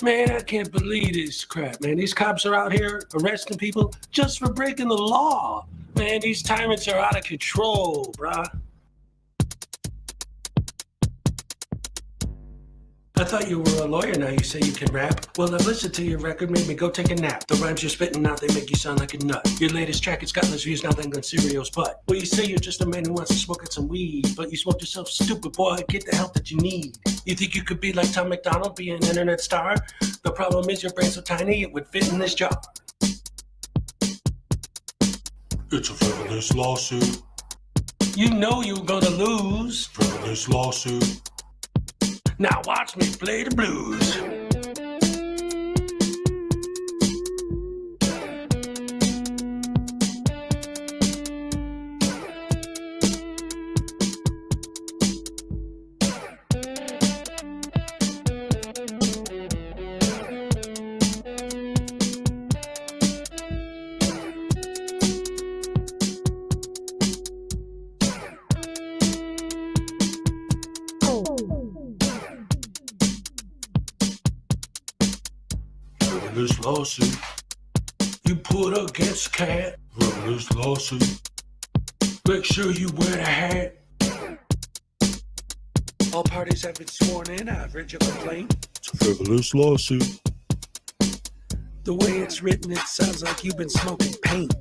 Man, I can't believe this crap, man. These cops are out here arresting people just for breaking the law. Man, these tyrants are out of control, bruh. I thought you were a lawyer, now you say you can rap. Well, I've listened to your record, made me go take a nap. The rhymes you're spitting out, they make you sound like a nut. Your latest track has got less views now than Gonzalez's butt. Well, you say you're just a man who wants to smoke out some weed, but you smoke yourself stupid, boy, get the help that you need. You think you could be like Tom McDonald, be an internet star? The problem is your brain's so tiny, it would fit in this jar. It's a frivolous lawsuit. You know you're gonna lose. Frivolous lawsuit. Now watch me play the blues. Frivolous lawsuit. You put against cat. Frivolous lawsuit. Make sure you wear the hat. All parties have been sworn in. I've read your complaint. It's a frivolous lawsuit. The way it's written, it sounds like you've been smoking paint.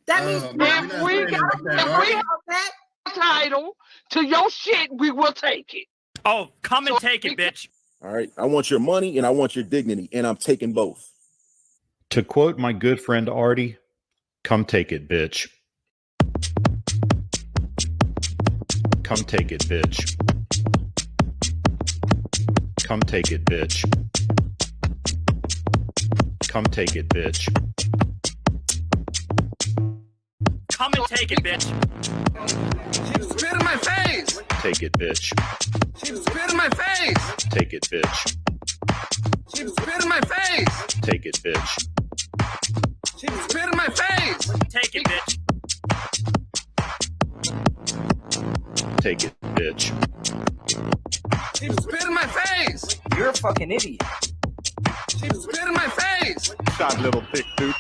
That means if we have that title to your shit, we will take it. Oh, come and take it, bitch. All right. I want your money and I want your dignity, and I'm taking both. To quote my good friend Artie, come take it, bitch. Come take it, bitch. Come take it, bitch. Come take it, bitch. Come and take it, bitch. She was spit in my face. Take it, bitch. She was spit in my face. Take it, bitch. She was spit in my face. Take it, bitch. She was spit in my face. Take it, bitch. Take it, bitch. She was spit in my face. You're a fucking idiot. She was spit in my face. Shot little thick dude.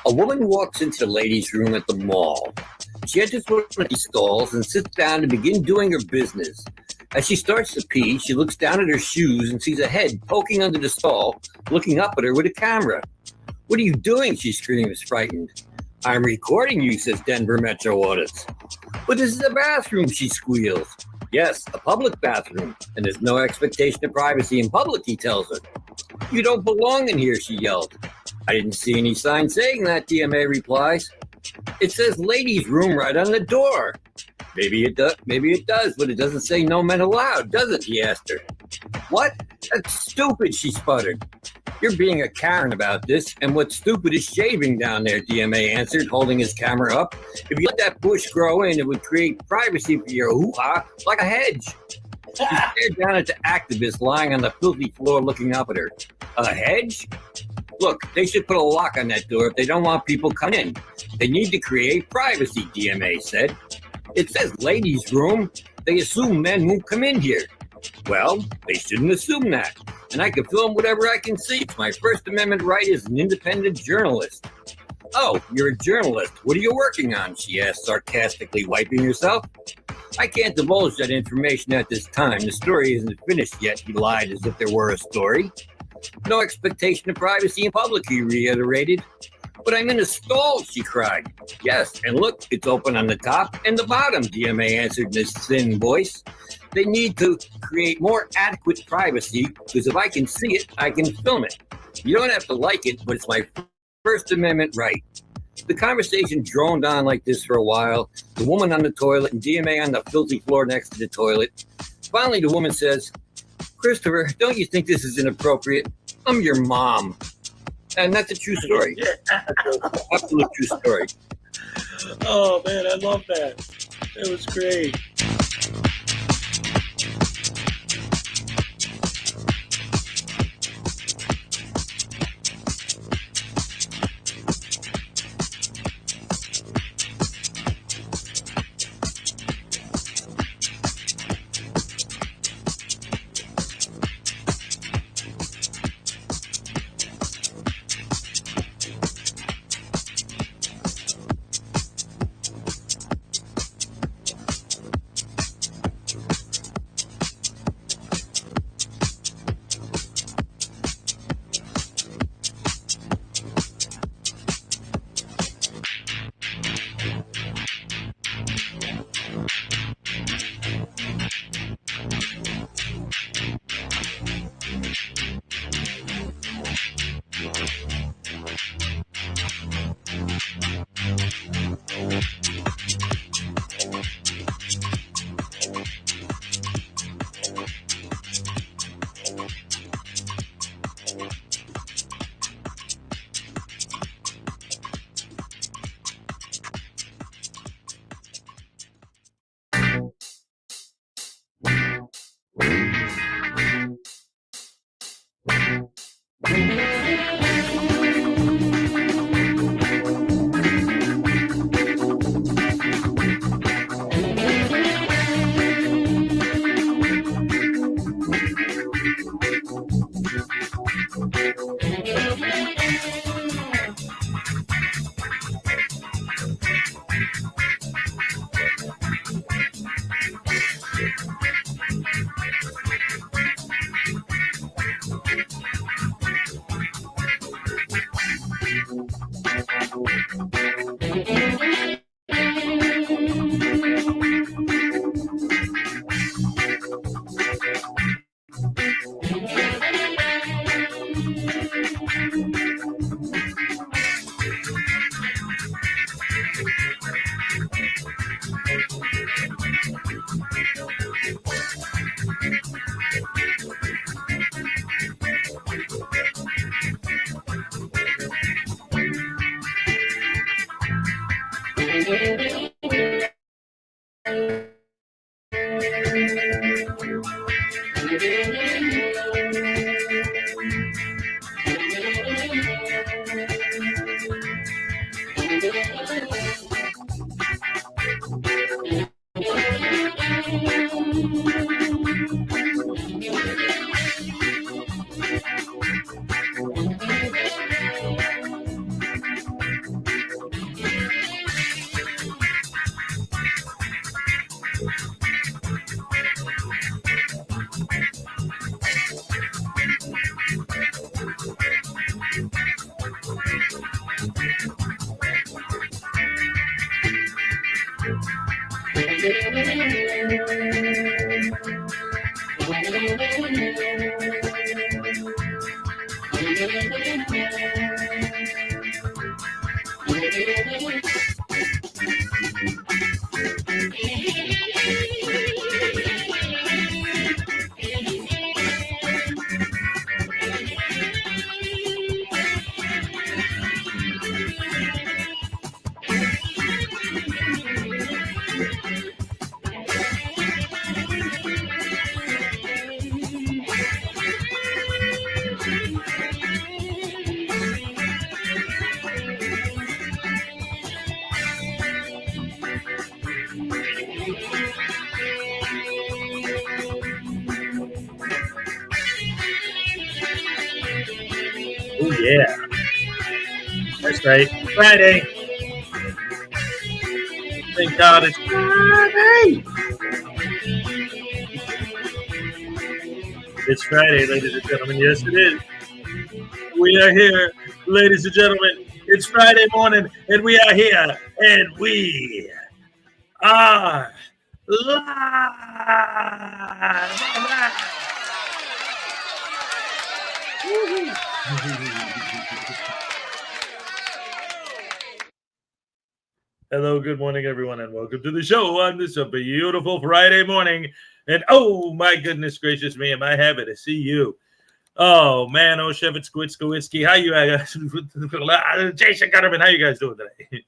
A woman walks into the ladies' room at the mall. She enters one of these stalls and sits down to begin doing her business. As she starts to pee, she looks down at her shoes and sees a head poking under the stall, looking up at her with a camera. "What are you doing?" she screams, frightened. "I'm recording you," says Denver Metro Audits. "But this is a bathroom," she squeals. "Yes, a public bathroom, and there's no expectation of privacy in public," he tells her. "You don't belong in here," she yelled. "I didn't see any sign saying that," DMA replies. "It says ladies' room right on the door." Maybe it does, but it doesn't say no men allowed, does it?" he asked her. "What? That's stupid," she sputtered. "You're being a Karen about this, and what's stupid is shaving down there," DMA answered, holding his camera up. "If you let that bush grow in, it would create privacy for your hoo-ha like a hedge." She stared down at the activist lying on the filthy floor looking up at her. "A hedge? Look, they should put a lock on that door if they don't want people coming in. They need to create privacy," DMA said. "It says ladies' room. They assume men won't come in here." "Well, they shouldn't assume that. And I can film whatever I can see. It's my First Amendment right as an independent journalist." "Oh, you're a journalist. What are you working on?" she asked, sarcastically, wiping herself. "I can't divulge that information at this time. The story isn't finished yet," he lied as if there were a story. "No expectation of privacy in public," he reiterated. But I'm in a stall, she cried. Yes, and look, it's open on the top and the bottom, DMA answered in his thin voice. They need to create more adequate privacy, because if I can see it, I can film it. You don't have to like it, but it's my First Amendment right. The conversation droned on like this for a while, the woman on the toilet and DMA on the filthy floor next to the toilet. Finally, the woman says, Christopher, don't you think this is inappropriate? I'm your mom. And that's a true story. Absolute true story. Oh, man, I love that. It was great. Oh, yeah. That's right. Friday. Thank God it's Friday. It's Friday, ladies and gentlemen. Yes, it is. We are here, ladies and gentlemen. It's It's Friday morning, and we are here, and we are live. All right. Hello, good morning, everyone, and welcome to the show on this beautiful Friday morning. And oh, my goodness gracious me, am I happy to see you. Oh, man, oh, Chef, it's Squitsky. How you guys? Jason Gutterman, how you guys doing today?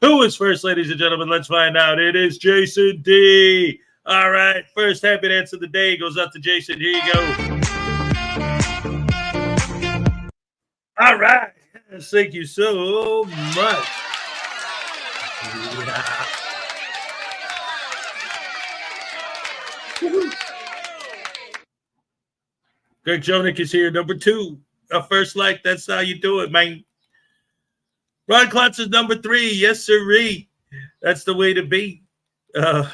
Who is first, ladies and gentlemen? Let's find out. It is Jason D. All right, first happy dance of the day goes up to Jason. Here you go. All right. Yes, thank you so much. Greg Jonick is here. Number 2. A first like. That's how you do it, man. Ron Klotz is number 3. Yes, sirree. That's the way to be. Hip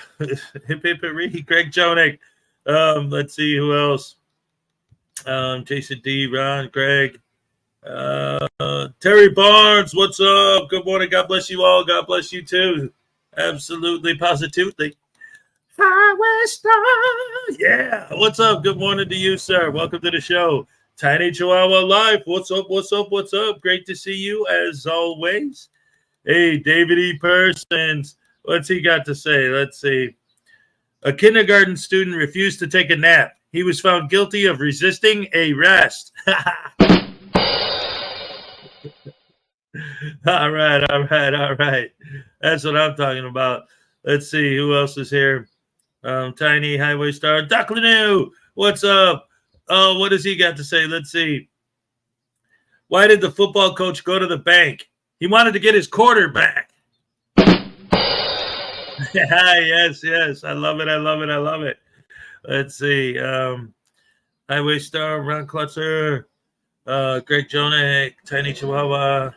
hip hooray. Greg Jonick. Let's see who else. Jason D. Ron. Greg. Terry Barnes, what's up? Good morning. God bless you all. God bless you too. Absolutely, positively. Highway Star. Yeah. What's up? Good morning to you, sir. Welcome to the show. Tiny Chihuahua Life. What's up? What's up? What's up? Great to see you as always. Hey, David E. Persons. What's he got to say? Let's see. A kindergarten student refused to take a nap. He was found guilty of resisting arrest. All right. That's what I'm talking about. Let's see who else is here. Tiny Highway Star. Doc Lanou, what's up? Oh, what does he got to say? Let's see. Why did the football coach go to the bank? He wanted to get his quarterback. Yes. I love it. Let's see. Highway Star, Ron Klutzer, Greg Jonick, Tiny Chihuahua,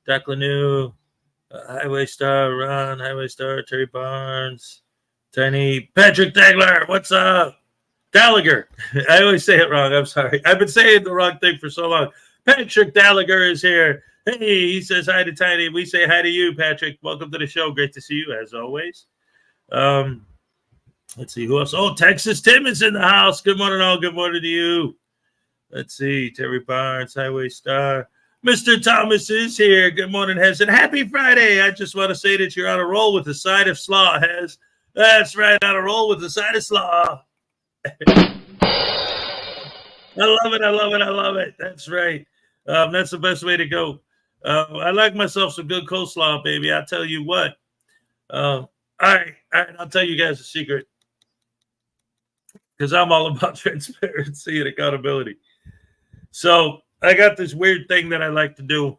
Doc Lanou, Highway Star, Ron, Highway Star, Terry Barnes, Tiny, Patrick Dagler, what's up? Gallagher. I always say it wrong. I'm sorry. I've been saying the wrong thing for so long. Patrick Gallagher is here. Hey, he says hi to Tiny. We say hi to you, Patrick. Welcome to the show. Great to see you, as always. Let's see who else. Oh, Texas Tim is in the house. Good morning, all. Good morning to you. Let's see. Terry Barnes, Highway Star. Mr. Thomas is here. Good morning, Hez. And happy Friday. I just want to say that you're on a roll with the side of slaw, Hez. That's right, on a roll with the side of slaw. I love it. That's right. That's the best way to go. I like myself some good coleslaw, baby. I'll tell you what. All right. I'll tell you guys a secret. Because I'm all about transparency and accountability. So I got this weird thing that I like to do.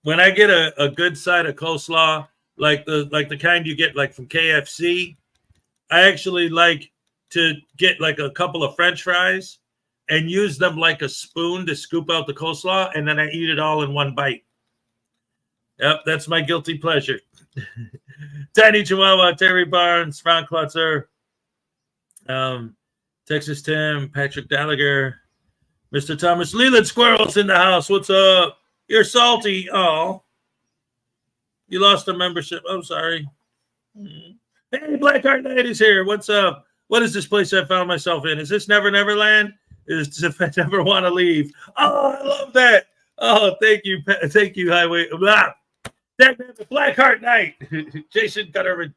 When I get a good side of coleslaw, like the kind you get like from KFC, I actually like to get like a couple of French fries and use them like a spoon to scoop out the coleslaw, and then I eat it all in one bite. Yep, that's my guilty pleasure. Tiny Chihuahua, Terry Barnes, Frank Klotzer, Texas Tim, Patrick Gallagher, Mr. Thomas Leland Squirrel's in the house. What's up? You're salty. Oh, you lost a membership. I'm sorry. Hey, Blackheart Knight is here. What's up? What is this place I found myself in? Is this Never Neverland? Is if I never want to leave? Oh, I love that. Oh, thank you, Highway. Blah. Blackheart Knight. Jason Gutterman.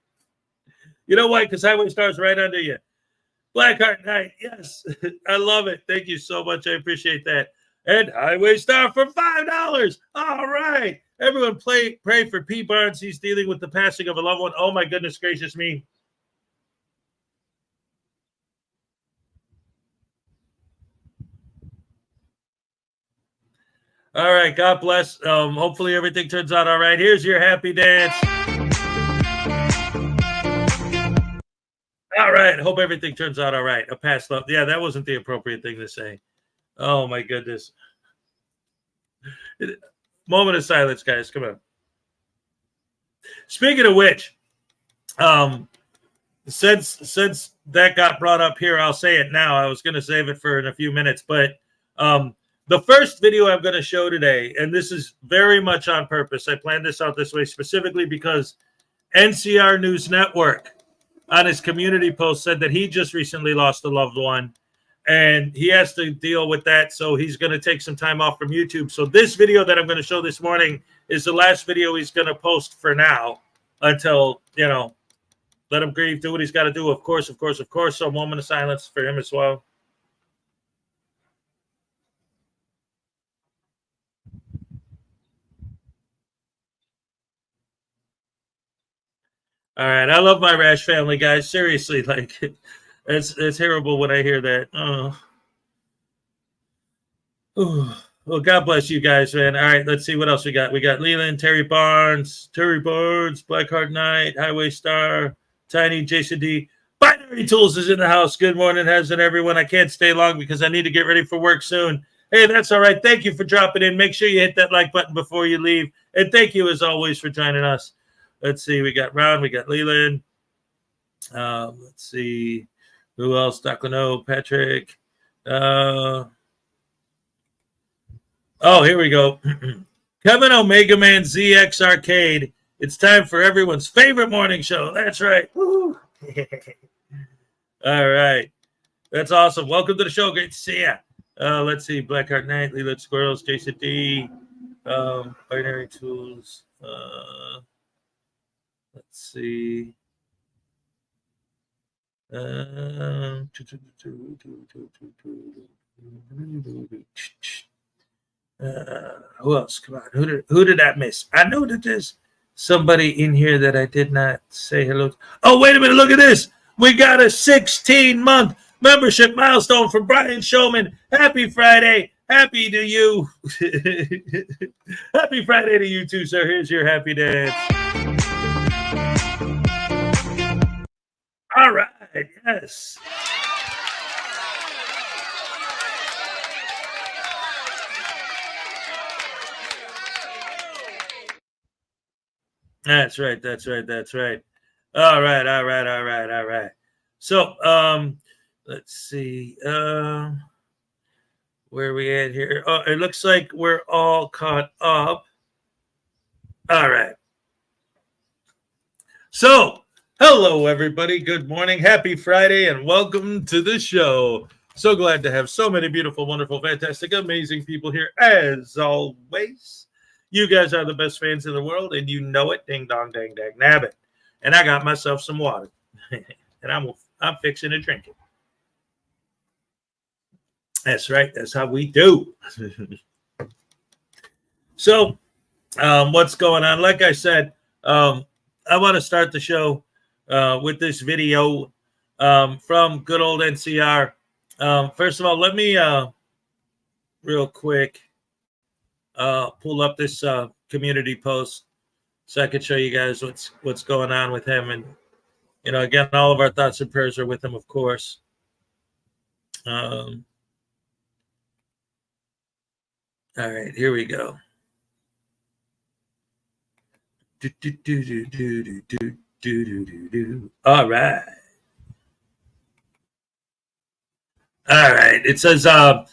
You know why? Because Highway Star's right under you. Blackheart Knight. Yes, I love it. Thank you so much. I appreciate that. And Highway Star for $5. All right. Everyone pray for P. Barnes. He's dealing with the passing of a loved one. Oh, my goodness gracious me. All right. God bless. Hopefully everything turns out all right. Here's your happy dance. All right. Hope everything turns out all right. A past love. Yeah, that wasn't the appropriate thing to say. Oh, my goodness. Moment of silence, guys. Come on. Speaking of which, since that got brought up here, I'll say it now. I was going to save it for in a few minutes, but The first video I'm going to show today, and this is very much on purpose. I planned this out this way specifically because NCR News Network on his community post said that he just recently lost a loved one and he has to deal with that. So he's going to take some time off from YouTube. So this video that I'm going to show this morning is the last video he's going to post for now until, you know, let him grieve, do what he's got to do. Of course. So a moment of silence for him as well. All right. I love my Rash family, guys. Seriously, like it's terrible when I hear that. Oh. Ooh. Well, God bless you guys, man. All right, let's see what else we got. We got Leland, Terry Barnes, Blackheart Knight, Highway Star, Tiny, Jason D. Binary Tools is in the house. Good morning, hasn't everyone? I can't stay long because I need to get ready for work soon. Hey, that's all right. Thank you for dropping in. Make sure you hit that like button before you leave. And thank you, as always, for joining us. Let's see. We got Ron. We got Leland. Let's see. Who else? Doclano, Patrick. Oh, here we go. Kevin Omega Man ZX Arcade. It's time for everyone's favorite morning show. That's right. Woo. All right. That's awesome. Welcome to the show. Great to see you. Let's see. Blackheart Knight, Leland Squirrels, Jason D. Binary Tools. Let's see. Who else? Come on. Who did I miss? I know that there's somebody in here that I did not say hello to. Oh, wait a minute. Look at this. We got a 16-month membership milestone from Brian Showman. Happy Friday. Happy to you. Happy Friday to you too, sir. Here's your happy dance. All right. Yes. That's right. All right. So, let's see. Where are we at here? Oh, it looks like we're all caught up. All right. So, hello, everybody. Good morning. Happy Friday, and welcome to the show. So glad to have so many beautiful, wonderful, fantastic, amazing people here, as always. You guys are the best fans in the world, and you know it. Ding dong, dang, dang, nabbit. And I got myself some water, and I'm fixing to drink it. That's right. That's how we do. So, what's going on? Like I said, I want to start the show with this video from good old NCR. First of all, let me real quick pull up this community post so I could show you guys what's going on with him. And, you know, again, all of our thoughts and prayers are with him, of course. All right, here we go. All right. All right. It says, hey,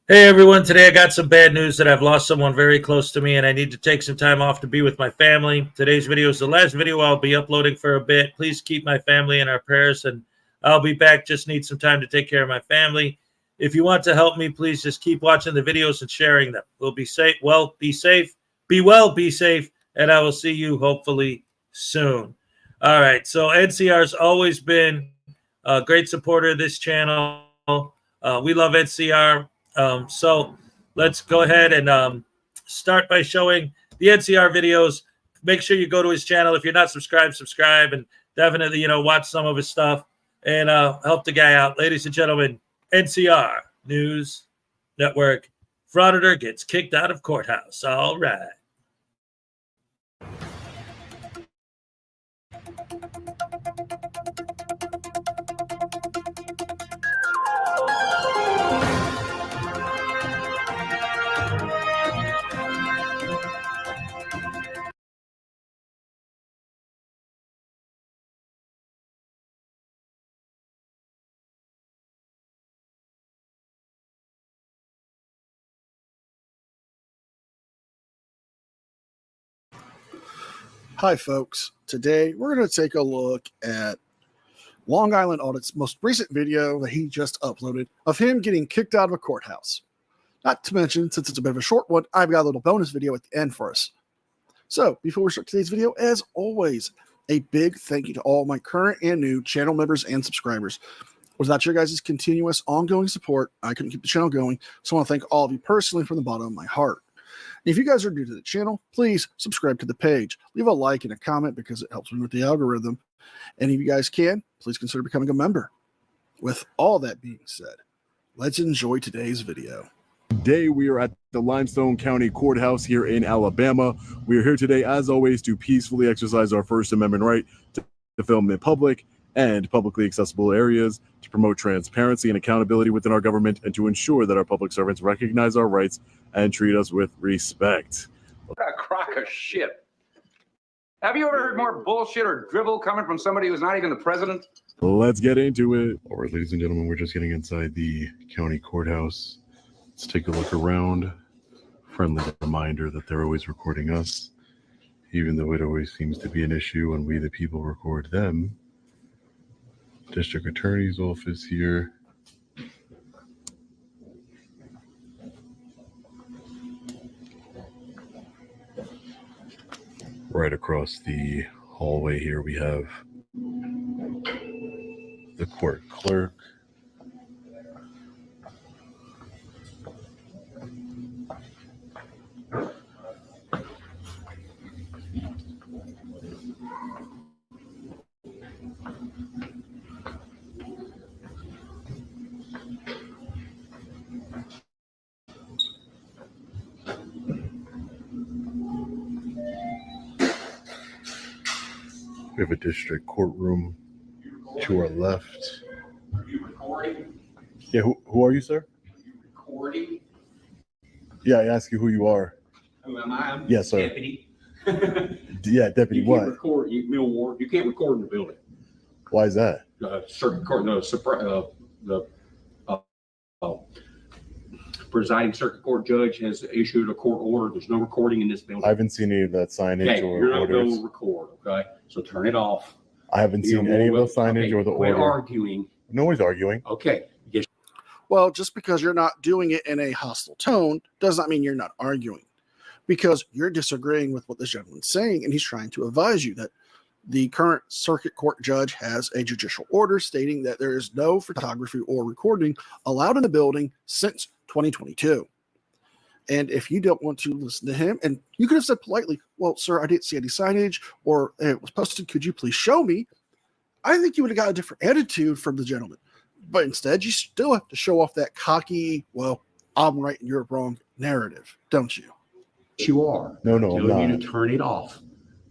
everyone. Today I got some bad news that I've lost someone very close to me and I need to take some time off to be with my family. Today's video is the last video I'll be uploading for a bit. Please keep my family in our prayers and I'll be back. Just need some time to take care of my family. If you want to help me, please just keep watching the videos and sharing them. We'll be safe. Well, be safe. Be well, be safe. And I will see you hopefully soon. All right. So NCR's always been a great supporter of this channel. We love NCR. So let's go ahead and start by showing the NCR videos. Make sure you go to his channel. If you're not subscribed, subscribe, and definitely, you know, watch some of his stuff and help the guy out. Ladies and gentlemen, NCR News Network. Frauditor gets kicked out of courthouse. All right. Hi, folks. Today, we're going to take a look at Long Island Audit's most recent video that he just uploaded of him getting kicked out of a courthouse. Not to mention, since it's a bit of a short one, I've got a little bonus video at the end for us. So, before we start today's video, as always, a big thank you to all my current and new channel members and subscribers. Without your guys' continuous, ongoing support, I couldn't keep the channel going, so I want to thank all of you personally from the bottom of my heart. If you guys are new to the channel, please subscribe to the page. Leave a like and a comment because it helps me with the algorithm. And if you guys can, please consider becoming a member. With all that being said, let's enjoy today's video. Today we are at the Limestone County Courthouse here in Alabama. We are here today, as always, to peacefully exercise our First Amendment right to film in public and publicly accessible areas, to promote transparency and accountability within our government, and to ensure that our public servants recognize our rights and treat us with respect. What a crock of shit. Have you ever heard more bullshit or drivel coming from somebody who's not even the president? Let's get into it. All right, ladies and gentlemen, we're just getting inside the county courthouse. Let's take a look around. Friendly reminder that they're always recording us, even though it always seems to be an issue when we, the people, record them. District Attorney's office here. Right across the hallway here, we have the court clerk. We have a district courtroom to our left. Are you recording? Yeah, who are you, sir? Recording? Yeah, I ask you who you are. Who am I? I'm Yes, sir. Deputy. Yeah, deputy You what? can't record, Millward. You can't record in the building. Why is that? Circuit court, the presiding circuit court judge has issued a court order. There's no recording in this building. I haven't seen any of that signage Okay, or you're not orders. going to record, okay? So turn it off. I haven't seen any of the signage or the Quit order. arguing. No one's arguing. Okay. Yes. Well, just because you're not doing it in a hostile tone does not mean you're not arguing, because you're disagreeing with what this gentleman's saying, and he's trying to advise you that the current circuit court judge has a judicial order stating that there is no photography or recording allowed in the building since 2022. And if you don't want to listen to him, and you could have said politely, well, sir, I didn't see any signage, or it was posted, could you please show me? I think you would have got a different attitude from the gentleman. But instead, you still have to show off that cocky, well, I'm right and you're wrong narrative, don't you? You are. No, I'm telling you not. to turn it off.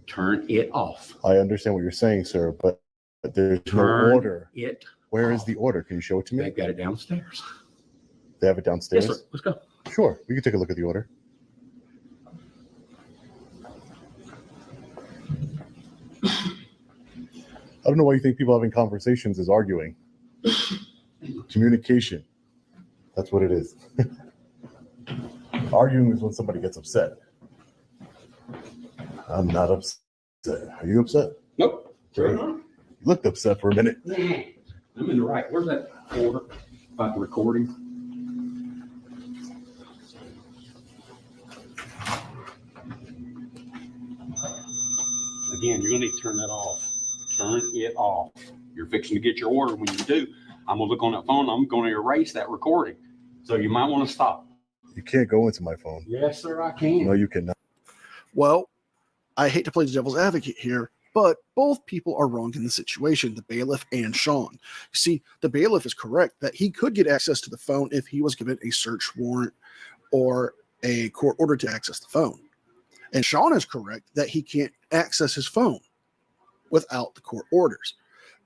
Turn it off. I understand what you're saying, sir, but there's Turn no order. it Where off. is the order? Can you show it to me? They've got it downstairs. They have it downstairs? Yes, sir. Let's go. Sure, we can take a look at the order. I don't know why you think people having conversations is arguing. Communication. That's what it is. Arguing is when somebody gets upset. I'm not upset. Are you upset? Nope. Great. You looked upset for a minute. Nah, I'm in the right. Where's that order about the recording? Again, you're gonna need to turn that off. Turn it off. You're fixing to get your order. When you do, I'm gonna look on that phone. I'm gonna erase that recording. So you might want to stop. You can't go into my phone. Yes, sir, I can. No, you cannot. Well, I hate to play the devil's advocate here, but both people are wrong in the situation, the bailiff and Sean. You see, the bailiff is correct that he could get access to the phone if he was given a search warrant or a court order to access the phone. And Sean is correct that he can't access his phone without the court orders.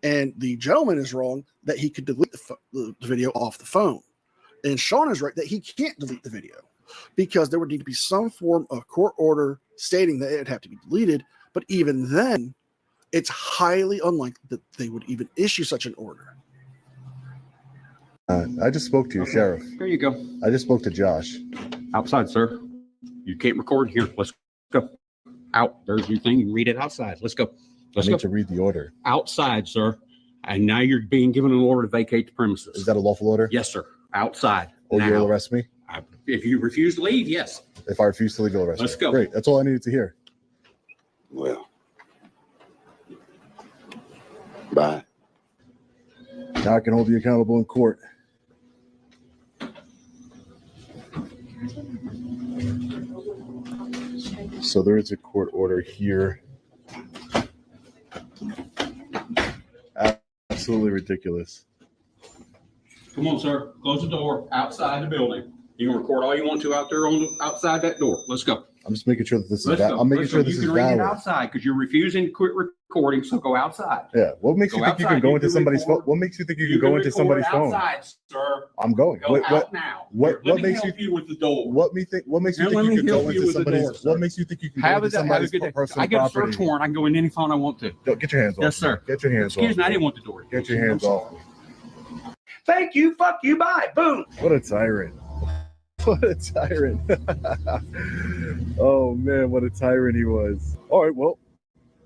And the gentleman is wrong that he could delete the video off the phone. And Sean is right that he can't delete the video because there would need to be some form of court order stating that it would have to be deleted. But even then, it's highly unlikely that they would even issue such an order. I just spoke to you, Sheriff. Here you go. I just spoke to Josh. Outside, sir. You can't record here. Let's go. Out. There's your thing. You can read it outside. Let's go. Let's I need go. to read the order. Outside, sir. And now you're being given an order to vacate the premises. Is that a lawful order? Yes, sir. Outside. Or now. you'll arrest me? If you refuse to leave, yes. If I refuse to leave, you'll arrest me. Let's go. Great. That's all I needed to hear. Well, bye. Now I can hold you accountable in court. So there is a court order here. Absolutely ridiculous. Come on, sir. Close the door. Outside the building. You can record all you want to out there on the outside that door. Let's go. I'm just making sure that this is Let's go. I'm making Let's sure go. this You is can read it valid. outside because you're refusing to quit recording. So go outside. Yeah. What makes Go you think you outside. can go You into can somebody's phone? record. What makes you think you can go into record somebody's phone? outside, sir. I'm going. Go out now. What Let me makes help you with the door? What makes you Now, think let you me can go help you into with the somebody's? door, sir. What makes you think you can go Have into a somebody's good day. personal I get a property? search warrant. I can go in any phone I want to. Don't get your hands off. Yes, sir. Get your hands off. Excuse me. I didn't want the door. Get your hands off. Thank you, fuck you, bye, boom. What a tyrant. What a tyrant. Oh, man, what a tyrant he was. All right, well,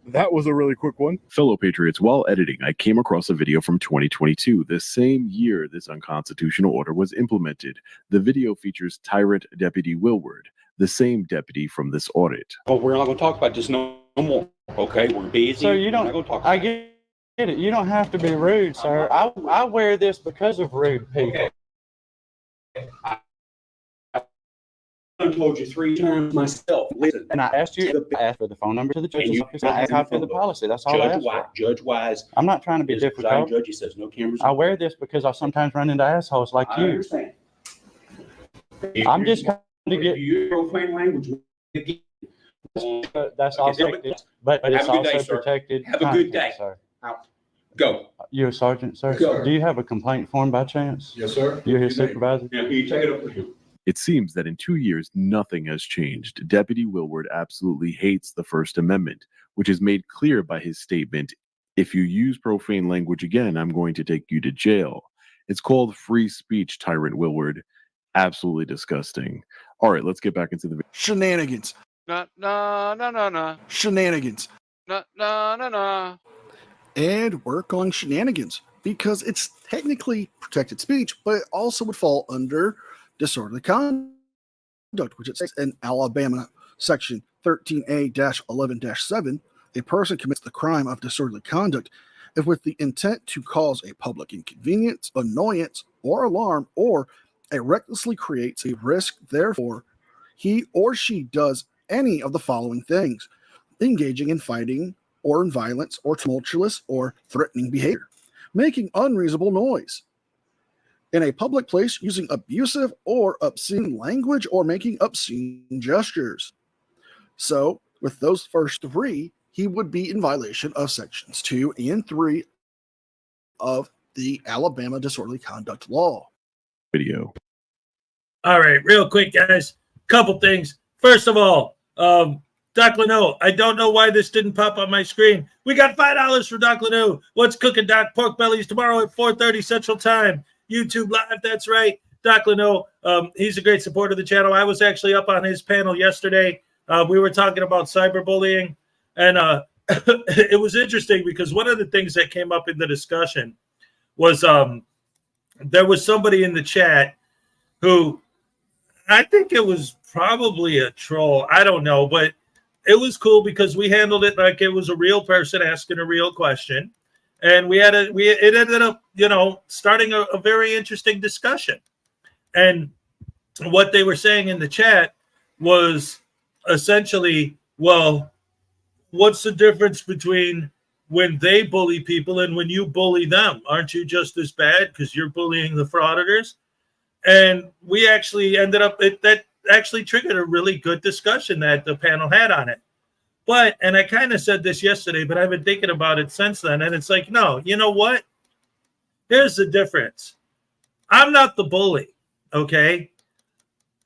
that was a really quick one. Fellow Patriots, while editing, I came across a video from 2022, the same year this unconstitutional order was implemented. The video features Tyrant Deputy Willward, the same deputy from this audit. Oh, we're not going to talk about this no more. Okay, we're busy. So you don't. We're not going to talk I about it. get it. You don't have to be rude, sir. I wear this because of rude people. I told you 3 times myself. Listen. And I asked for the phone number to the judge's office. I asked a copy of the policy. That's all I asked for. Judge Wise. I'm not trying to be is the presiding difficult. Judge, he says no cameras. I wear this because I sometimes run into assholes like I you. understand. I'm just trying to If get. you profane language again. That's Okay, also, damn it. but Have it's a good day, also sir. protected. Have a good content, day. sir. Out. Go. You a sergeant, sir? Go. Do you have a complaint form by chance? Yes, sir. You're his supervisor? Yeah, you take it up with you. It seems that in 2 years, nothing has changed. Deputy Willward absolutely hates the First Amendment, which is made clear by his statement, "If you use profane language again, I'm going to take you to jail." It's called free speech, Tyrant Willward. Absolutely disgusting. All right, let's get back into the video. Shenanigans. No. Shenanigans. No. And we're calling shenanigans because it's technically protected speech, but it also would fall under disorderly conduct, which it says in Alabama section 13A-11-7, a person commits the crime of disorderly conduct if with the intent to cause a public inconvenience, annoyance, or alarm, or it recklessly creates a risk, therefore, he or she does any of the following things: engaging in fighting or in violence or tumultuous or threatening behavior, making unreasonable noise, in a public place using abusive or obscene language or making obscene gestures. So with those first 3, he would be in violation of sections 2 and 3 of the Alabama disorderly conduct law. Video. All right, real quick, guys. Couple things. First of all, Doc Leno, I don't know why this didn't pop on my screen. We got $5 for Doc Leno. What's cooking, Doc? Pork bellies tomorrow at 4:30 Central Time. YouTube Live, that's right. Doc Leno, he's a great supporter of the channel. I was actually up on his panel yesterday. We were talking about cyberbullying, and it was interesting because one of the things that came up in the discussion was there was somebody in the chat who, I think it was probably a troll. I don't know, but it was cool because we handled it like it was a real person asking a real question. And it ended up, starting a very interesting discussion. And what they were saying in the chat was essentially, well, what's the difference between when they bully people and when you bully them? Aren't you just as bad because you're bullying the frauditors? And we actually ended up, that actually triggered a really good discussion that the panel had on it. But, and I kind of said this yesterday, but I've been thinking about it since then. And it's like, no, you know what? Here's the difference. I'm not the bully, okay?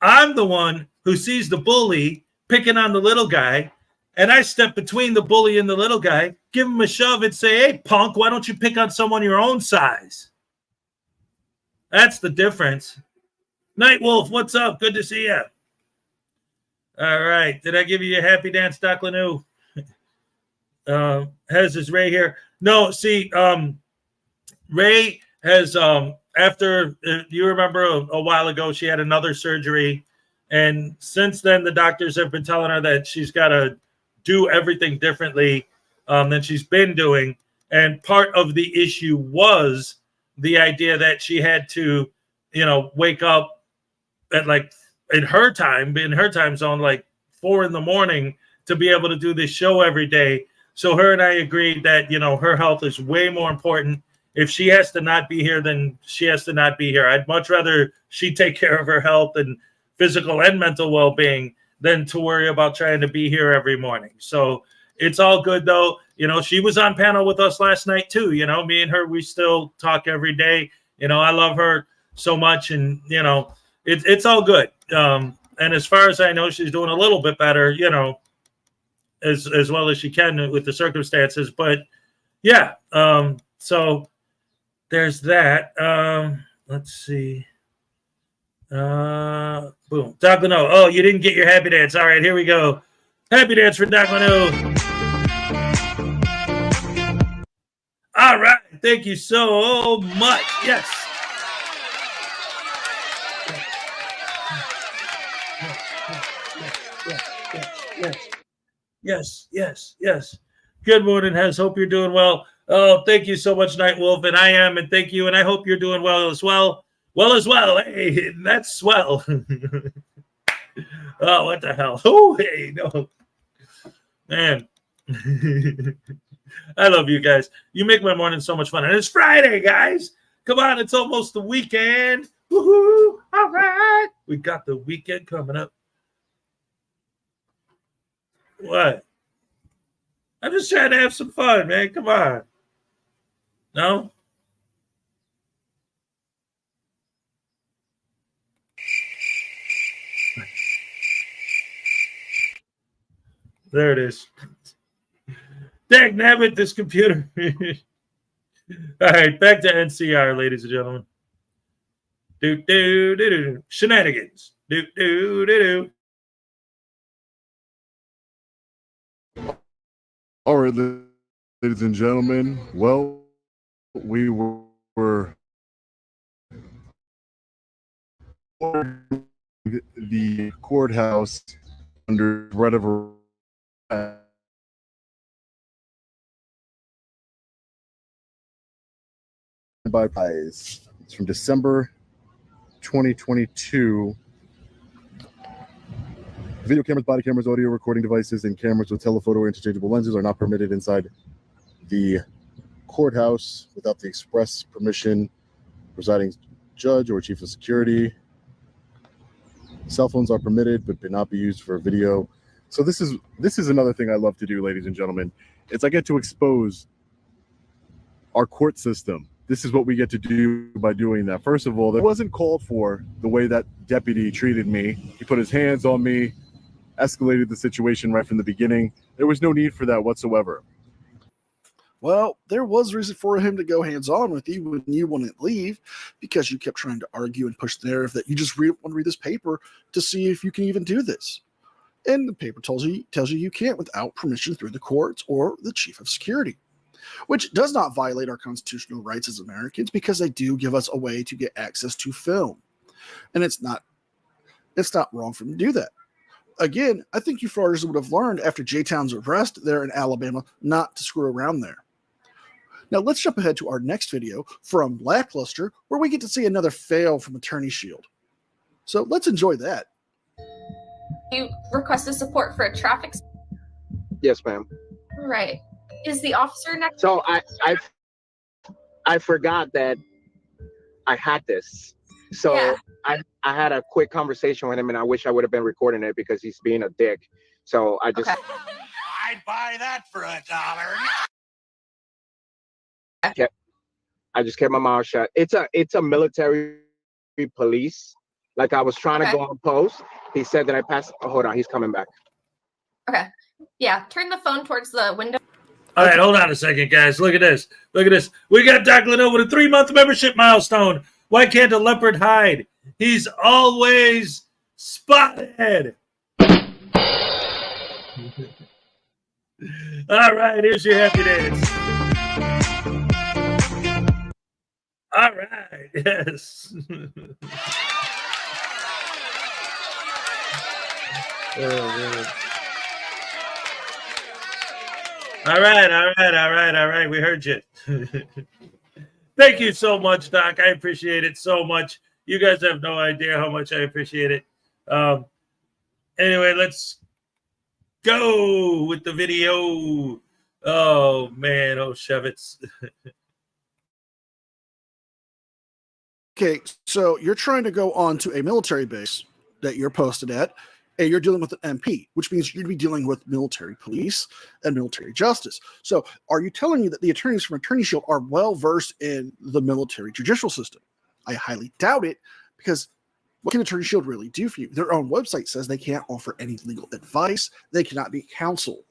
I'm the one who sees the bully picking on the little guy, and I step between the bully and the little guy, give him a shove and say, hey, punk, why don't you pick on someone your own size? That's the difference. Night Wolf, what's up? Good to see you. All right. Did I give you a happy dance, Doc Lanou? Hez is Ray here. No, see, Ray has, after, you remember a while ago, she had another surgery. And since then, the doctors have been telling her that she's got to do everything differently than she's been doing. And part of the issue was the idea that she had to, wake up at like in her time zone, like 4 a.m. to be able to do this show every day. So her and I agreed that, her health is way more important. If she has to not be here, then she has to not be here. I'd much rather she take care of her health and physical and mental well-being than to worry about trying to be here every morning. So it's all good though. She was on panel with us last night too. Me and her, we still talk every day. I love her so much, and it's all good. And as far as I know, she's doing a little bit better, as well as she can with the circumstances. But yeah, so there's that. Let's see. Boom. Doc Leno. Oh, you didn't get your happy dance. All right, here we go. Happy dance for Doc Leno. All right. Thank you so much. Yes. Yes. Good morning, Hez. Hope you're doing well. Oh, thank you so much, Night Wolf. And I am, and thank you. And I hope you're doing well as well. Hey, that's swell. Oh, what the hell? Oh, hey, no. Man. I love you guys. You make my morning so much fun. And it's Friday, guys. Come on, it's almost the weekend. Woohoo! All right. We got the weekend coming up. What? I'm just trying to have some fun, man. Come on. No? There it is. Dang nabbit, this computer. All right, back to NCR, ladies and gentlemen. Do. Shenanigans. Do. All right, ladies and gentlemen. Well, we were the courthouse under threat of it's from December 2022. Video cameras, body cameras, audio recording devices, and cameras with telephoto or interchangeable lenses are not permitted inside the courthouse without the express permission presiding judge or chief of security. Cell phones are permitted but cannot be used for video. So this is another thing I love to do, ladies and gentlemen. It's I get to expose our court system. This is what we get to do by doing that. First of all, that wasn't called for the way that deputy treated me. He put his hands on me, escalated the situation right from the beginning. There was no need for that whatsoever. Well, there was reason for him to go hands-on with you when you wouldn't leave, because you kept trying to argue and push the narrative that you just want to read this paper to see if you can even do this. And the paper tells you you can't without permission through the courts or the chief of security, which does not violate our constitutional rights as Americans, because they do give us a way to get access to film. And it's not wrong for them to do that. Again, I think you frauditors would have learned after J-Town's arrest there in Alabama not to screw around there. Now let's jump ahead to our next video from Lackluster, where we get to see another fail from Attorney Shield. So let's enjoy that. You requested support for a traffic. Yes, ma'am. Right. Is the officer next? So I forgot that I had this. So Yeah. I had a quick conversation with him, and I wish I would have been recording it because he's being a dick. So I just. Okay. I'd buy that for $1. I just kept my mouth shut. It's a military police. Like I was trying to go on post. He said that I passed. Oh, hold on, he's coming back. Okay. Yeah. Turn the phone towards the window. All right, hold on a second, guys. Look at this. We got Doc Leno with a 3-month membership milestone. Why can't a leopard hide? He's always spotted. All right, here's your happy dance. All right, yes. All right. We heard you. Thank you so much, Doc. I appreciate it so much. You guys have no idea how much I appreciate it. Anyway, let's go with the video. Oh, man. Oh, Shevitz. Okay, so you're trying to go on to a military base that you're posted at, and you're dealing with an MP, which means you'd be dealing with military police and military justice. So are you telling me that the attorneys from Attorney Shield are well-versed in the military judicial system? I highly doubt it, because what can Attorney Shield really do for you? Their own website says they can't offer any legal advice. They cannot be counsel.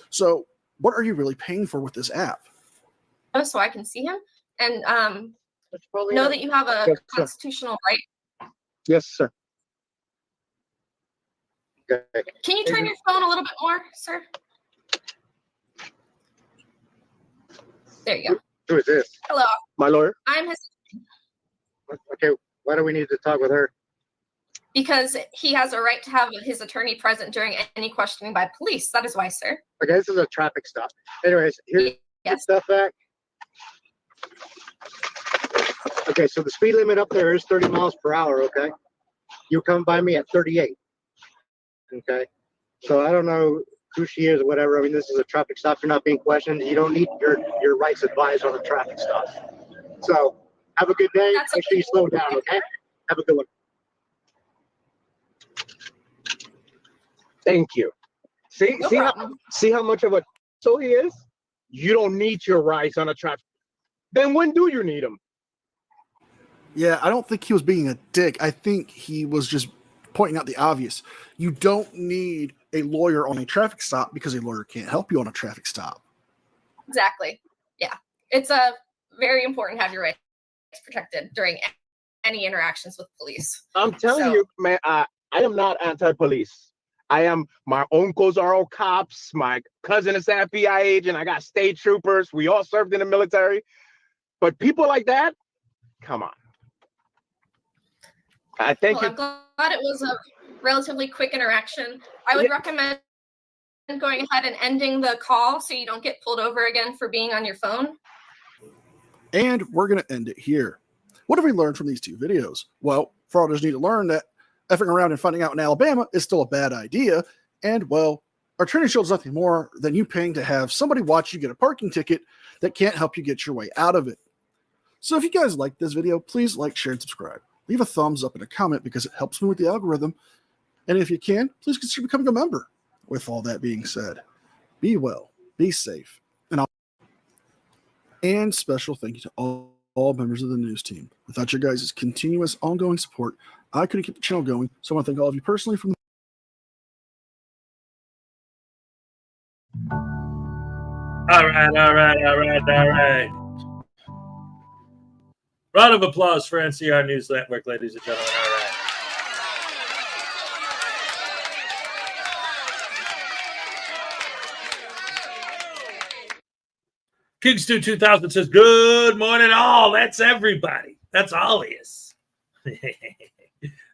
So what are you really paying for with this app? So I can see him and know that you have a constitutional right. Yes, sir. Okay. Can you turn your phone a little bit more, sir? There you go. Who is this? Hello. My lawyer? I'm his. Okay, why do we need to talk with her? Because he has a right to have his attorney present during any questioning by police. That is why, sir. Okay, this is a traffic stop. Anyways, here's the stuff back. Okay, so the speed limit up there is 30 miles per hour, okay? You come by me at 38. Okay, so I don't know who she is or whatever. I mean, this is a traffic stop. You're not being questioned. You don't need your rights advised on a traffic stop. So have a good day. Make sure you slow down, okay? Have a good one. Thank you. See how much of a so he is? You don't need your rights on a traffic. Then when do you need them? Yeah, I don't think he was being a dick. I think he was just pointing out the obvious. You don't need a lawyer on a traffic stop because a lawyer can't help you on a traffic stop. Exactly. Yeah. It's very important to have your rights protected during any interactions with police. I'm telling you, man, I am not anti-police. My uncles are all cops. My cousin is an FBI agent. I got state troopers. We all served in the military. But people like that, come on. I think I'm glad it was a relatively quick interaction. I would recommend going ahead and ending the call so you don't get pulled over again for being on your phone. And we're going to end it here. What have we learned from these two videos? Well, fraudsters need to learn that effing around and finding out in Alabama is still a bad idea. And, well, Attorney Shield is nothing more than you paying to have somebody watch you get a parking ticket that can't help you get your way out of it. So if you guys like this video, please like, share, and subscribe. Leave a thumbs up and a comment because it helps me with the algorithm. And if you can, please consider becoming a member. With all that being said, be well, be safe, and special thank you to all members of the news team. Without your guys' continuous, ongoing support, I couldn't keep the channel going. So I want to thank all of you personally from All right. Round of applause for NCR News Network, ladies and gentlemen. All right. Kingstew 2000 says, good morning, all. That's everybody. That's all he is.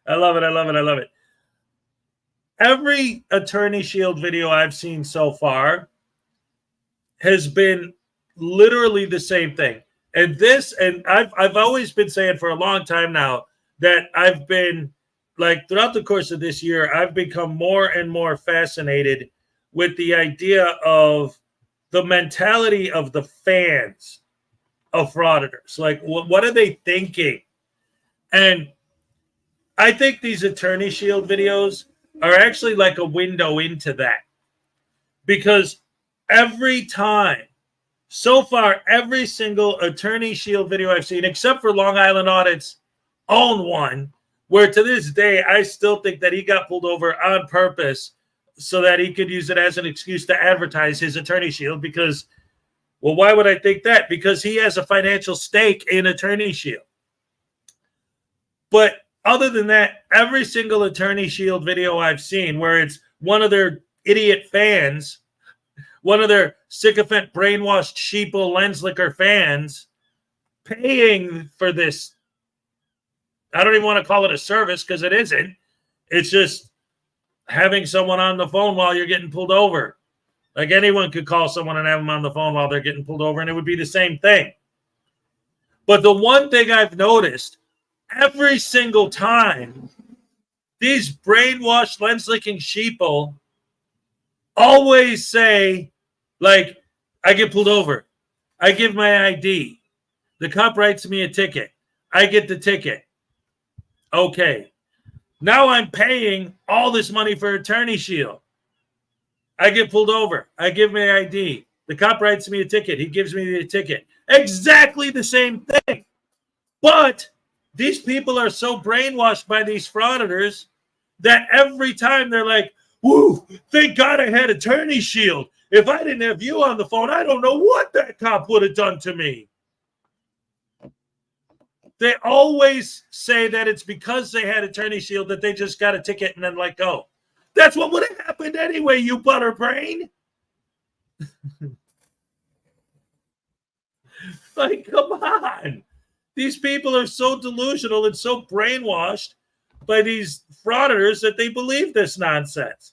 I love it. Every Attorney Shield video I've seen so far has been literally the same thing. And I've always been saying for a long time now that I've been, like, throughout the course of this year, I've become more and more fascinated with the idea of the mentality of the fans of Frauditors. Like, what are they thinking? And I think these Attorney Shield videos are actually like a window into that. Because every time, so far, every single Attorney Shield video I've seen, except for Long Island Audit's own one, where to this day, I still think that he got pulled over on purpose so that he could use it as an excuse to advertise his Attorney Shield. Because, well, why would I think that? Because he has a financial stake in Attorney Shield. But other than that, every single Attorney Shield video I've seen where it's one of their idiot fans, one of their sycophant, brainwashed, sheeple, lens licker fans, paying for this. I don't even want to call it a service because it isn't. It's just having someone on the phone while you're getting pulled over. Like anyone could call someone and have them on the phone while they're getting pulled over, and it would be the same thing. But the one thing I've noticed every single time, these brainwashed, lens-licking sheeple always say, like, I get pulled over. I give my ID. The cop writes me a ticket. I get the ticket. Okay. Now I'm paying all this money for attorney shield. I get pulled over. I give my ID. The cop writes me a ticket. He gives me the ticket. Exactly the same thing. But these people are so brainwashed by these frauditors that every time they're like, woo, thank God I had attorney shield. If I didn't have you on the phone, I don't know what that cop would have done to me. They always say that it's because they had attorney shield that they just got a ticket and then let go. That's what would have happened anyway, you butterbrain. Like, come on. These people are so delusional and so brainwashed by these frauditors that they believe this nonsense.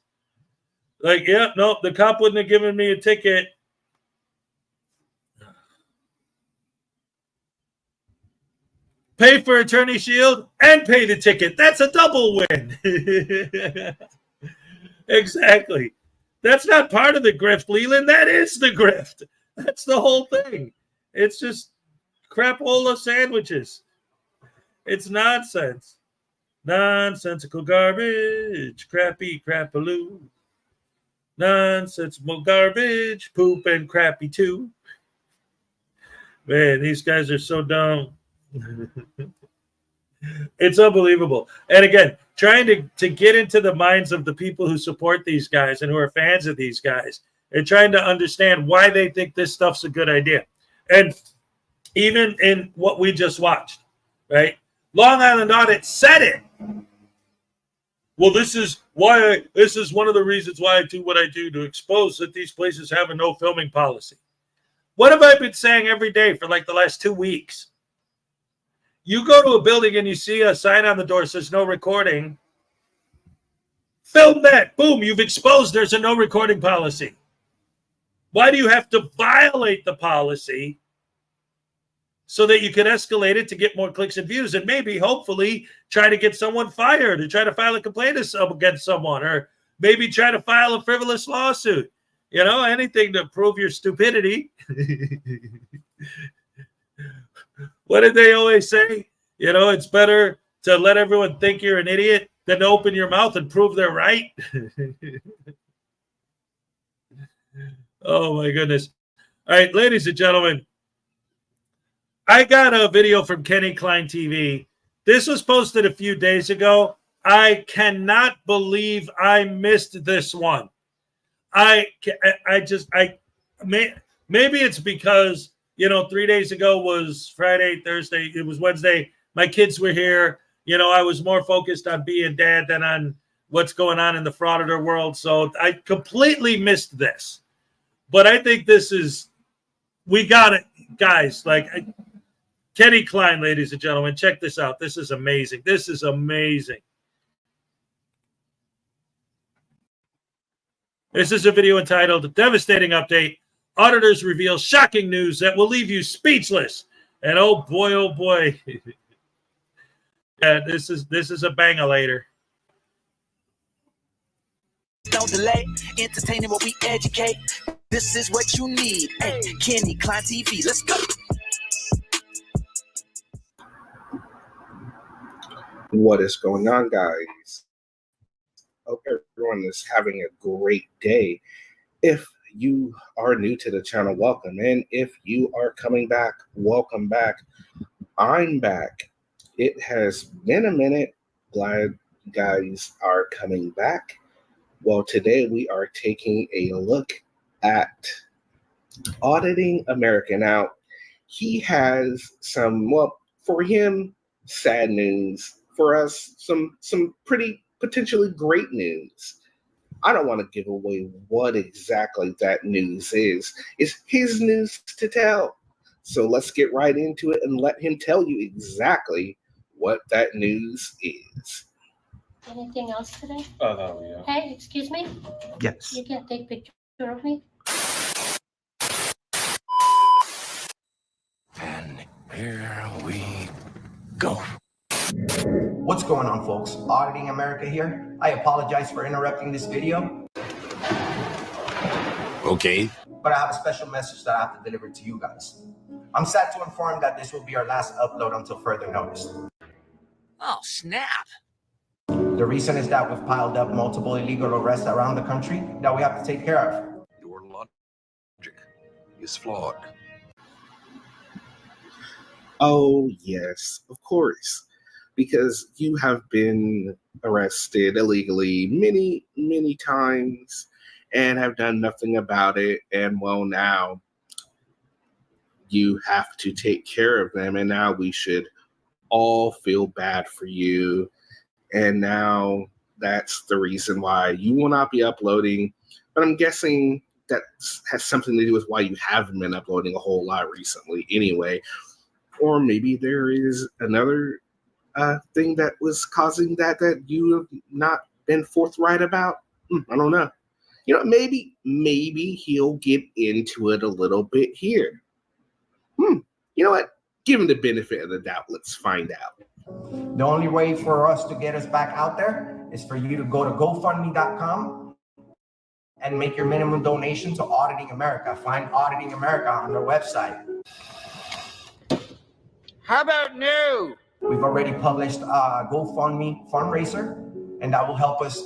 Like, yeah, no, the cop wouldn't have given me a ticket. Pay for attorney shield and pay the ticket. That's a double win. Exactly. That's not part of the grift, Leland. That is the grift. That's the whole thing. It's just crapola sandwiches. It's nonsense. Nonsensical garbage. Crappy crapaloo. Nonsensical garbage. Poop and crappy too. Man, these guys are so dumb. It's unbelievable. And again, trying to get into the minds of the people who support these guys and who are fans of these guys and trying to understand why they think this stuff's a good idea. And even in what we just watched, right? Long Island Audit said it. Well, this is one of the reasons why I do what I do, to expose that these places have a no filming policy. What have I been saying every day for like the last 2 weeks? You go to a building and you see a sign on the door that says no recording. Film that. Boom, you've exposed there's a no recording policy. Why do you have to violate the policy so that you can escalate it to get more clicks and views and maybe, hopefully, try to get someone fired or try to file a complaint against someone or maybe try to file a frivolous lawsuit? You know, anything to prove your stupidity. What did they always say? You know, it's better to let everyone think you're an idiot than to open your mouth and prove they're right. Oh, my goodness. All right, ladies and gentlemen, I got a video from Kenny Klein TV. This was posted a few days ago. I cannot believe I missed this one. Maybe it's because, you know, 3 days ago was Friday, Thursday, it was Wednesday. My kids were here. You know, I was more focused on being dad than on what's going on in the frauditor world. So I completely missed this. But I think we got it, guys. Like, Kenny Klein, ladies and gentlemen, check this out. This is amazing. This is amazing. This is a video entitled Devastating Update. Auditors reveal shocking news that will leave you speechless. And oh boy. Yeah, this is a bang-a-later. Don't delay, entertaining what we educate. This is what you need. Hey, Kenny Klein TV, let's go. What is going on, guys? Hope everyone is having a great day. If you are new to the channel, welcome. And if you are coming back, welcome back. I'm back. It has been a minute. Glad you guys are coming back. Well, today we are taking a look at Auditing America. Now, he has some, well, for him, sad news. For us, some pretty potentially great news. I don't want to give away what exactly that news is. It's his news to tell. So let's get right into it and let him tell you exactly what that news is. Anything else today? Yeah. Hey, excuse me? Yes. You can't take a picture of me? And here we go. What's going on, folks? Auditing America here. I apologize for interrupting this video, Okay. but I have a special message that I have to deliver to you guys. I'm sad to inform that this will be our last upload until further notice. Oh, snap. The reason is that we've piled up multiple illegal arrests around the country that we have to take care of. Your logic is flawed. Oh, yes, of course. Because you have been arrested illegally many, many times and have done nothing about it. And well, now you have to take care of them. And now we should all feel bad for you. And now that's the reason why you will not be uploading. But I'm guessing that has something to do with why you haven't been uploading a whole lot recently anyway. Or maybe there is another thing that was causing that you have not been forthright about. I don't know. You know, maybe he'll get into it a little bit here. You know what? Give him the benefit of the doubt. Let's find out. The only way for us to get us back out there is for you to go to GoFundMe.com and make your minimum donation to Auditing America. Find Auditing America on their website. How about no? We've already published a GoFundMe fundraiser, and that will help us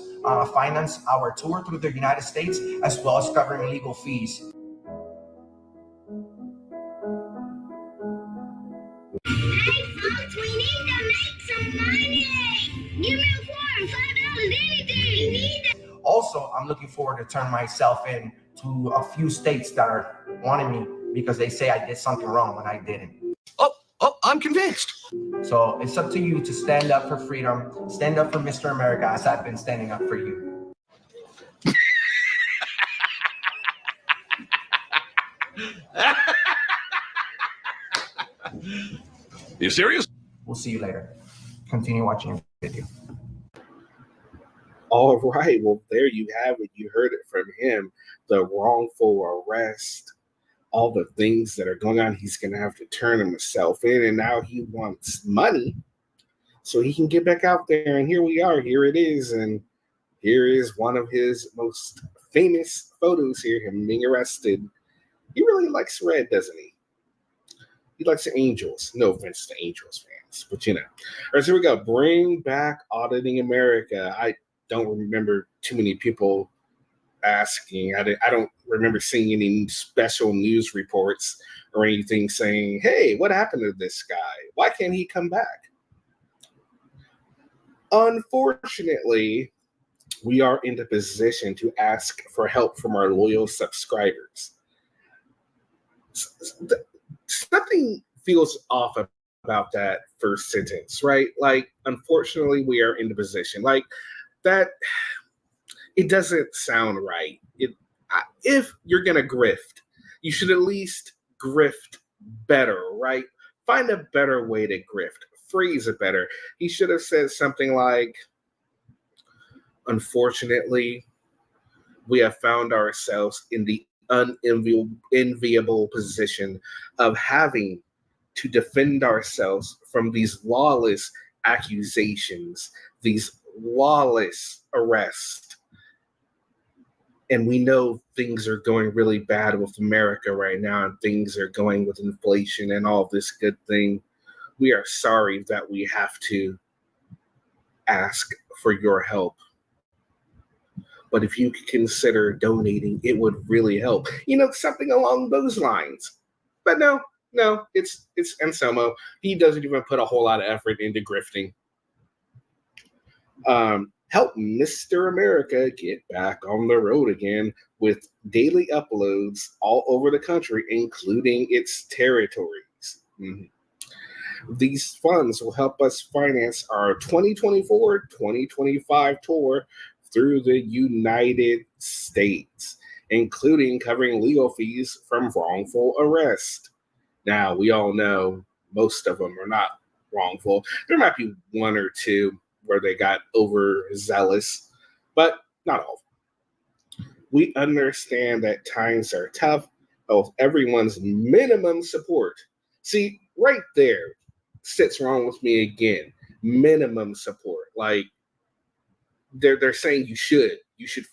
finance our tour through the United States, as well as covering legal fees. Hey, folks, we need to make some money. Give me a form, $5 anything. We need to. Also, I'm looking forward to turn myself in to a few states that are wanting me because they say I did something wrong when I didn't. Oh, I'm convinced. So it's up to you to stand up for freedom, stand up for Mr. America as I've been standing up for you. You serious? We'll see you later. Continue watching your video. All right. Well, there you have it. You heard it from him. The wrongful arrest, all the things that are going on. He's going to have to turn himself in. And now he wants money so he can get back out there. And here we are. Here it is. And here is one of his most famous photos here, him being arrested. He really likes red, doesn't he? He likes the Angels. No offense to Angels fans, but you know. All right, so here we go. Bring back Auditing America. I don't remember too many people asking. I don't remember seeing any special news reports or anything saying, hey, what happened to this guy? Why can't he come back? Unfortunately, we are in the position to ask for help from our loyal subscribers. Something feels off about that first sentence, right? Like, unfortunately, we are in the position. Like, that, it doesn't sound right. If you're going to grift, you should at least grift better, right? Find a better way to grift. Phrase it better. He should have said something like, unfortunately, we have found ourselves in the unenviable position of having to defend ourselves from these lawless accusations, these lawless arrests. And we know things are going really bad with America right now, and things are going with inflation and all this good thing. We are sorry that we have to ask for your help. But if you could consider donating, it would really help. You know, something along those lines. But no, it's Anselmo. He doesn't even put a whole lot of effort into grifting. Help Mr. America get back on the road again with daily uploads all over the country, including its territories. These funds will help us finance our 2024-2025 tour through the United States, including covering legal fees from wrongful arrest. Now, we all know most of them are not wrongful. There might be one or two where they got overzealous, but not all. We understand that times are tough, but with everyone's minimum support. See, right there sits wrong with me again. Minimum support. Like, they're saying you should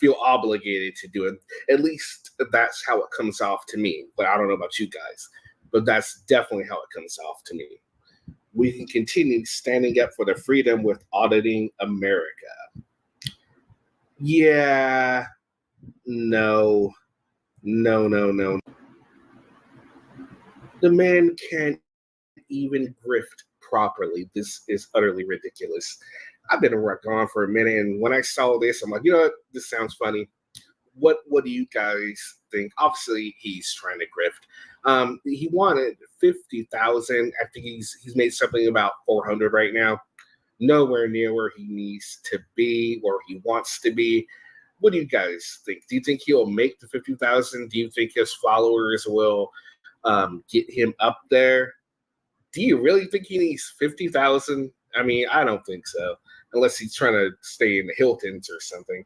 feel obligated to do it. At least that's how it comes off to me. But I don't know about you guys, but that's definitely how it comes off to me. We can continue standing up for the freedom with Auditing America. Yeah, no. The man can't even grift properly. This is utterly ridiculous. I've been gone for a minute, and when I saw this, I'm like, you know what? This sounds funny. What do you guys think? Obviously, he's trying to grift. He wanted 50,000. I think he's made something about 400 right now. Nowhere near where he needs to be, where he wants to be. What do you guys think? Do you think he'll make the 50,000? Do you think his followers will get him up there? Do you really think he needs 50,000? I mean, I don't think so, unless he's trying to stay in the Hiltons or something.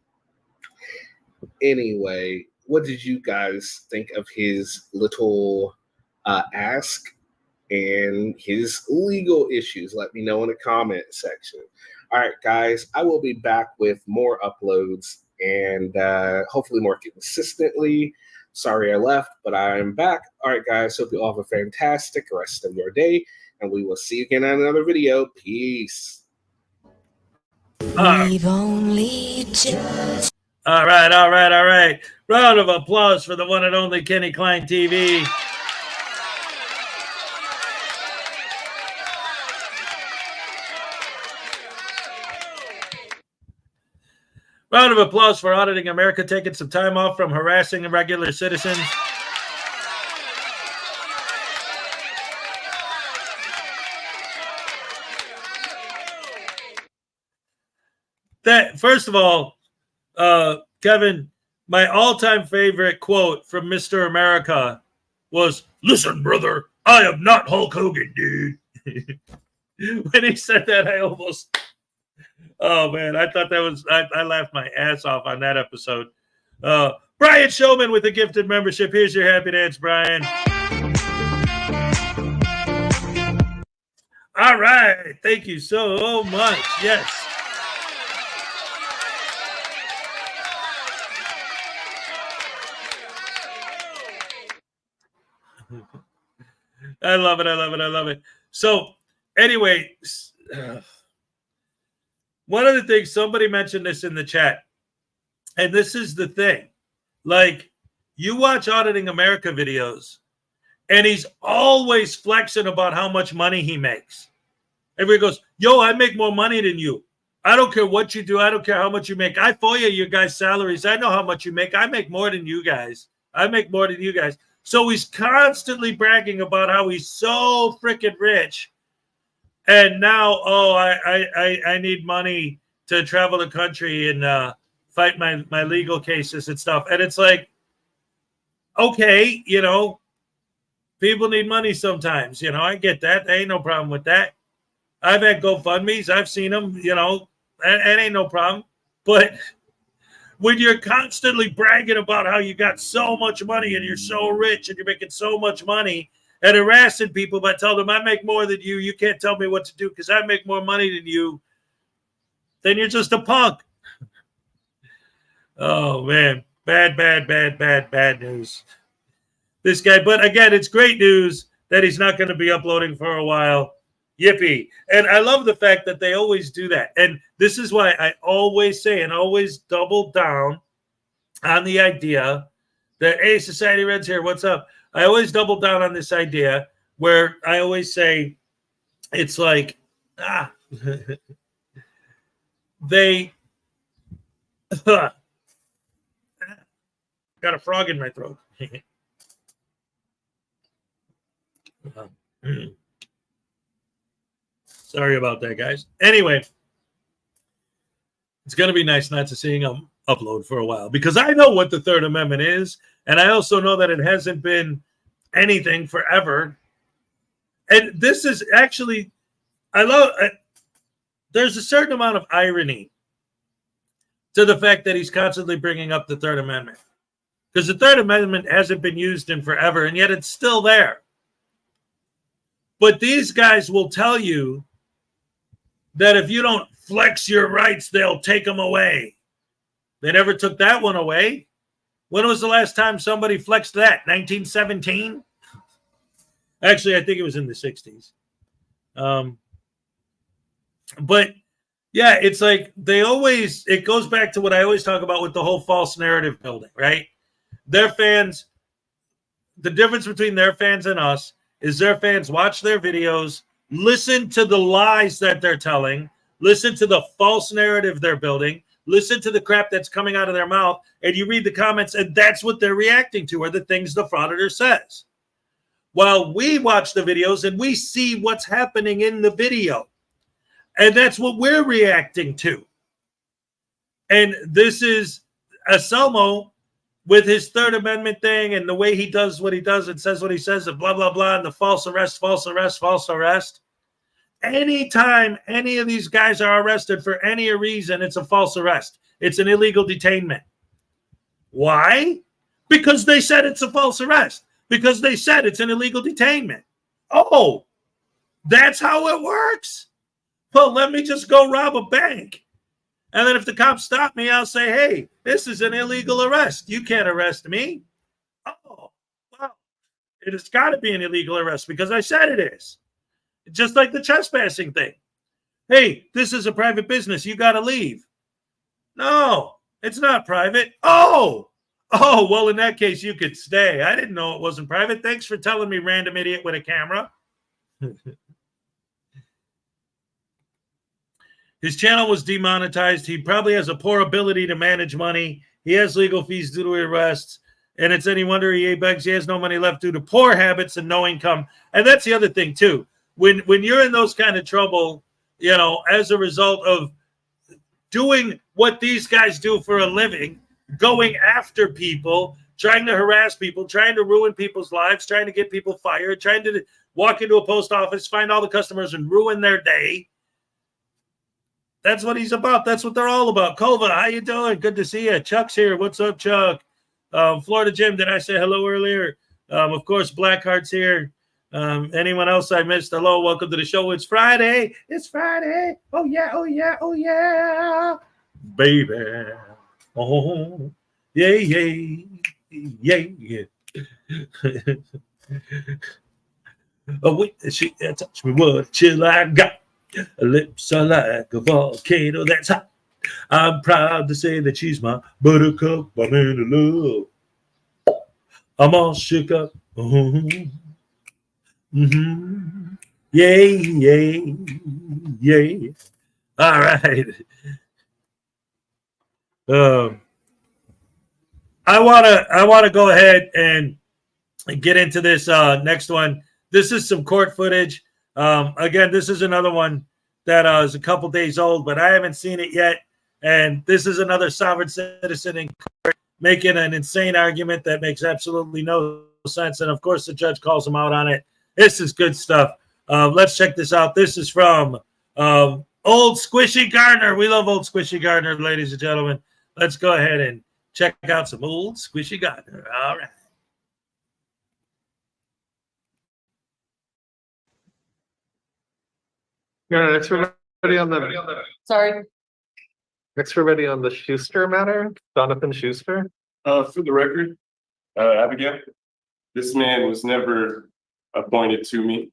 Anyway, what did you guys think of his little ask and his legal issues? Let me know in the comment section. All right, guys, I will be back with more uploads and hopefully more consistently. Sorry I left, but I'm back. All right, guys, hope you all have a fantastic rest of your day, and we will see you again on another video. Peace. We've only just... All right. Round of applause for the one and only Kenny Klein TV. Round of applause for Auditing America taking some time off from harassing regular citizens. That, first of all, Kevin, my all-time favorite quote from Mr. America was, "Listen, brother, I am not Hulk Hogan, dude." When he said that, I almost... Oh, man, I thought that was... I laughed my ass off on that episode. Brian Showman with a gifted membership. Here's your happy dance, Brian. All right. Thank you so much. Yes. I love it. So, anyway... one of the things, somebody mentioned this in the chat, and this is the thing. Like, you watch Auditing America videos, and he's always flexing about how much money he makes. Everybody goes, yo, I make more money than you. I don't care what you do. I don't care how much you make. I FOIA your guys' salaries. I know how much you make. I make more than you guys. So he's constantly bragging about how he's so freaking rich. And now, I need money to travel the country and fight my legal cases and stuff. And it's like, okay, people need money sometimes. I get that. There ain't no problem with that. I've had GoFundMes. I've seen them, that ain't no problem. But when you're constantly bragging about how you got so much money and you're so rich and you're making so much money, and harassing people by telling them, I make more than you. You can't tell me what to do because I make more money than you. Then you're just a punk. Oh, man. Bad news. This guy. But again, it's great news that he's not going to be uploading for a while. Yippee. And I love the fact that they always do that. And this is why I always say and always double down on the idea that, hey, Society Reds here. What's up? I always double down on this idea where I always say it's like, they got a frog in my throat. Sorry about that, guys. Anyway, It's going to be nice not to seeing him upload for a while, because I know what the Third Amendment is, and I also know that it hasn't been anything forever. And this is actually, there's a certain amount of irony to the fact that he's constantly bringing up the Third Amendment, because the Third Amendment hasn't been used in forever, and yet it's still there. But these guys will tell you that if you don't flex your rights, they'll take them away. They never took that one away. When was the last time somebody flexed that? 1917? Actually, I think it was in the 60s. But yeah, it's like it goes back to what I always talk about with the whole false narrative building, right? Their fans, the difference between their fans and us is their fans watch their videos, listen to the lies that they're telling, listen to the false narrative they're building, listen to the crap that's coming out of their mouth, and you read the comments, and that's what they're reacting to, are the things the frauditor says. While we watch the videos and we see what's happening in the video, and that's what we're reacting to. And this is Anselmo with his Third Amendment thing and the way he does what he does and says what he says and blah, blah, blah, and the false arrest, false arrest, false arrest. Anytime any of these guys are arrested for any reason, it's a false arrest. It's an illegal detainment. Why? Because they said it's a false arrest. Because they said it's an illegal detainment. Oh, that's how it works? Well, let me just go rob a bank. And then if the cops stop me, I'll say, hey, this is an illegal arrest. You can't arrest me. Oh, well, it has got to be an illegal arrest because I said it is. Just like the trespassing thing. Hey, this is a private business. You got to leave. No, it's not private. Oh, well, in that case, you could stay. I didn't know it wasn't private. Thanks for telling me, random idiot with a camera. His channel was demonetized. He probably has a poor ability to manage money. He has legal fees due to arrests. And it's any wonder he begs he has no money left due to poor habits and no income. And that's the other thing, too. When you're in those kind of trouble, you know, as a result of doing what these guys do for a living, going after people, trying to harass people, trying to ruin people's lives, trying to get people fired, trying to walk into a post office, find all the customers and ruin their day. That's what he's about. That's what they're all about. Kova, how you doing? Good to see you. Chuck's here. What's up, Chuck? Florida Jim, did I say hello earlier? Of course, Blackheart's here. Anyone else I missed? Hello, welcome to the show. It's Friday. It's Friday. Oh, yeah, oh, yeah, oh, yeah. Baby. Oh, yeah, yeah, yeah, yeah. Oh, wait, she touch me. What chill I got? Lips are like a volcano that's hot. I'm proud to say that she's my buttercup banana love. I'm all shook up. Mm-hmm. Mm-hmm. Yay, yay, yay. All right. I wanna go ahead and get into this next one. This is some court footage. Again, this is another one that is a couple days old, but I haven't seen it yet. And this is another sovereign citizen in court making an insane argument that makes absolutely no sense. And of course, the judge calls him out on it. This is good stuff. Let's check this out. This is from Old Squishy Gardner. We love Old Squishy Gardner, ladies and gentlemen. Let's go ahead and check out some Old Squishy Gardner. All right. Yeah, next for everybody on the Sorry. next for everybody on the Schuster matter, Jonathan Schuster. For the record, Abigail, this man was never appointed to me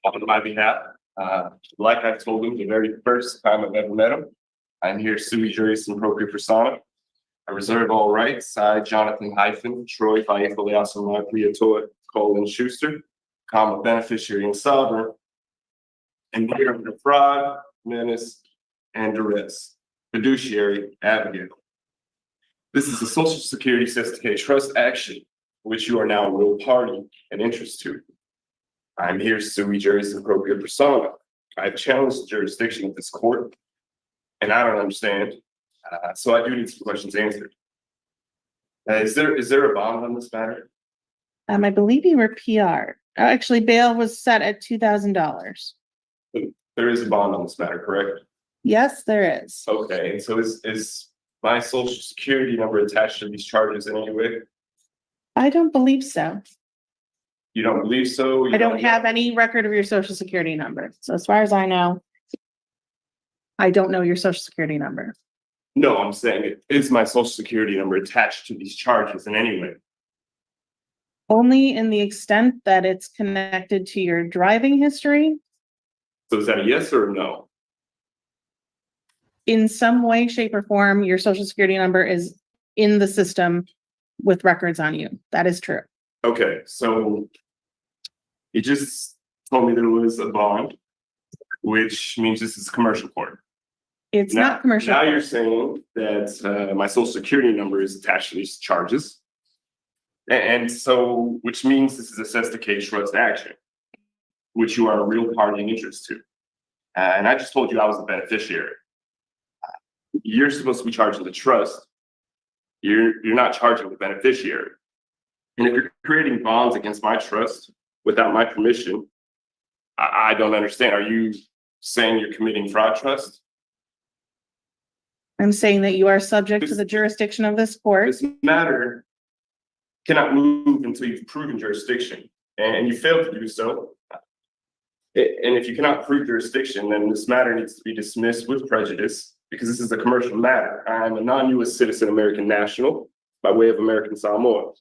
on my behalf. Like I told him the very first time I've ever met him, I'm here sui juris in propria persona. I reserve all rights. I, Jonathan Troy Colin Schuster, comma beneficiary and sovereign, and here under fraud, menace, and duress. Fiduciary, Abigail. This is a Social Security Certificate Trust action, which you are now a real party and interest to. I'm here sui juris in propria persona. I've challenged the jurisdiction of this court, and I don't understand So I do need some questions answered. Is there a bond on this matter? I believe you were PR. Actually, bail was set at $2,000. There is a bond on this matter, correct? Yes, there is. Okay, and so is my social security number attached to these charges in any way? I don't believe so. You don't believe so? I don't have any record of your social security number. So as far as I know, I don't know your social security number. No, I'm saying is my social security number attached to these charges in any way? Only in the extent that it's connected to your driving history. So is that a yes or a no? In some way, shape, or form, your social security number is in the system with records on you. That is true. Okay, so you just told me there was a bond, which means this is commercial court. It's not commercial. Now court. you're saying that my social security number is attached to these charges. And so, which means this is assessed a case trust action, which you are a real party in interest to. And I just told you I was the beneficiary. You're supposed to be charging the trust. You're not charging the beneficiary. And if you're creating bonds against my trust without my permission, I don't understand. Are you saying you're committing fraud trust? I'm saying that you are subject to the jurisdiction of this court. This matter cannot move until you've proven jurisdiction, and you failed to do so. And if you cannot prove jurisdiction, then this matter needs to be dismissed with prejudice because this is a commercial matter. I'm a non-U.S. citizen American national by way of American Samoa.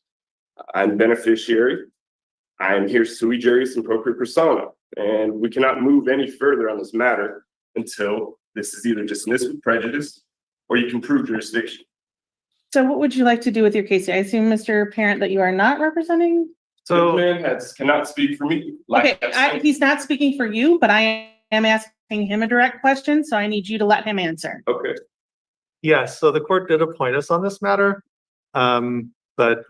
I'm beneficiary. I am here sui juris in propria persona, and we cannot move any further on this matter until this is either dismissed with prejudice or you can prove jurisdiction. So what would you like to do with your case? I assume, Mr. Parent, that you are not representing? So this man cannot speak for me. Okay, he's not speaking for you, but I am asking him a direct question, so I need you to let him answer. Okay. Yes, so the court did appoint us on this matter, but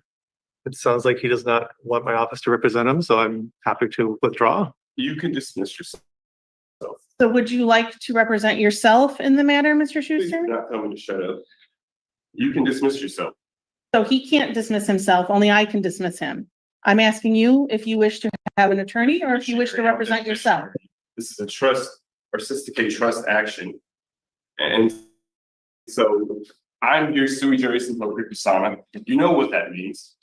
it sounds like he does not want my office to represent him, so I'm happy to withdraw. You can dismiss yourself. So would you like to represent yourself in the matter, Mr. Please Schuster? do not tell me to shut up. You can dismiss yourself. So he can't dismiss himself, only I can dismiss him. I'm asking you if you wish to have an attorney or if you wish to represent yourself. This is a trust or sophisticated trust action. And so I'm here sui juris in propria persona. You know what that means.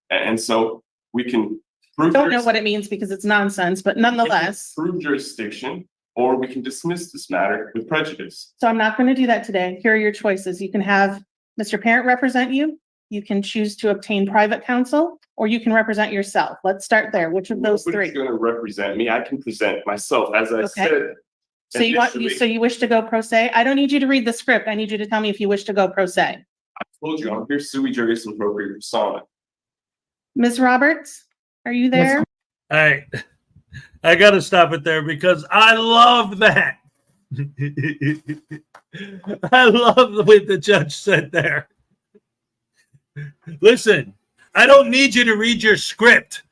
And so we can prove Don't know what it means because it's nonsense, but nonetheless. Prove jurisdiction, or we can dismiss this matter with prejudice. So I'm not going to do that today. Here are your choices. You can have Mr. Parent represent you. You can choose to obtain private counsel, or you can represent yourself. Let's start there. Which of those three? Nobody's going to represent me. I can present myself, as I said. So you wish to go pro se? I don't need you to read the script. I need you to tell me if you wish to go pro se. I told you, I'm here sui juris in propria persona. Ms. Roberts, are you there? All right. I got to stop it there because I love that. I love what the judge said there. Listen, I don't need you to read your script.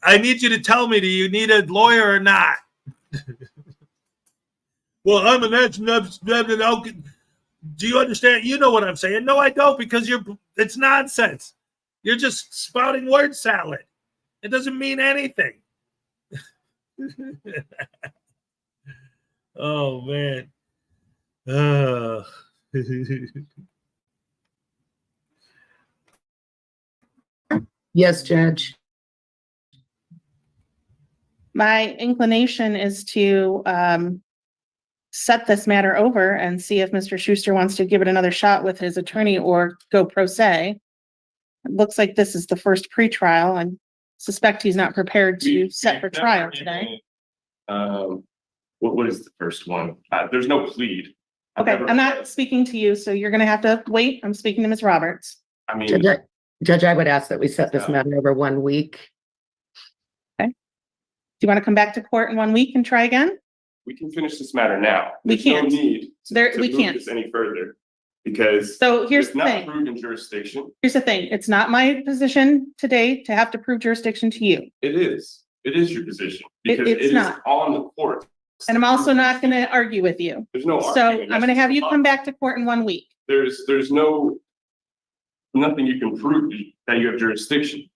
I need you to tell me, do you need a lawyer or not? Well, I'm an do you understand? You know what I'm saying. No, I don't, because it's nonsense. You're just spouting word salad. It doesn't mean anything. Oh, man. Yes, Judge. My inclination is to set this matter over and see if Mr. Schuster wants to give it another shot with his attorney or go pro se. It looks like this is the first pretrial. I suspect he's not prepared to set for trial today. What is the first one? There's no plead. Okay, I'm not speaking to you, so you're going to have to wait. I'm speaking to Ms. Roberts. I mean, Judge, I would ask that we set this matter over 1 week. Okay. Do you want to come back to court in 1 week and try again? we can finish this matter now. We can't. There's no need to We move can't. this any further because So here's it's the not thing. proven jurisdiction. Here's the thing. It's not my position today to have to prove jurisdiction to you. It is. It is your position because It's it is not. on the court. And I'm also not going to argue with you. There's no So argument. I'm going to have you come back to court in 1 week. there's nothing you can prove that you have jurisdiction.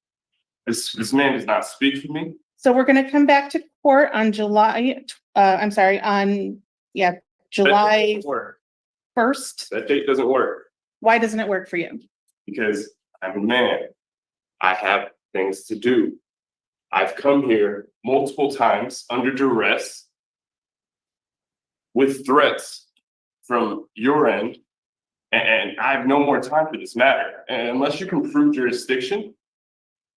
This man does not speak for me. So we're gonna come back to court on July 1st. That date doesn't work Why doesn't it work for you? because I'm a man. I have things to do. I've come here multiple times under duress with threats from your end, and I have no more time for this matter. And unless you can prove jurisdiction,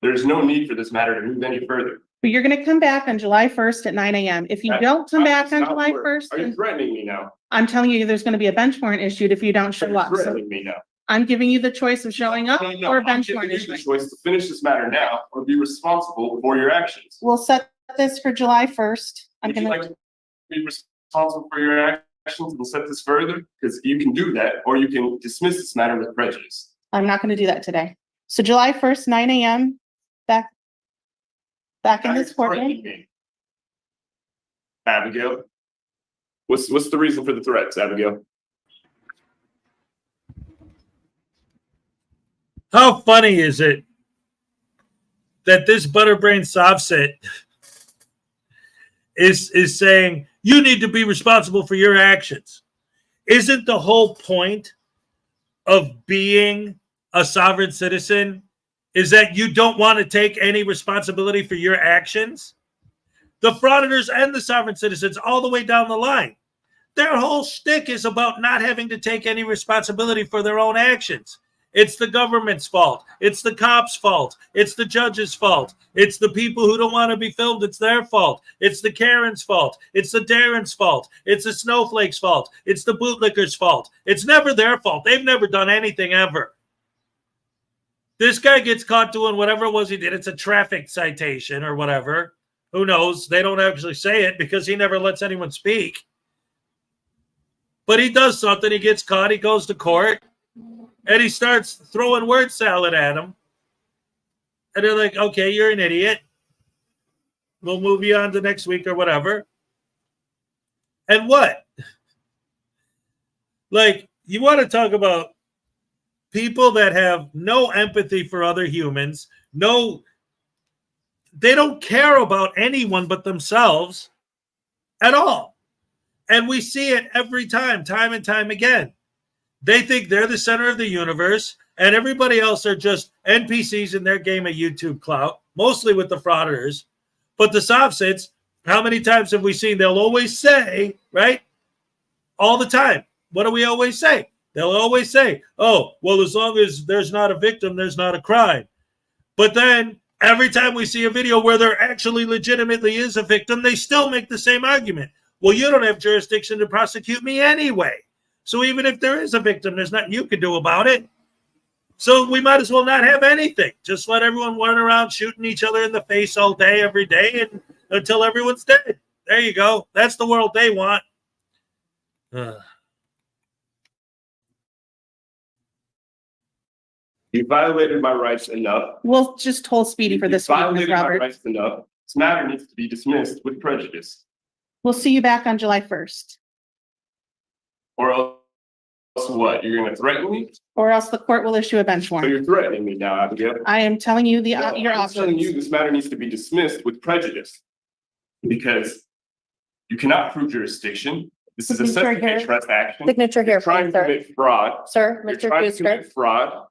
there's no need for this matter to move any further. But you're gonna come back on July 1st at 9 a.m. If you don't come back on July Are 1st, you threatening me now? I'm telling you, there's gonna be a bench warrant issued if you don't show You're up. So threatening me now. I'm giving you the choice of showing up No, or a I'm bench giving warrant you the issuing. choice to finish this matter now or be responsible for your actions. We'll set this for July 1st. Would you like to be responsible for your actions and set this further? Because you can do that, or you can dismiss this matter with prejudice. I'm not gonna do that today. So July 1st, 9 a.m. Back in this courtroom. Abigail, what's the reason for the threats, Abigail? How funny is it that this butterbrain softset is saying you need to be responsible for your actions? Isn't the whole point of being a sovereign citizen is that you don't want to take any responsibility for your actions? The frauditors and the sovereign citizens all the way down the line, their whole shtick is about not having to take any responsibility for their own actions. It's the government's fault. It's the cops' fault. It's the judge's fault. It's the people who don't want to be filmed. It's their fault. It's the Karen's fault. It's the Darren's fault. It's the Snowflake's fault. It's the bootlicker's fault. It's never their fault. They've never done anything ever. This guy gets caught doing whatever it was he did. It's a traffic citation or whatever. Who knows? They don't actually say it because he never lets anyone speak. But he does something. He gets caught. He goes to court. And he starts throwing word salad at him. And they're like, okay, you're an idiot. We'll move you on to next week or whatever. And what? Like, you want to talk about people that have no empathy for other humans, they don't care about anyone but themselves at all. And we see it every time and time again. They think they're the center of the universe, and everybody else are just NPCs in their game of YouTube clout, mostly with the frauditors. But the soft-sits, how many times have we seen? They'll always say, right? All the time. What do we always say? They'll always say, oh, well, as long as there's not a victim, there's not a crime. But then every time we see a video where there actually legitimately is a victim, they still make the same argument. Well, you don't have jurisdiction to prosecute me anyway. So even if there is a victim, there's nothing you can do about it. So we might as well not have anything. Just let everyone run around shooting each other in the face all day, every day, and until everyone's dead. There you go. That's the world they want. You violated my rights enough. We'll just hold Speedy for this week, Ms. Violated my Roberts. rights enough. This matter needs to be dismissed with prejudice. We'll see you back on July 1st. Or else what? You're going to threaten me? Or else the court will issue a bench So warrant. you're threatening me now, Abigail. I am telling you your I'm telling you options. this matter needs to be dismissed with prejudice because you cannot prove jurisdiction. This is a Signature separate here. interest action. Signature here, You're trying please, to sir. commit fraud. Sir, You're Mr. trying to Schuster. commit fraud.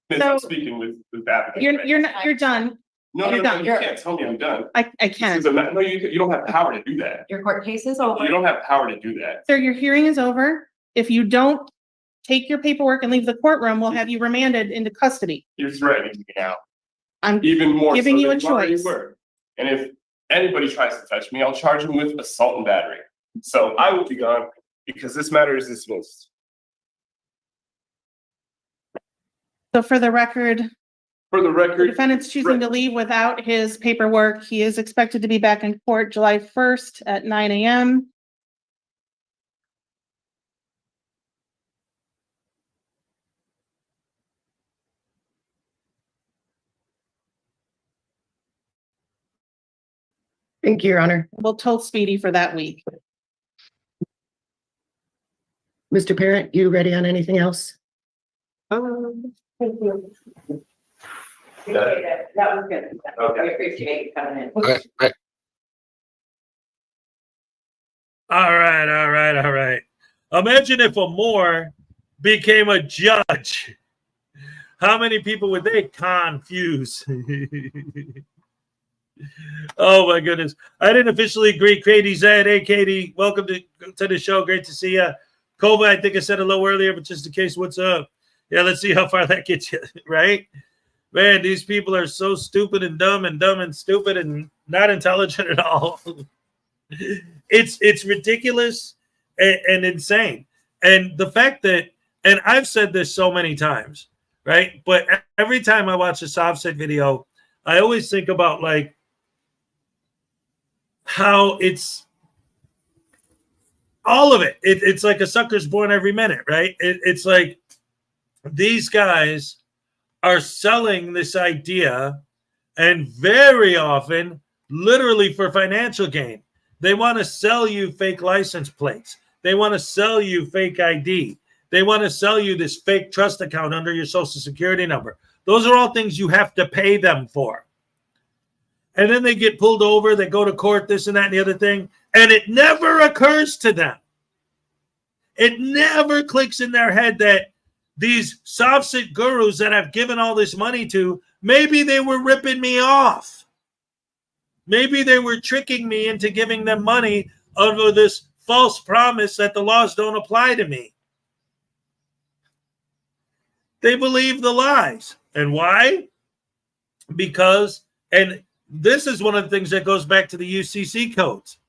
Miss, I'm So- speaking with Abigail. You're done. No, you're done. you can't tell me I'm done. I This can't. is no, you don't have power to do that. Your court case is over. You don't have power to do that. Sir, your hearing is over. If you don't take your paperwork and leave the courtroom, we'll have you remanded into custody. You're threatening me now. I'm Even more giving so you than a already choice. were. And if anybody tries to touch me, I'll charge them with assault and battery. So I will be gone because this matter is dismissed. So for the record, For the the record, defendant's choosing to leave without his paperwork. He is expected to be back in court July 1st at 9 a.m. Thank you, Your Honor. We'll toll Speedy for that week. Mr. Parent, you ready on anything else? That was good. Okay. We appreciate you coming in. All right. Imagine if a Moore became a judge. How many people would they confuse? Oh my goodness. I didn't officially greet Katie Zed. Hey Katie, welcome to the show. Great to see you. Kova, I think I said hello earlier, but just in case, what's up? Yeah, let's see how far that gets you, right? Man, these people are so stupid and dumb and stupid and not intelligent at all. It's ridiculous and insane. And the fact that, and I've said this so many times, right? But every time I watch a Sovset video, I always think about like how it's all of it. It's like a sucker's born every minute, right? It's like these guys are selling this idea, and very often, literally for financial gain. They want to sell you fake license plates. They want to sell you fake ID. They want to sell you this fake trust account under your social security number. Those are all things you have to pay them for. And then they get pulled over, they go to court, this and that and the other thing, and it never occurs to them. It never clicks in their head that these Sovset gurus that I've given all this money to, maybe they were ripping me off. Maybe they were tricking me into giving them money under this false promise that the laws don't apply to me. They believe the lies. And why? Because, and this is one of the things that goes back to the UCC codes.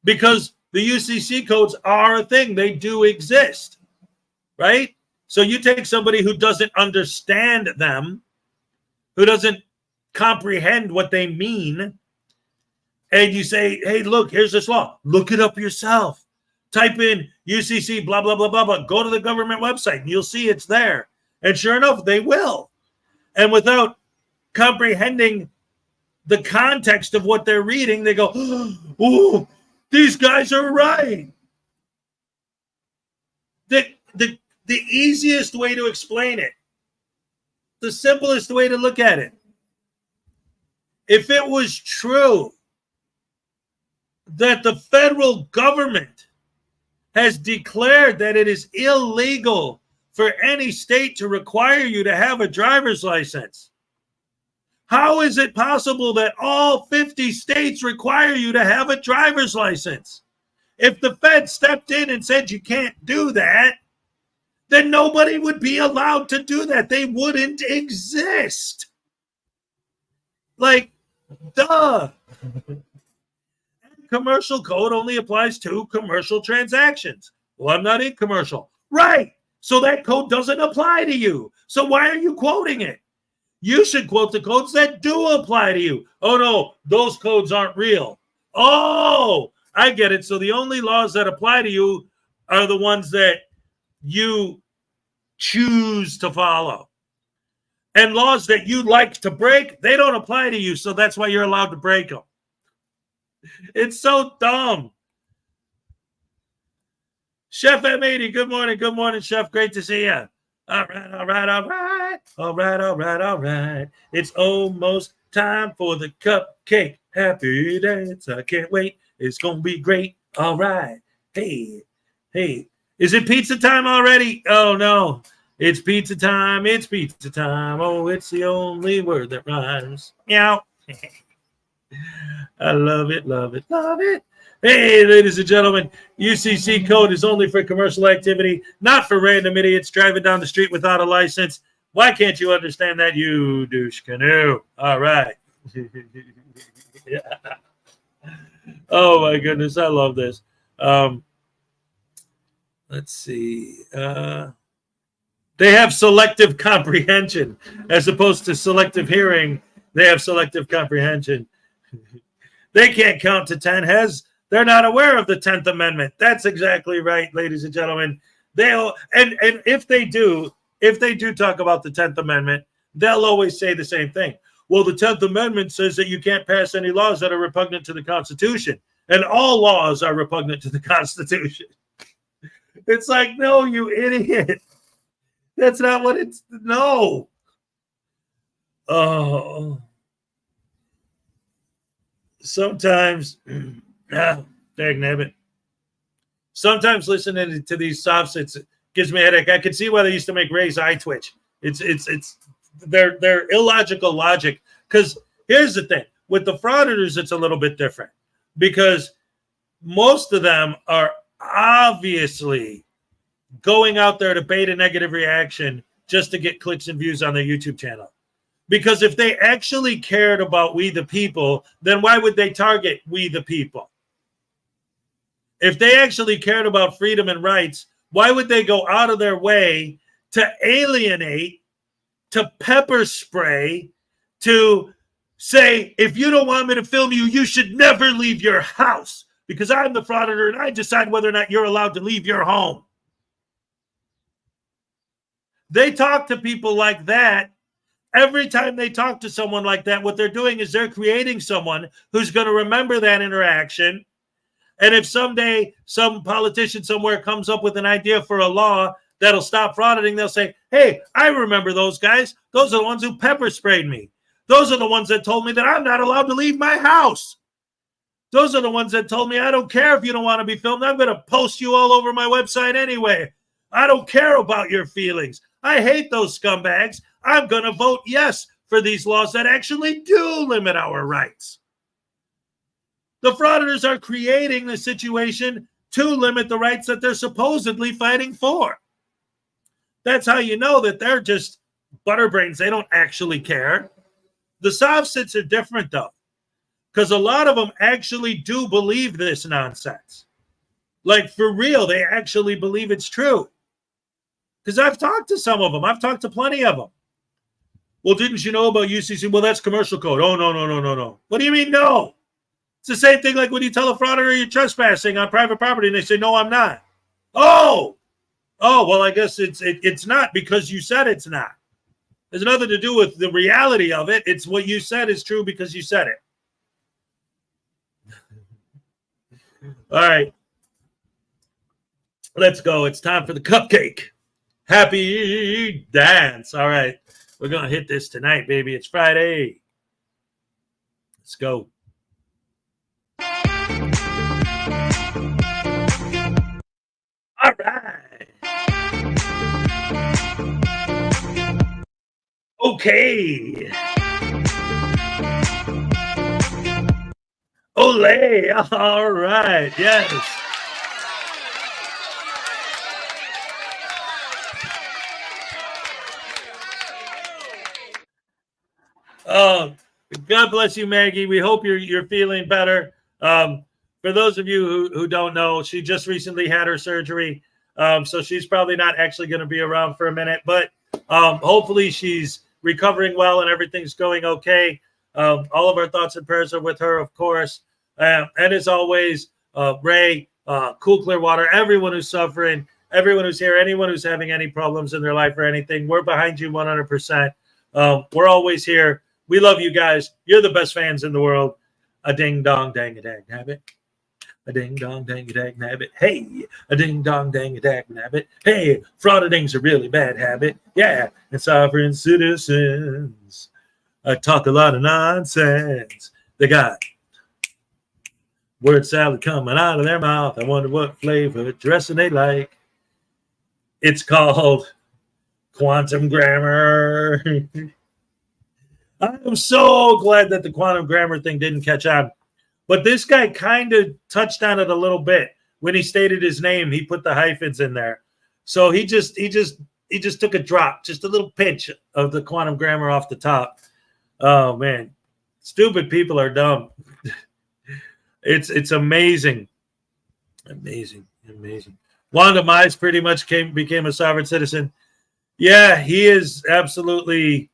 Because the UCC codes are a thing. They do exist, right? So you take somebody who doesn't understand them, who doesn't comprehend what they mean, and you say, hey, look, here's this law. Look it up yourself. Type in UCC, blah, blah, blah, blah, blah. Go to the government website, and you'll see it's there. And sure enough, they will. And without comprehending the context of what they're reading, they go, oh, these guys are right. The easiest way to explain it, the simplest way to look at it, if it was true that the federal government has declared that it is illegal for any state to require you to have a driver's license, how is it possible that all 50 states require you to have a driver's license? If the Fed stepped in and said you can't do that, then nobody would be allowed to do that. They wouldn't exist. Like, duh. Commercial code only applies to commercial transactions. Well, I'm not in commercial. Right. So that code doesn't apply to you. So why are you quoting it? You should quote the codes that do apply to you. Oh, no, those codes aren't real. Oh, I get it. So the only laws that apply to you are the ones that you choose to follow. And laws that you like to break, they don't apply to you. So that's why you're allowed to break them. It's so dumb. Chef M80, good morning, Chef. Great to see you. All right. It's almost time for the cupcake. Happy dance. I can't wait. It's going to be great. All right. Hey. Is it pizza time already? Oh, no. It's pizza time. It's pizza time. Oh, it's the only word that rhymes. Meow. I love it. Hey, ladies and gentlemen, UCC code is only for commercial activity, not for random idiots driving down the street without a license. Why can't you understand that, you douche canoe? All right. Yeah. Oh, my goodness. I love this. Let's see. They have selective comprehension as opposed to selective hearing. They have selective comprehension. They can't count to 10. They're not aware of the 10th Amendment. That's exactly right, ladies and gentlemen. And if they do talk about the 10th Amendment, they'll always say the same thing. Well, the 10th Amendment says that you can't pass any laws that are repugnant to the Constitution. And all laws are repugnant to the Constitution. It's like, no, you idiot. That's not what it's, no. Oh. Sometimes, dang nabbit. Sometimes listening to these soffits gives me a headache. I can see why they used to make Ray's eye twitch. It's they're illogical logic. Because here's the thing. With the frauditors, it's a little bit different. Because most of them are obviously going out there to bait a negative reaction just to get clicks and views on their YouTube channel. Because if they actually cared about we the people, then why would they target we the people? If they actually cared about freedom and rights, why would they go out of their way to alienate, to pepper spray, to say, if you don't want me to film you, you should never leave your house because I'm the frauditor and I decide whether or not you're allowed to leave your home. They talk to people like that. Every time they talk to someone like that, what they're doing is they're creating someone who's going to remember that interaction. And if someday some politician somewhere comes up with an idea for a law that'll stop frauditing, they'll say, hey, I remember those guys. Those are the ones who pepper sprayed me. Those are the ones that told me that I'm not allowed to leave my house. Those are the ones that told me, I don't care if you don't want to be filmed. I'm going to post you all over my website anyway. I don't care about your feelings. I hate those scumbags. I'm going to vote yes for these laws that actually do limit our rights. The frauditors are creating the situation to limit the rights that they're supposedly fighting for. That's how you know that they're just butterbrains. They don't actually care. The soffits are different, though, because a lot of them actually do believe this nonsense. Like, for real, they actually believe it's true. Because I've talked to some of them. I've talked to plenty of them. Well, didn't you know about UCC? Well, that's commercial code. Oh, no. What do you mean, no? It's the same thing like when you tell a frauditor you're trespassing on private property and they say, no, I'm not. Oh, well, I guess it's not because you said it's not. There's nothing to do with the reality of it. It's what you said is true because you said it. All right. Let's go. It's time for the cupcake. Happy dance. All right. We're going to hit this tonight, baby. It's Friday. Let's go. All right. Okay. Ole. All right. Yes. Oh, God bless you, Maggie. We hope you're feeling better. For those of you who don't know, she just recently had her surgery. So she's probably not actually going to be around for a minute, but hopefully she's recovering well and everything's going okay. All of our thoughts and prayers are with her, of course. And as always, Ray, Cool Clearwater, everyone who's suffering, everyone who's here, anyone who's having any problems in their life or anything, we're behind you 100%. We're always here. We love you guys. You're the best fans in the world. A ding dong dang a dag nabbit. A ding dong dang a dag nabbit. Hey, a ding dong dang a dag nabbit. Hey, frauding's a really bad habit. Yeah, and sovereign citizens talk a lot of nonsense. They got word salad coming out of their mouth. I wonder what flavor dressing they like. It's called quantum grammar. I'm so glad that the quantum grammar thing didn't catch on. But this guy kind of touched on it a little bit. When he stated his name, he put the hyphens in there. So he just took a drop, just a little pinch of the quantum grammar off the top. Oh man. Stupid people are dumb. It's amazing. Amazing. Wanda M pretty much became a sovereign citizen. Yeah, he is absolutely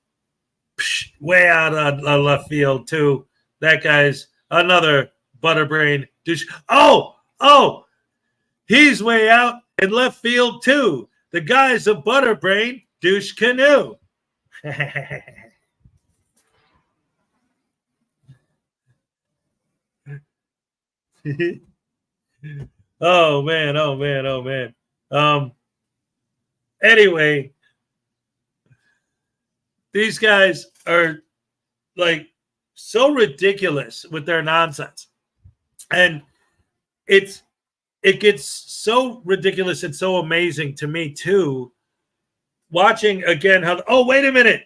way out of left field too. That guy's another butterbrain douche. Oh, he's way out in left field too. The guy's a butterbrain douche canoe. Oh man. Anyway, these guys are like so ridiculous with their nonsense. And it gets so ridiculous and so amazing to me too, watching again how, oh, wait a minute.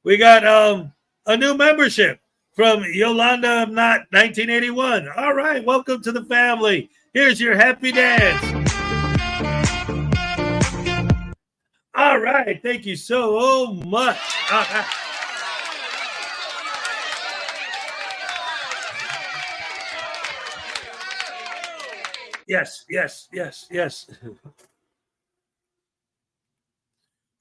We got a new membership from Yolanda M, 1981. All right, welcome to the family. Here's your happy dance. All right, thank you so much. Yes.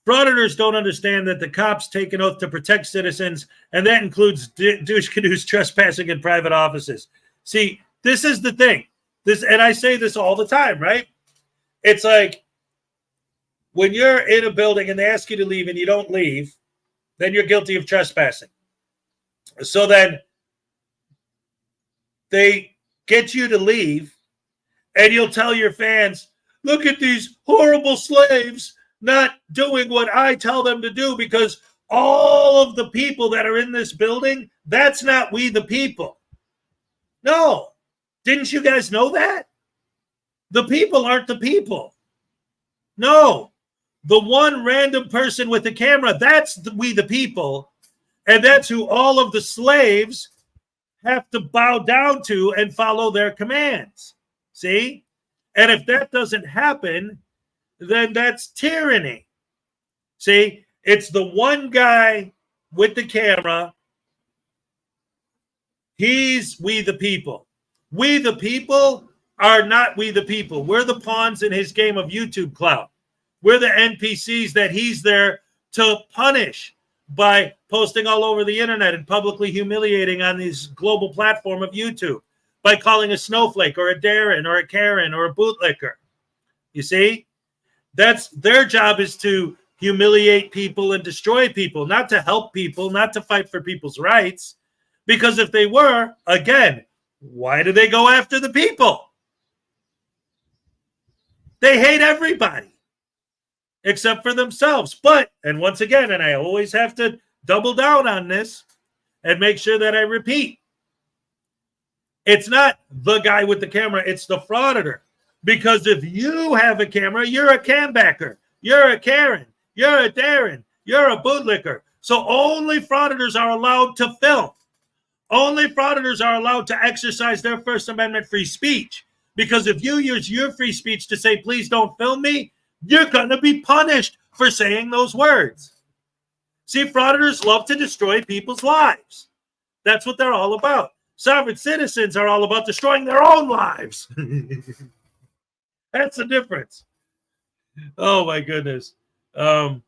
Frauditors don't understand that the cops take an oath to protect citizens, and that includes douche-cadoose trespassing in private offices. See, this is the thing. And I say this all the time, right? It's like when you're in a building and they ask you to leave and you don't leave, then you're guilty of trespassing. So then they get you to leave, and you'll tell your fans, look at these horrible slaves not doing what I tell them to do, because all of the people that are in this building, that's not we the people. No. Didn't you guys know that? The people aren't the people. No. The one random person with the camera, that's we the people. And that's who all of the slaves have to bow down to and follow their commands. See? And if that doesn't happen, then that's tyranny. See? It's the one guy with the camera. He's we the people. We the people are not we the people. We're the pawns in his game of YouTube clout. We're the NPCs that he's there to punish by posting all over the internet and publicly humiliating on this global platform of YouTube, by calling a snowflake or a Darren or a Karen or a bootlicker. You see? That's their job, is to humiliate people and destroy people, not to help people, not to fight for people's rights. Because if they were, again, why do they go after the people? They hate everybody except for themselves. But, and once again, and I always have to double down on this and make sure that I repeat, it's not the guy with the camera, it's the frauditor. Because if you have a camera, you're a cambacker, you're a Karen, you're a Darren, you're a bootlicker. So only frauditors are allowed to film. Only frauditors are allowed to exercise their First Amendment free speech. Because if you use your free speech to say, please don't film me, you're going to be punished for saying those words. See, frauditors love to destroy people's lives. That's what they're all about. Sovereign citizens are all about destroying their own lives. That's the difference. Oh, my goodness. Oh,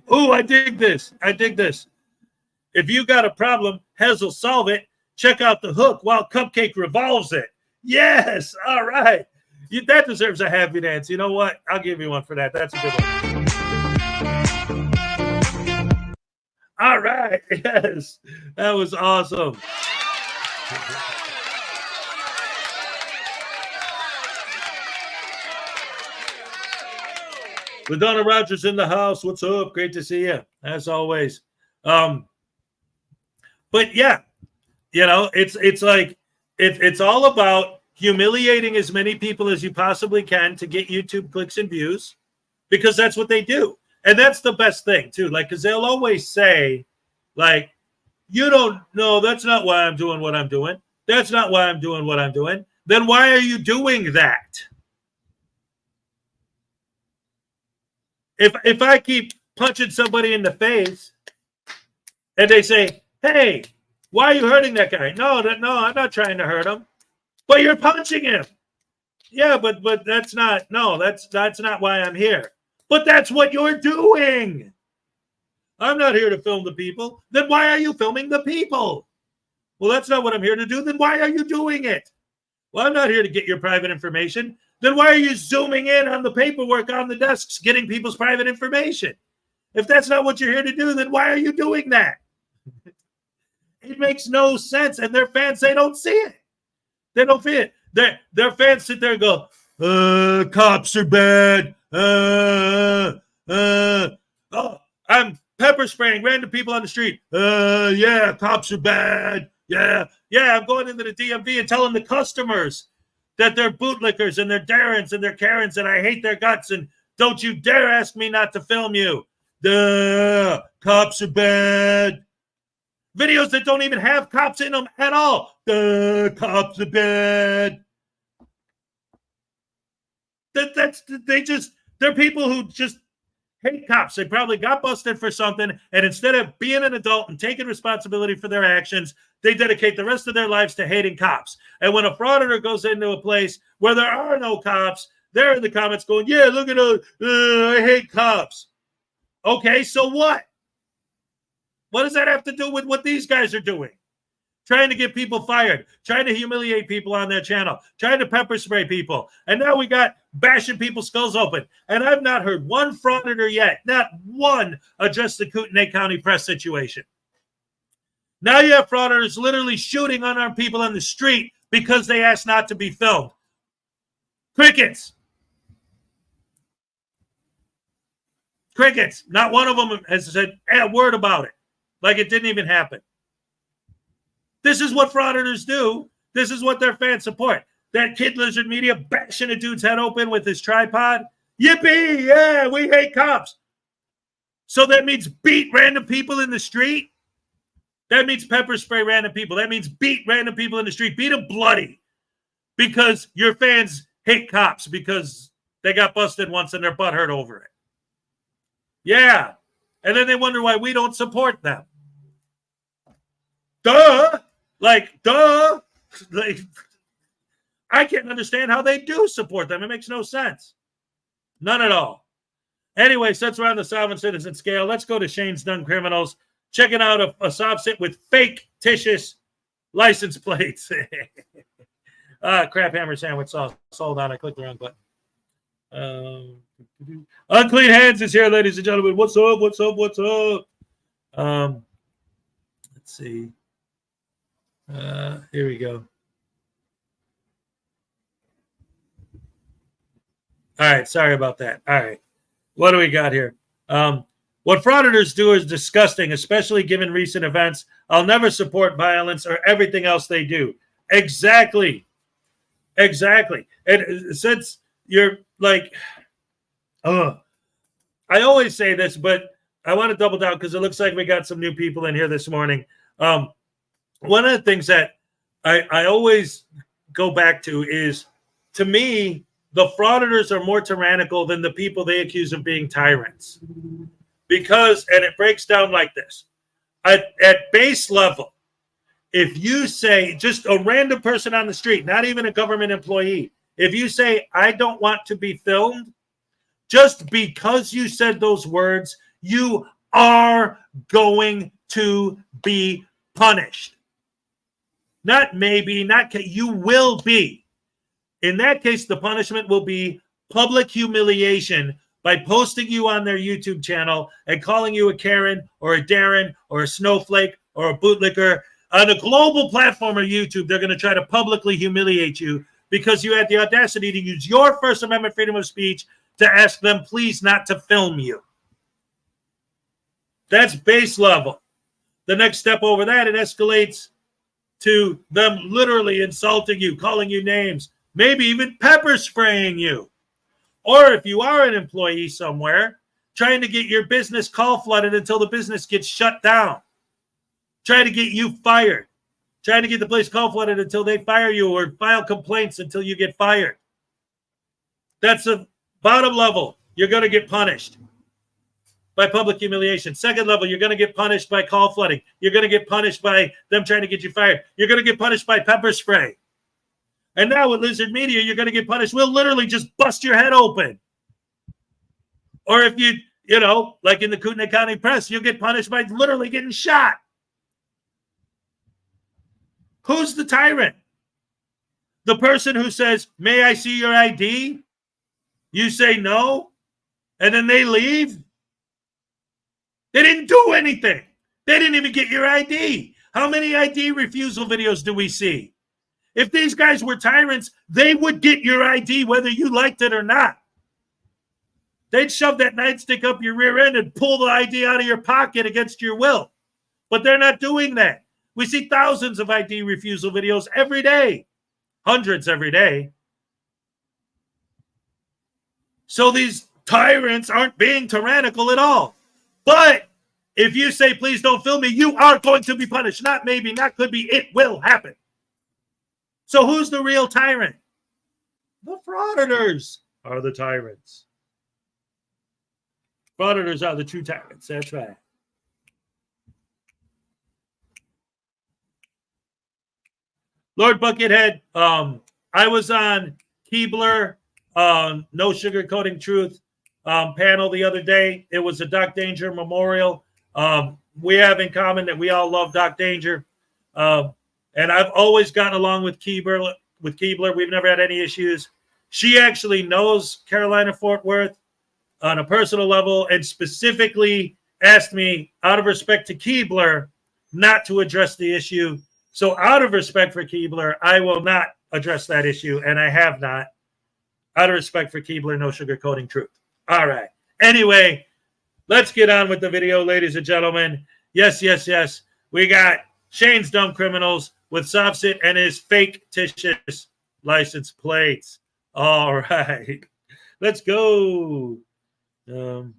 I dig this. If you got a problem, Hez will solve it. Check out the hook while Cupcake revolves it. Yes. All right. That deserves a happy dance. You know what? I'll give you one for that. That's a good one. All right. Yes. That was awesome. LaDonna Rogers in the house. What's up? Great to see you, as always. But yeah, you know, it's like it's all about humiliating as many people as you possibly can to get YouTube clicks and views, because that's what they do. And that's the best thing too. Like, because they'll always say, like, you don't know, that's not why I'm doing what I'm doing. That's not why I'm doing what I'm doing. Then why are you doing that? If I keep punching somebody in the face and they say, hey, why are you hurting that guy? No, I'm not trying to hurt him. But you're punching him. Yeah, but that's not why I'm here. But that's what you're doing. I'm not here to film the people. Then why are you filming the people? Well, that's not what I'm here to do. Then why are you doing it? Well, I'm not here to get your private information. Then why are you zooming in on the paperwork on the desks, getting people's private information? If that's not what you're here to do, then why are you doing that? It makes no sense. And their fans, they don't see it. They don't see it. Their fans sit there and go, cops are bad. Oh, I'm pepper spraying random people on the street. Yeah, cops are bad. Yeah, I'm going into the DMV and telling the customers that they're bootlickers and they're Darrens and they're Karens and I hate their guts and don't you dare ask me not to film you. The cops are bad. Videos that don't even have cops in them at all. The cops are bad. They're people who just hate cops. They probably got busted for something, and instead of being an adult and taking responsibility for their actions, they dedicate the rest of their lives to hating cops. And when a frauditor goes into a place where there are no cops, they're in the comments going, yeah, look at I hate cops. Okay, so what? What does that have to do with what these guys are doing? Trying to get people fired, trying to humiliate people on their channel, trying to pepper spray people. And now we got bashing people's skulls open. And I've not heard one frauditor yet, not one, address the Kootenai County press situation. Now you have frauditors literally shooting unarmed people on the street because they asked not to be filmed. Crickets. Crickets. Not one of them has said a word about it. Like it didn't even happen. This is what frauditors do. This is what their fans support. That Kid Lizard Media bashing a dude's head open with his tripod. Yippee! Yeah, we hate cops. So that means beat random people in the street? That means pepper spray random people. That means beat random people in the street. Beat them bloody. Because your fans hate cops because they got busted once and their butt hurt over it. Yeah. And then they wonder why we don't support them. Duh. Like, duh. Like, I can't understand how they do support them. It makes no sense. None at all. Anyway, since we're on the sovereign citizen scale, let's go to Shane's Done Criminals. Checking out a sob sit with fake-titious license plates. Crap hammer sandwich sauce. Hold on, I clicked the wrong button. Unclean Hands is here, ladies and gentlemen. What's up? What's up? What's up? Let's see. Here we go. All right, sorry about that. All right, what do we got here? What frauditors do is disgusting, especially given recent events. I'll never support violence or everything else they do. Exactly. And since you're like, I always say this, but I want to double down because it looks like we got some new people in here this morning. One of the things that I always go back to is, to me, the frauditors are more tyrannical than the people they accuse of being tyrants. Because, and it breaks down like this, at base level, if you say, just a random person on the street, not even a government employee, if you say, I don't want to be filmed, just because you said those words, you are going to be punished. Not maybe, not you will be. In that case, the punishment will be public humiliation by posting you on their YouTube channel and calling you a Karen or a Darren or a snowflake or a bootlicker. On a global platform of YouTube, they're going to try to publicly humiliate you because you had the audacity to use your First Amendment freedom of speech to ask them please not to film you. That's base level. The next step over that, it escalates to them literally insulting you, calling you names, maybe even pepper spraying you. Or if you are an employee somewhere, trying to get your business call flooded until the business gets shut down. Trying to get you fired. Trying to get the place call flooded until they fire you or file complaints until you get fired. That's the bottom level. You're going to get punished by public humiliation. Second level, you're going to get punished by call flooding. You're going to get punished by them trying to get you fired. You're going to get punished by pepper spray. And now with Lizard Media, you're going to get punished. We'll literally just bust your head open. Or if you know, like in the Kootenai County Press, you'll get punished by literally getting shot. Who's the tyrant? The person who says, may I see your ID? You say no, and then they leave? They didn't do anything. They didn't even get your ID. How many ID refusal videos do we see? If these guys were tyrants, they would get your ID whether you liked it or not. They'd shove that nightstick up your rear end and pull the ID out of your pocket against your will. But they're not doing that. We see thousands of ID refusal videos every day, hundreds every day. So these tyrants aren't being tyrannical at all. But if you say, please don't film me, you are going to be punished. Not maybe, not could be, it will happen. So who's the real tyrant? The frauditors are the tyrants. Frauditors are the true tyrants. That's right. Lord Buckethead, I was on Keebler, No Sugarcoating Truth panel the other day. It was a Doc Danger memorial. We have in common that we all love Doc Danger. And I've always gotten along with Keebler. We've never had any issues. She actually knows Carolina Fort Worth on a personal level and specifically asked me, out of respect to Keebler, not to address the issue. So out of respect for Keebler, I will not address that issue, and I have not. Out of respect for Keebler, No Sugarcoating Truth. All right. Anyway, let's get on with the video, ladies and gentlemen. Yes. We got Shane's Dumb Criminals with Sofsit and his fictitious license plates. All right. Let's go. We'll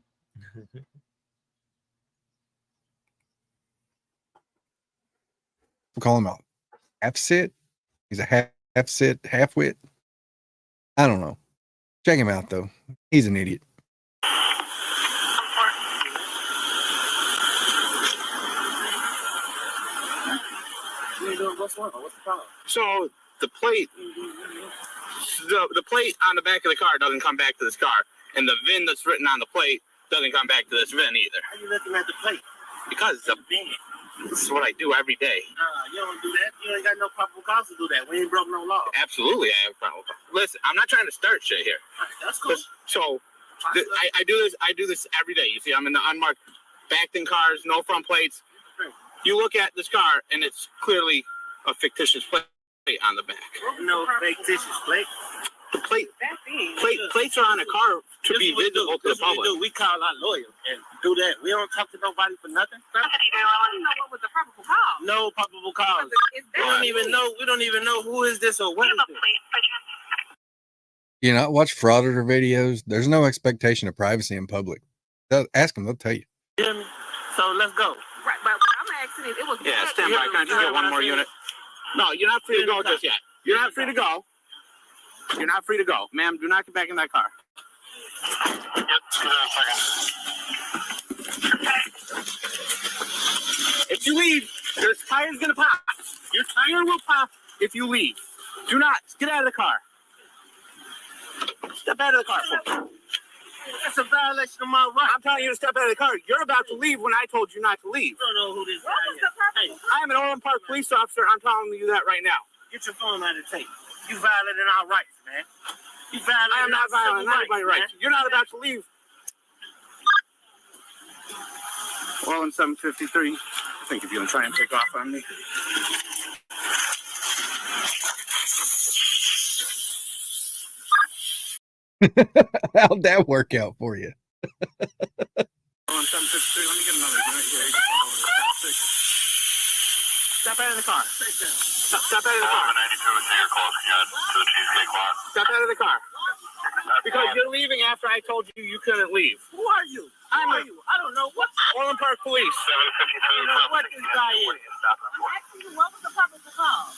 call him out. Half-sit. He's a half-sit, half-wit. I don't know. Check him out, though. He's an idiot. What's the problem? So the plate, the plate on the back of the car doesn't come back to this car, and the VIN that's written on the plate doesn't come back to this VIN either. How are you looking at the plate? Because it's a VIN. This is what I do every day. You don't do that. You ain't got no probable cause to do that. We ain't broke no law. Absolutely, I have probable cause. Listen, I'm not trying to start shit here. That's cool. So I do this. I do this every day. You see, I'm in the unmarked, backed in cars, no front plates. You look at this car, and it's clearly a fictitious plate on the back. No fictitious plate. The plates are on a car to be visible to the public. We call our lawyer and do that. We don't talk to nobody for nothing. We don't know what was the probable cause. No probable cause. We don't even know. We don't even know who is this or what is this. You know, watch Frauditor videos. There's no expectation of privacy in public. Ask them, they'll tell you. So let's go. Right, but I'm asking if it was. Yeah, stand by. Can I just get one more unit? No, you're not free to go just yet. You're not free to go. You're not free to go. Ma'am, do not get back in that car. If you leave, your tire's gonna pop. Your tire will pop if you leave. Do not get out of the car. Step out of the car. That's a violation of my right. I'm telling you to step out of the car. You're about to leave when I told you not to leave. You don't know who this guy is. I am an Orland Park police officer. I'm telling you that right now. Get your phone out of the tape. You violating our rights, man. You violating I am not violating anybody's rights. You're not about to leave. Well, in 753, I think if you're going to try and take off on me. How'd that work out for you? Well, in 753, let me get another unit here. Step out of the car. Step out of the car. Step out of the car. Because you're leaving after I told you you couldn't leave. Who are you? Who are you? I don't know. What's Orland Park Police? 753. I don't know what this guy is. I'm asking you, what was the purpose of the call?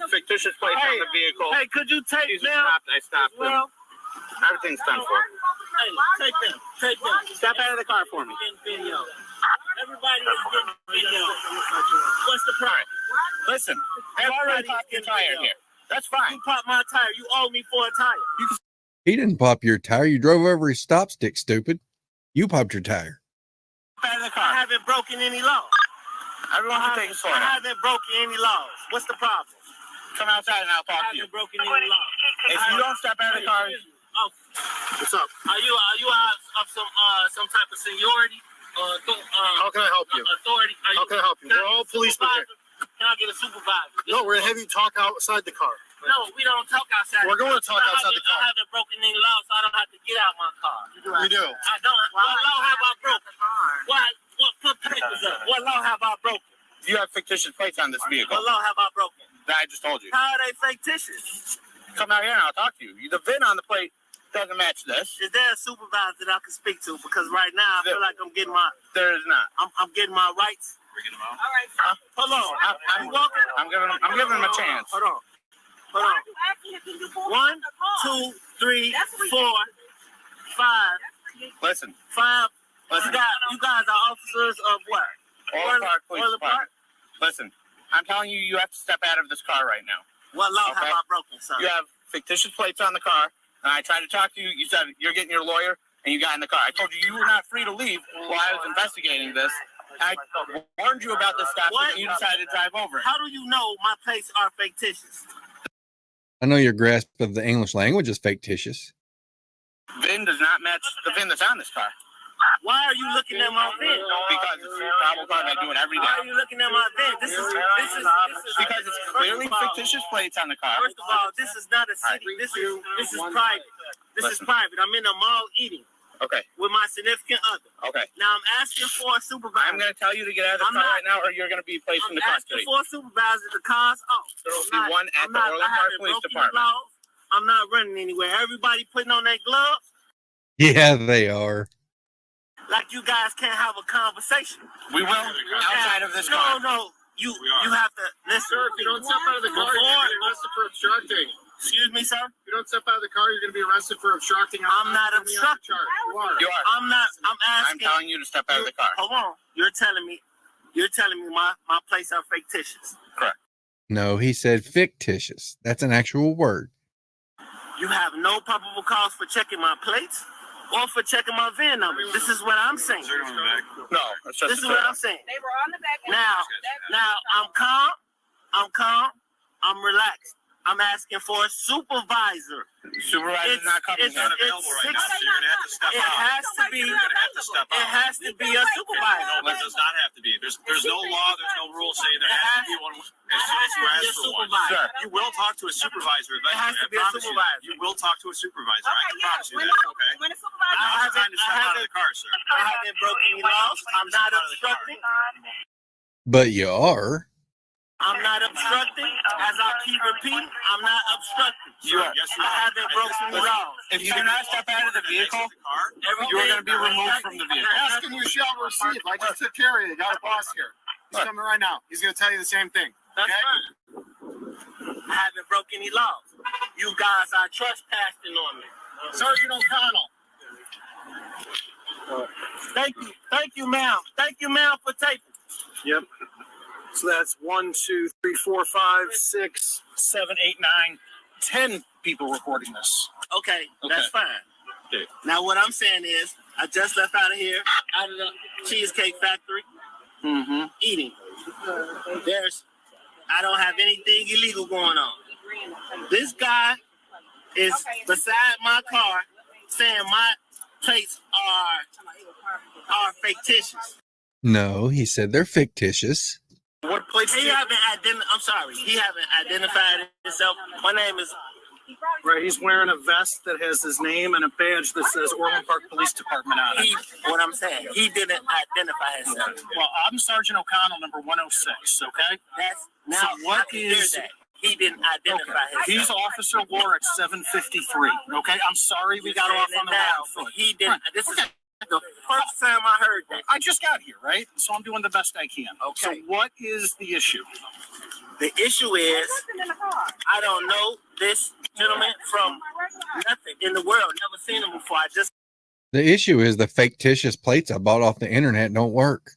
Fictitious plate on the vehicle. Hey, could you take them? I stopped them. Everything's done for. Hey, take them. Take them. Step out of the car for me. Everybody is getting video. What's the price? Listen, I've already popped your tire here. That's fine. You popped my tire. You owe me for a tire. He didn't pop your tire. You drove over his stop stick, stupid. You popped your tire. Out of the car. I haven't broken any laws. Everyone can take a photo. I haven't broken any laws. What's the problem? Come outside and I'll talk to you. I haven't broken any laws. If you don't step out of the car, what's up? Are you of some type of seniority? How can I help you? Authority? How can I help you? We're all policemen here. Can I get a supervisor? No, we're gonna have you talk outside the car. No, we don't talk outside. We're going to talk outside the car. I haven't broken any law, so I don't have to get out my car. We do. I don't. What law have I broken? What put papers up? What law have I broken? You have fictitious plates on this vehicle. What law have I broken? That I just told you. How are they fictitious? Come out here and I'll talk to you. The VIN on the plate doesn't match this. Is there a supervisor that I can speak to? Because right now I feel like I'm getting my. There is not. I'm getting my rights. All right. Hold on. I'm giving him a chance. Hold on. Hold on. 1, 2, 3, 4, 5. Listen. 5. You guys are officers of what? Orland Park Police Department. Listen, I'm telling you, you have to step out of this car right now. What law have I broken, sir? You have fictitious plates on the car, and I tried to talk to you. You said you're getting your lawyer, and you got in the car. I told you you were not free to leave while I was investigating this. I warned you about this stuff, and you decided to drive over it. How do you know my plates are fictitious? I know your grasp of the English language is fictitious. VIN does not match the VIN that's on this car. Why are you looking at my VIN? Because it's a problem car I do it every day. Why are you looking at my VIN? This is because it's clearly fictitious plates on the car. First of all, this is not a city. This is private. This is private. I'm in a mall eating. Okay. With my significant other. Okay. Now I'm asking for a supervisor. I'm going to tell you to get out of the car right now, or you're going to be placed in the custody. I'm asking for a supervisor. The car's off. There will be one at the Orland Park Police Department. I'm not running anywhere. Everybody putting on their gloves. Yeah, they are. Like you guys can't have a conversation. We will outside of this car. No. You have to listen. Sir, if you don't step out of the car, you're going to be arrested for obstructing. Excuse me, sir? If you don't step out of the car, you're going to be arrested for obstructing. I'm not obstructing. You are. I'm not. I'm asking. I'm telling you to step out of the car. Hold on. You're telling me my plates are fictitious. Correct. No, he said fictitious. That's an actual word. You have no probable cause for checking my plates or for checking my VIN number. This is what I'm saying. No, it's just this is what I'm saying. They were on the back. Now I'm calm. I'm relaxed. I'm asking for a supervisor. Supervisor's not coming. It's not available right now, so you're gonna have to step out. It has to be. It has to be a supervisor. No, it does not have to be. There's no law, there's no rule saying there has to be one. As soon as you ask for one, Sir, you will talk to a supervisor. It has to be a supervisor. You will talk to a supervisor. I can promise you that. Okay. I Now's the time to step out of the car, sir. I haven't broken any laws. I'm not obstructing. But you are. I'm not obstructing. As I keep repeating, I'm not obstructing. You are. I haven't broken the laws. If you do not step out of the vehicle, you are going to be removed from the vehicle. Ask and you shall receive. I just took care of you. Got a boss here. He's coming right now. He's going to tell you the same thing. That's fine. I haven't broken any laws. You guys are trespassing on me. Sergeant O'Connell. Thank you, ma'am. Thank you, ma'am, for taping. Yep. So that's 1, 2, 3, 4, 5, 6, 7, 8, 9, 10 people recording this. Okay, that's fine. Okay. Now what I'm saying is, I just left out of here, out of the Cheesecake Factory, eating. I don't have anything illegal going on. This guy is beside my car saying my plates are fictitious. No, he said they're fictitious. What plates? He haven't identified himself. My name is. Right, he's wearing a vest that has his name and a badge that says Orland Park Police Department on it. What I'm saying, he didn't identify himself. Well, I'm Sergeant O'Connell, number 106. Okay. So what is? He didn't identify himself. He's Officer War at 753. Okay, I'm sorry we got off on the wrong foot. He didn't. This is the first time I heard that. I just got here, right? So I'm doing the best I can. Okay. So what is the issue? The issue is, I don't know this gentleman from nothing in the world. Never seen him before. The issue is the fictitious plates I bought off the internet don't work.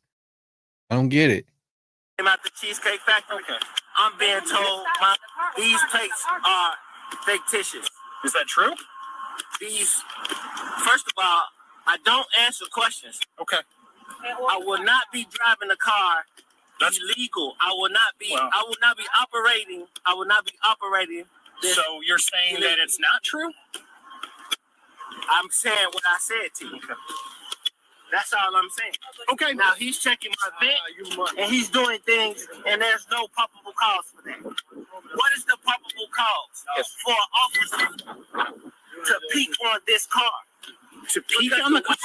I don't get it. Came out the Cheesecake Factory. Okay. I'm being told these plates are fictitious. Is that true? First of all, I don't answer questions. Okay. I will not be driving a car illegal. I will not be operating. So you're saying that it's not true? I'm saying what I said to you. That's all I'm saying. Okay. Now he's checking my vent and he's doing things, and there's no probable cause for that. What is the probable cause for officers to peek on this car? To peek on the car?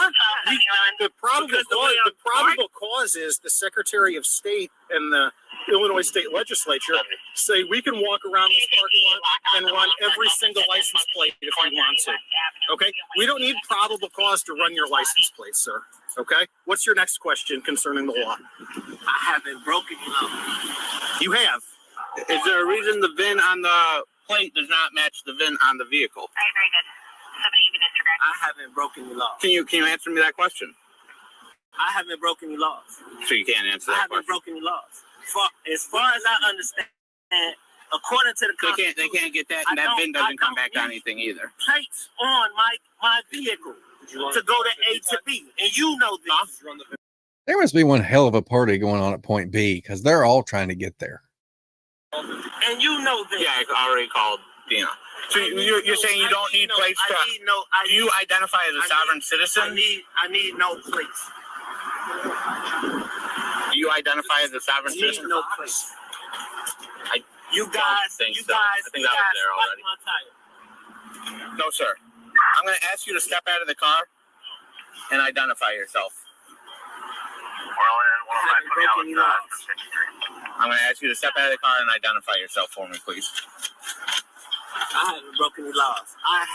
The probable cause is the Secretary of State and the Illinois State Legislature say we can walk around this parking lot and run every single license plate if we want to. Okay? We don't need probable cause to run your license plate, sir. Okay? What's your next question concerning the law? I haven't broken the law. You have. Is there a reason the VIN on the plate does not match the VIN on the vehicle? I haven't broken the law. Can you answer me that question? I haven't broken the laws. So you can't answer I that haven't question. broken the laws. As far as I understand, according to the Constitution, They can't get that, and that VIN doesn't come back on anything either. plates on my vehicle to go to A to B, and you know this. There must be one hell of a party going on at point B because they're all trying to get there. And you know this. Yeah, I already called Dina. So you're saying you don't need plates to... Do you identify as a sovereign citizen? I need no plates. Do you identify as a sovereign I need citizen? no plates. You guys, I think that was there already. my tire. No, sir. I'm going to ask you to step out of the car and identify yourself. I'm going to ask you to step out of the car and identify yourself for me, please. I haven't broken any laws. I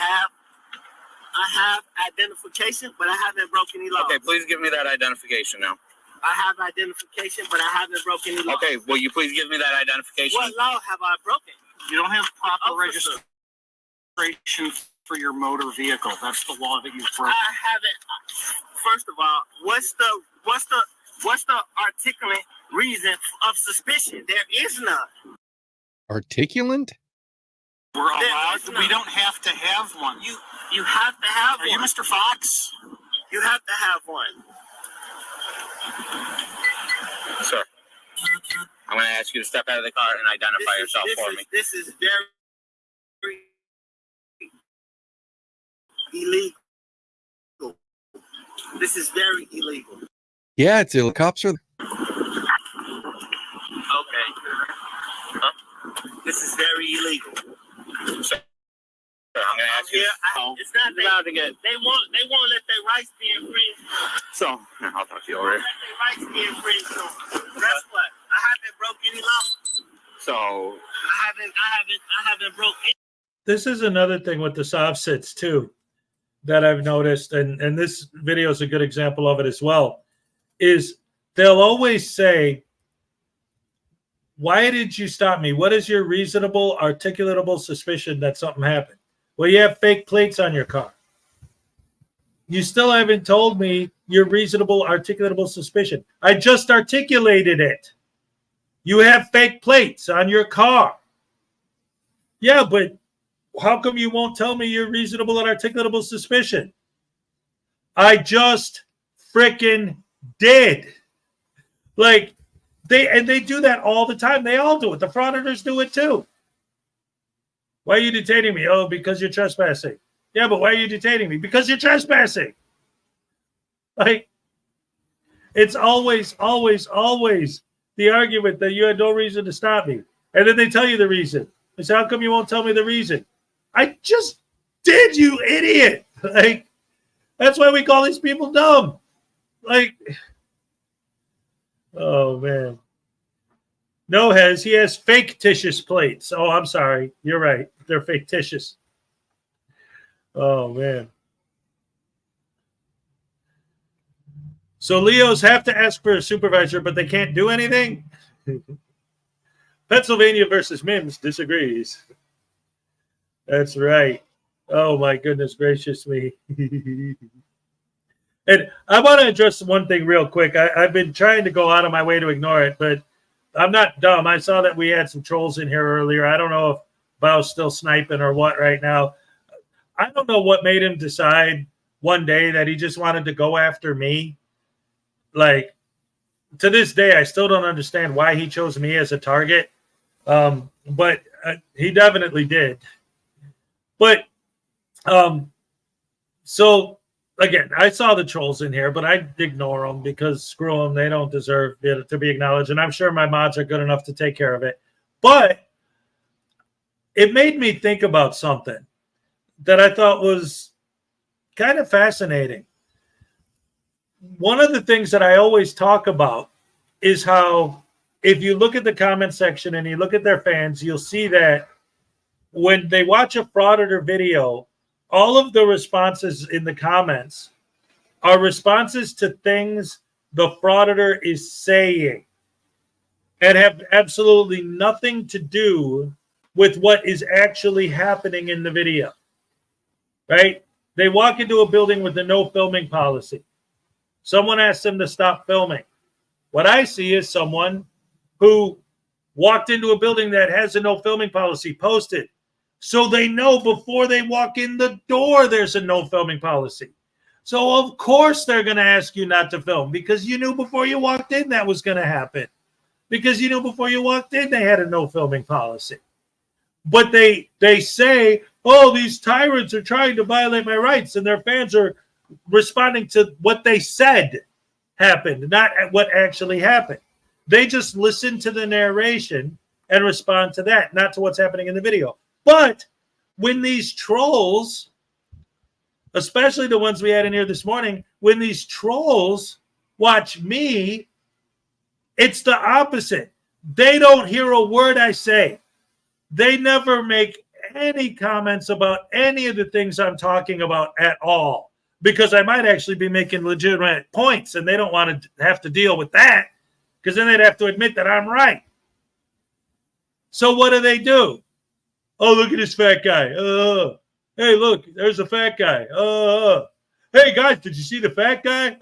have identification, but I haven't broken any laws. Okay, please give me that identification now. I have identification, but I haven't broken any laws. Okay, will you please give me that identification? What law have I broken? You don't have proper registration for your motor vehicle. That's the law that you've broken. I haven't. First of all, what's the articulate reason of suspicion? There is none. Articulant? We're allowed. We don't have to have one. You have to have one. Are you Mr. Fox? You have to have one. Sir, I'm going to ask you to step out of the car and identify yourself for me. This is very illegal. This is very illegal. Yeah, it's illegal. Cops are. Okay. This is very illegal. Sir, I'm going to ask you. It's not allowed to get. They won't let their rights be infringed. So, I'll talk to you over here. Let their rights be infringed. So guess what? I haven't broke any laws. So I haven't broke any. This is another thing with the soft sits too that I've noticed, and this video is a good example of it as well, is they'll always say, why did you stop me? What is your reasonable, articulatable suspicion that something happened? Well, you have fake plates on your car. You still haven't told me your reasonable, articulatable suspicion. I just articulated it. You have fake plates on your car. Yeah, but how come you won't tell me your reasonable and articulatable suspicion? I just freaking did. Like, they do that all the time. They all do it. The frauditors do it too. Why are you detaining me? Oh, because you're trespassing. Yeah, but why are you detaining me? Because you're trespassing. Like, it's always, always, always the argument that you had no reason to stop me. And then they tell you the reason. They say, how come you won't tell me the reason? I just did, you idiot. Like, that's why we call these people dumb. Like, oh, man. No, he has fictitious plates. Oh, I'm sorry. You're right. They're fictitious. Oh, man. So Leos have to ask for a supervisor, but they can't do anything? Pennsylvania versus Mims disagrees. That's right. Oh, my goodness gracious me. And I want to address one thing real quick. I've been trying to go out of my way to ignore it, but I'm not dumb. I saw that we had some trolls in here earlier. I don't know if Bow's still sniping or what right now. I don't know what made him decide one day that he just wanted to go after me. Like, to this day, I still don't understand why he chose me as a target. But he definitely did. But so again, I saw the trolls in here, but I ignore them because screw them. They don't deserve it to be acknowledged. And I'm sure my mods are good enough to take care of it. But it made me think about something that I thought was kind of fascinating. One of the things that I always talk about is how if you look at the comment section and you look at their fans, you'll see that when they watch a Frauditor video, all of the responses in the comments are responses to things the Frauditor is saying and have absolutely nothing to do with what is actually happening in the video, right? They walk into a building with a no filming policy. Someone asks them to stop filming. What I see is someone who walked into a building that has a no filming policy posted. So they know before they walk in the door, there's a no filming policy. So of course they're going to ask you not to film because you knew before you walked in that was going to happen. Because you knew before you walked in they had a no filming policy. But they say, oh, these tyrants are trying to violate my rights, and their fans are responding to what they said happened, not what actually happened. They just listen to the narration and respond to that, not to what's happening in the video. But when these trolls, especially the ones we had in here this morning, when these trolls watch me, it's the opposite. They don't hear a word I say. They never make any comments about any of the things I'm talking about at all, because I might actually be making legitimate points, and they don't want to have to deal with that, because then they'd have to admit that I'm right. So what do? Oh, look at this fat guy. Hey, look, there's a fat guy. Hey, guys, did you see the fat guy?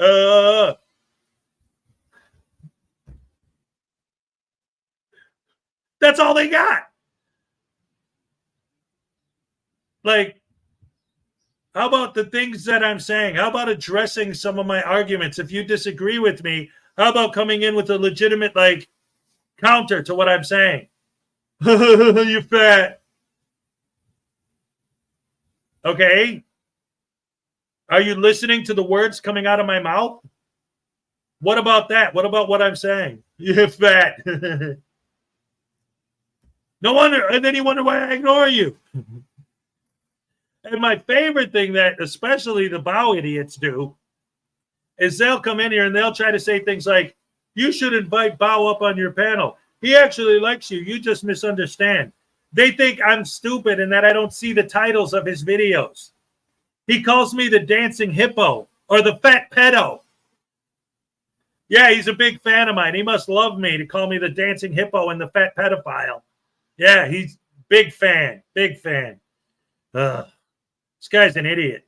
That's all they got. Like, how about the things that I'm saying? How about addressing some of my arguments? If you disagree with me, how about coming in with a legitimate, like, counter to what I'm saying? You fat. Okay. Are you listening to the words coming out of my mouth? What about that? What about what I'm saying? You fat. No wonder. And then you wonder why I ignore you. And my favorite thing that especially the bow idiots do is they'll come in here and they'll try to say things like, you should invite Bow up on your panel. He actually likes you. You just misunderstand. They think I'm stupid and that I don't see the titles of his videos. He calls me the dancing hippo or the fat pedo. Yeah, he's a big fan of mine. He must love me to call me the dancing hippo and the fat pedophile. Yeah, he's big fan. Big fan. This guy's an idiot.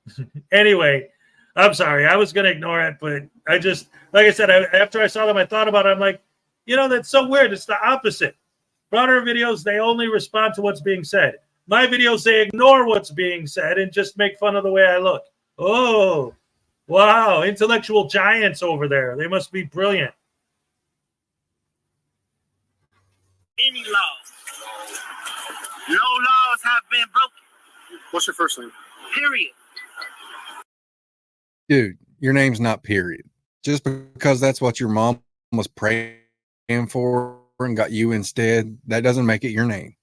Anyway, I'm sorry. I was going to ignore it, but I just, like I said, after I saw them, I thought about it. I'm like, you know, that's so weird. It's the opposite. Broader videos, they only respond to what's being said. My videos, they ignore what's being said and just make fun of the way I look. Oh, wow. Intellectual giants over there. They must be brilliant. Any laws. No laws have been broken. What's your first name? Period. Dude, your name's not period. Just because that's what your mom was praying for and got you instead, that doesn't make it your name.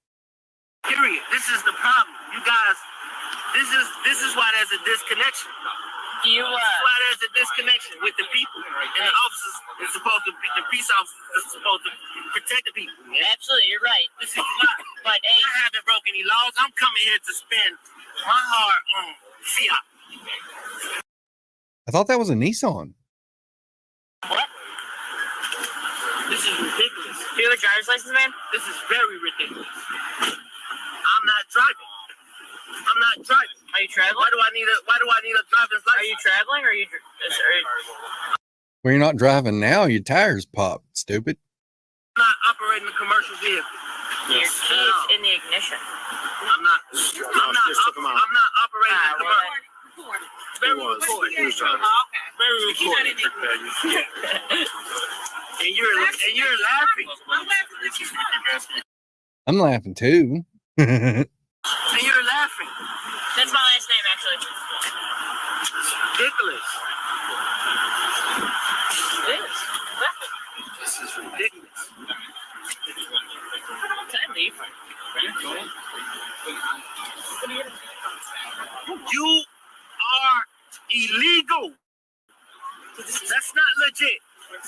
Period. This is the problem. You guys, this is why there's a disconnection. This is why there's a disconnection with the people. And the officers is supposed to be, the peace officers is supposed to protect the people. Absolutely, you're right. This is why. But hey, I haven't broken any laws. I'm coming here to spend my heart on fiat. I thought that was a Nissan. What? This is ridiculous. Do you have a driver's license, man? This is very ridiculous. I'm not driving. Are you traveling? Why do I need a driver's license? Are you traveling or are you? Well, you're not driving now. Your tires popped, stupid. I'm not operating a commercial vehicle. Your key is in the ignition. I'm not operating a commercial. Very recorded. Very recorded. And you're laughing. I'm laughing too. And you're laughing. different. That's my last name, actually. It's ridiculous. It is. This is ridiculous. Can I leave? You are illegal. That's not legit.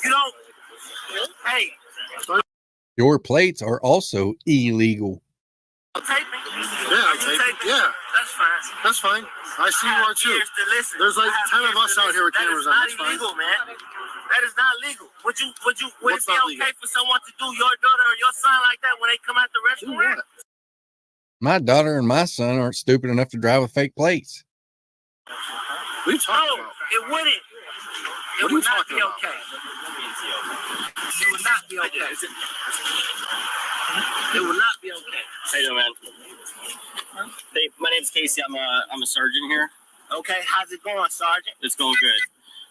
You don't. Hey. Your plates are also illegal. Tape it. Yeah, I'll tape it. Yeah. That's fine. That's fine. I see you are too. There's like 10 of us out here with cameras on. That's That is not fine. illegal, man. That is not legal. Would it What's be not okay legal? for someone to do your daughter or your son like that when they come out the restaurant? My daughter and my son aren't stupid enough to drive with fake plates. We talking about? It wouldn't. It would not be okay. It would not be okay. It would not be okay. How you doing, man? Hey, my name's Casey. I'm a sergeant here. Okay, how's it going, Sergeant? It's going good.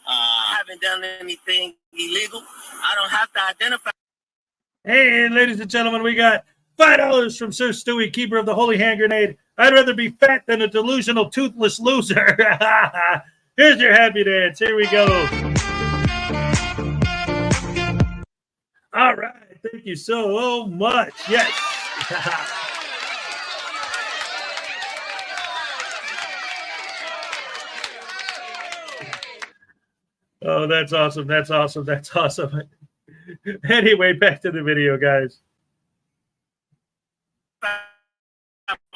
I haven't done anything illegal. I don't have to identify. Hey, ladies and gentlemen, we got $5 from Sir Stewie, keeper of the Holy Hand Grenade. I'd rather be fat than a delusional, toothless loser. Here's your happy dance. Here we go. All right. Thank you so much. Yes. Oh, that's awesome. That's awesome. That's awesome. Anyway, back to the video, guys.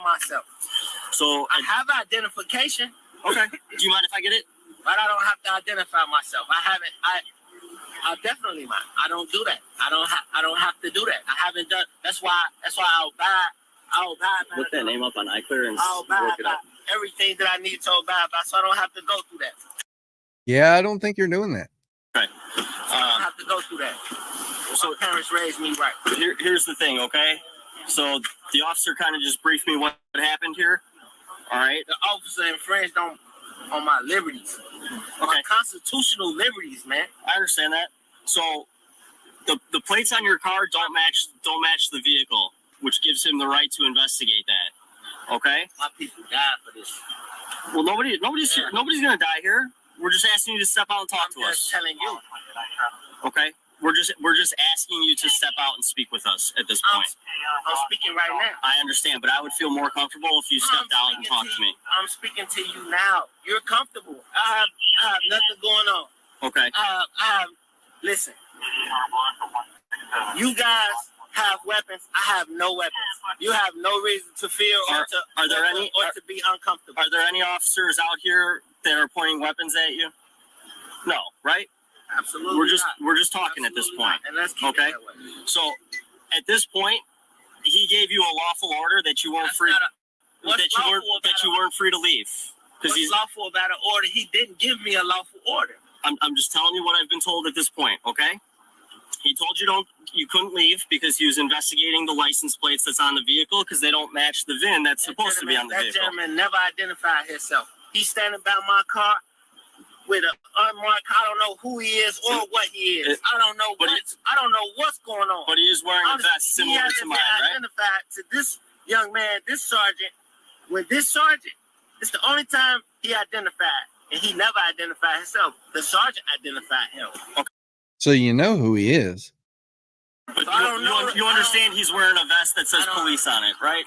Myself. So I have identification. Okay. Do you mind if I get it? But I don't have to identify myself. I haven't. I definitely mind. I don't do that. I don't have to do that. I haven't done. That's why I'll buy. Look that name up on iClear and I'll buy work it up. everything that I need to buy, so I don't have to go through that. Yeah, I don't think you're doing that. Okay. So I don't have to go through that. So parents raised me right. Here's the thing, okay? So the officer kind of just briefed me what happened here. All right. The officer infringed on my liberties. My constitutional liberties, man. I understand that. So the plates on your car don't match the vehicle, which gives him the right to investigate that. Okay? My people died for this. Well, nobody's gonna die here. We're just asking you to step out and talk to us. I'm just telling you. Okay? We're just asking you to step out and speak with us at this point. I'm speaking right now. I understand, but I would feel more comfortable if you stepped out and talked to me. I'm speaking to you now. You're comfortable. I have nothing going on. Okay. Listen. You guys have weapons. I have no weapons. You have no reason to fear or to be uncomfortable. Are there any officers out here that are pointing weapons at you? No, right? Absolutely. We're just talking at this point. And let's keep it that way. So at this point, he gave you a lawful order that you weren't free that you weren't free to leave. What's lawful about an order? He didn't give me a lawful order. I'm just telling you what I've been told at this point, okay? He told you couldn't leave because he was investigating the license plates that's on the vehicle because they don't match the VIN that's supposed to be on the vehicle. That gentleman never identified himself. He's standing by my car with an unmarked. I don't know who he is or what he is. I don't know what's going on. But he is wearing a vest similar to mine, right? Identified to this young man, this sergeant. When this sergeant, it's the only time he identified, and he never identified himself. The sergeant identified him. Okay. So you know who he is. But you understand he's wearing a vest that says police on it, right?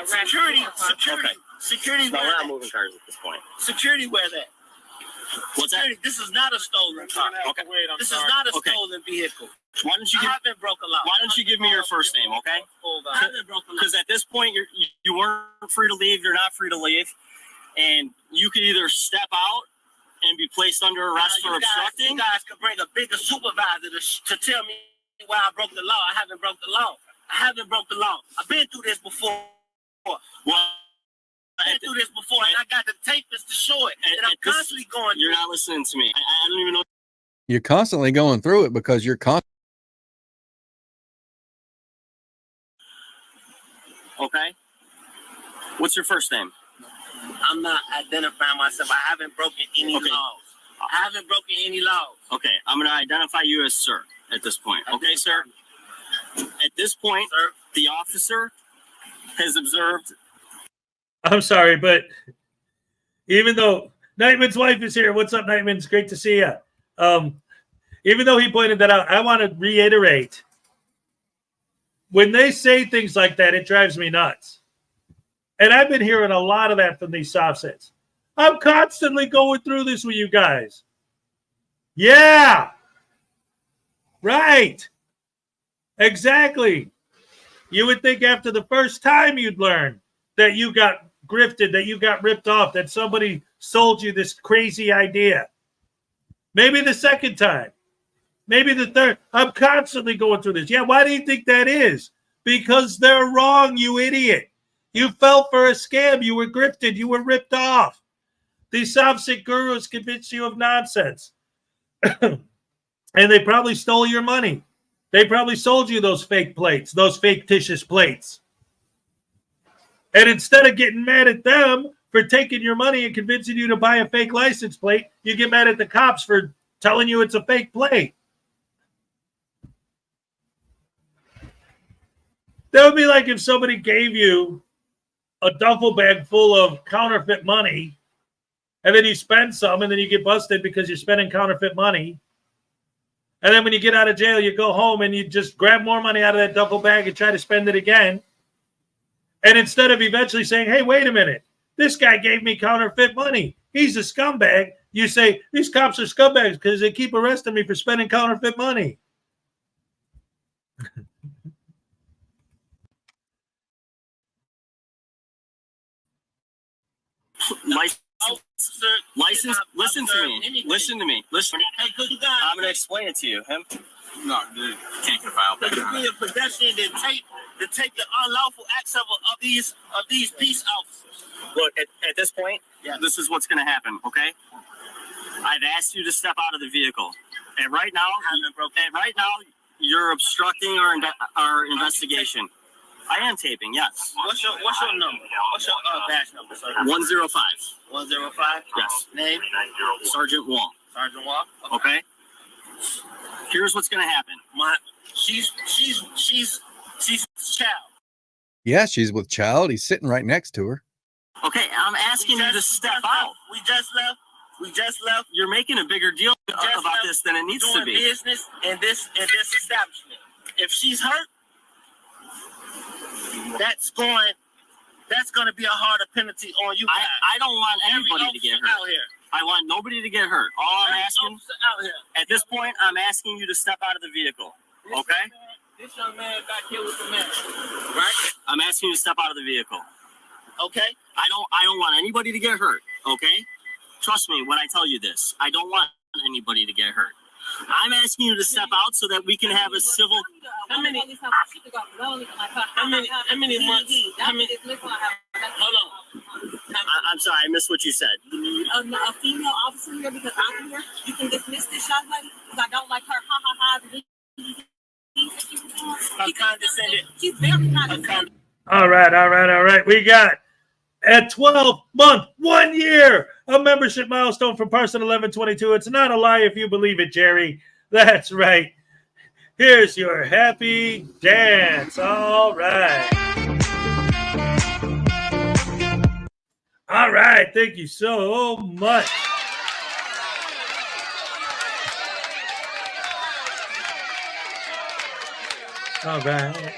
Security. No, we're not moving cars at this point. Security wear that. What's that? This is not a stolen car. Okay. This is not a stolen vehicle. Why don't you give me your first name, okay? I haven't broken law. Because at this point you weren't free to leave. You're not free to leave, and you could either step out and be placed under arrest for obstructing. You guys could bring a bigger supervisor to tell me why I broke the law. I haven't broke the law. I've been through this before. Well, I've been through this before, and I got the tape just to show it. And I'm constantly going through. You're not listening to me. I don't even know. You're constantly going through it because you're Okay. What's your first name? I'm not identifying myself. I haven't broken any laws. Okay, I'm going to identify you as sir at this point. Okay, sir? At this point, the officer has observed I'm sorry, but even though Nightman's wife is here, what's up, Nightman? It's great to see you. Even though he pointed that out, I want to reiterate. When they say things like that, it drives me nuts. And I've been hearing a lot of that from these soft sets. I'm constantly going through this with you guys. Yeah. Right. Exactly. You would think after the first time you'd learn that you got grifted, that you got ripped off, that somebody sold you this crazy idea. Maybe the second time. Maybe the third. I'm constantly going through this. Yeah, why do you think that is? Because they're wrong, you idiot. You fell for a scam. You were grifted. You were ripped off. These soft-sit gurus convinced you of nonsense. And they probably stole your money. They probably sold you those fake plates, those fictitious plates. And instead of getting mad at them for taking your money and convincing you to buy a fake license plate, you get mad at the cops for telling you it's a fake plate. That would be like if somebody gave you a duffel bag full of counterfeit money, and then you spend some, and then you get busted because you're spending counterfeit money. And then when you get out of jail, you go home and you just grab more money out of that duffel bag and try to spend it again. And instead of eventually saying, hey, wait a minute, this guy gave me counterfeit money. He's a scumbag. You say, these cops are scumbags because they keep arresting me for spending counterfeit money. License, listen to me. Listen to me. Listen. I'm going to explain it to you. Him? No, dude. Can't file. But you be a pedestrian to take the unlawful acts of these peace officers. Look, at this point, this is what's going to happen, okay? I've asked you to step out of the vehicle. And right now, you're obstructing our investigation. I am taping, yes. What's your number? What's your badge number, sir? 105. 105? Yes. Name? Sergeant Wong. Sergeant Wong? Okay. Here's what's gonna happen. She's child. Yeah, she's with child. He's sitting right next to her. Okay, I'm asking you to step out. We just left. You're making a bigger deal about this than it needs to be. Business in this establishment. If she's hurt, that's going to be a harder penalty on you. I don't want anybody to get hurt. Out here. I want nobody to get hurt. All I'm asking out here. At this point, I'm asking you to step out of the vehicle. Okay? This young man back here with the man, right? I'm asking you to step out of the vehicle. Okay. I don't want anybody to get hurt. Okay? Trust me when I tell you this. I don't want anybody to get hurt. I'm asking you to step out so that we can have a civil. How many months? Hold on. I'm sorry, I missed what you said. A female officer here because I'm here. You can dismiss this young lady because I don't like her. Ha ha ha. She's condescending. She's very condescending. All right. We got a 12-month, 1 year, a membership milestone from Parson 1122. It's not a lie if you believe it, Jerry. That's right. Here's your happy dance. All right. All right. Thank you so much. All right.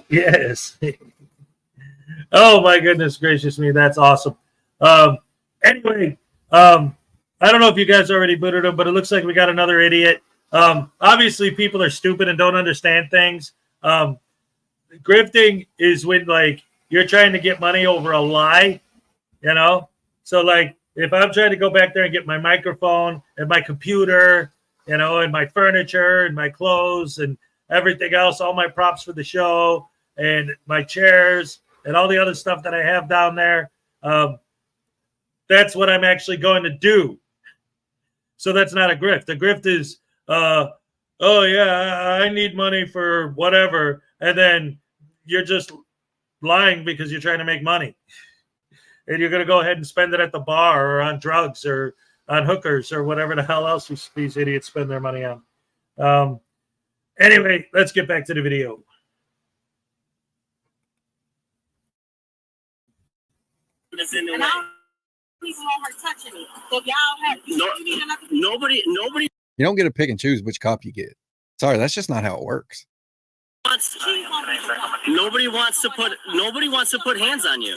Yes. Oh my goodness gracious me, that's awesome. Anyway, I don't know if you guys already booted him, but it looks like we got another idiot. Obviously people are stupid and don't understand things. Grifting is when like you're trying to get money over a lie, you know? So like if I'm trying to go back there and get my microphone and my computer, you know, and my furniture and my clothes and everything else, all my props for the show and my chairs and all the other stuff that I have down there, that's what I'm actually going to do. So that's not a grift. A grift is, oh yeah, I need money for whatever. And then you're just lying because you're trying to make money. And you're going to go ahead and spend it at the bar or on drugs or on hookers or whatever the hell else these idiots spend their money on. Anyway, let's get back to the video. And I don't even want her touching me. So y'all have you need another Nobody You don't get to pick and choose which cop you get. Sorry, that's just not how it works. wants nobody wants to put hands on you.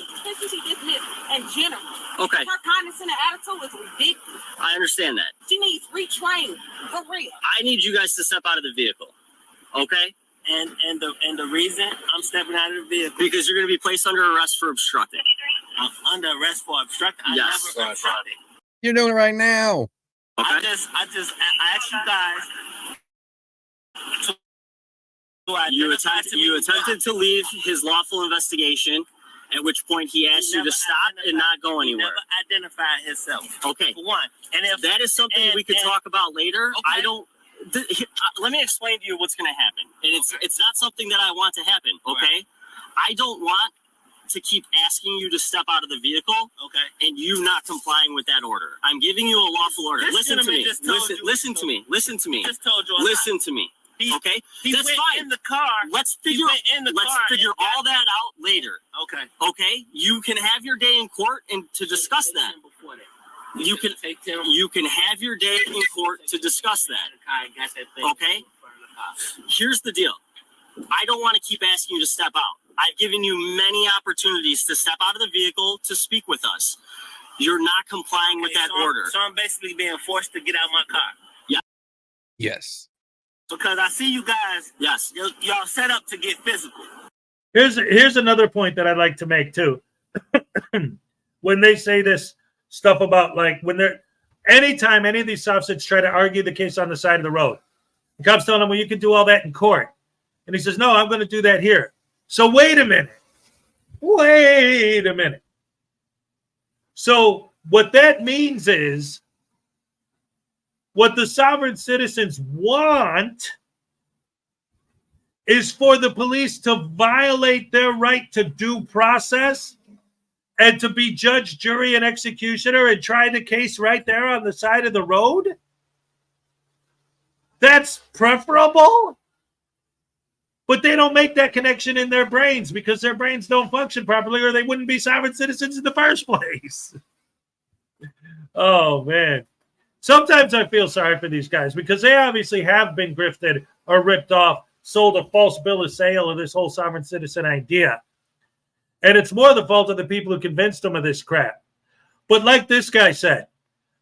in general. Okay. Her condescending attitude is ridiculous. I understand that. She needs retraining for real. I need you guys to step out of the vehicle. Okay? And the reason I'm stepping out of the vehicle Because you're going to be placed under arrest for obstructing. I'm under arrest for obstructing. I Yes. never obstructed. You're doing it right now. Okay. I asked you guys You attempted to leave his lawful investigation, at which point he asked you to stop and not go He anywhere. never identified himself. Okay. For one. And if That is something we could talk about later. Okay. I don't. Let me explain to you what's going to happen, and it's not something that I want to happen. Okay, I don't want to keep asking you to step out of the vehicle. Okay. And you not complying with that order. I'm giving you a lawful order. This Listen to gentleman me. just told you- Listen to me. Listen to me. Just told you a Listen to me. Okay, He that's went fine. in the car. Let's He figure went in the car and got- all that out later. Okay. Okay, you can have your day in court and to discuss that. Before that. You can have your day in court to discuss that. I got that thing. Okay. Here's the deal. I don't want to keep asking you to step out. I've given you many opportunities to step out of the vehicle to speak with us. You're not complying with that order. So I'm basically being forced to get out my car. Yeah. Yes. Because I see you guys. Yes. Y'all set up to get physical. Here's another point that I'd like to make too. When they say this stuff about like when they're anytime any of these officers try to argue the case on the side of the road, the cop's telling them, well, you can do all that in court. And he says, no, I'm going to do that here. So wait a minute. So what that means is what the sovereign citizens want is for the police to violate their right to due process and to be judge, jury, and executioner and try the case right there on the side of the road? That's preferable? But they don't make that connection in their brains because their brains don't function properly or they wouldn't be sovereign citizens in the first place. Oh, man. Sometimes I feel sorry for these guys because they obviously have been grifted or ripped off, sold a false bill of sale of this whole sovereign citizen idea. And it's more the fault of the people who convinced them of this crap. But like this guy said,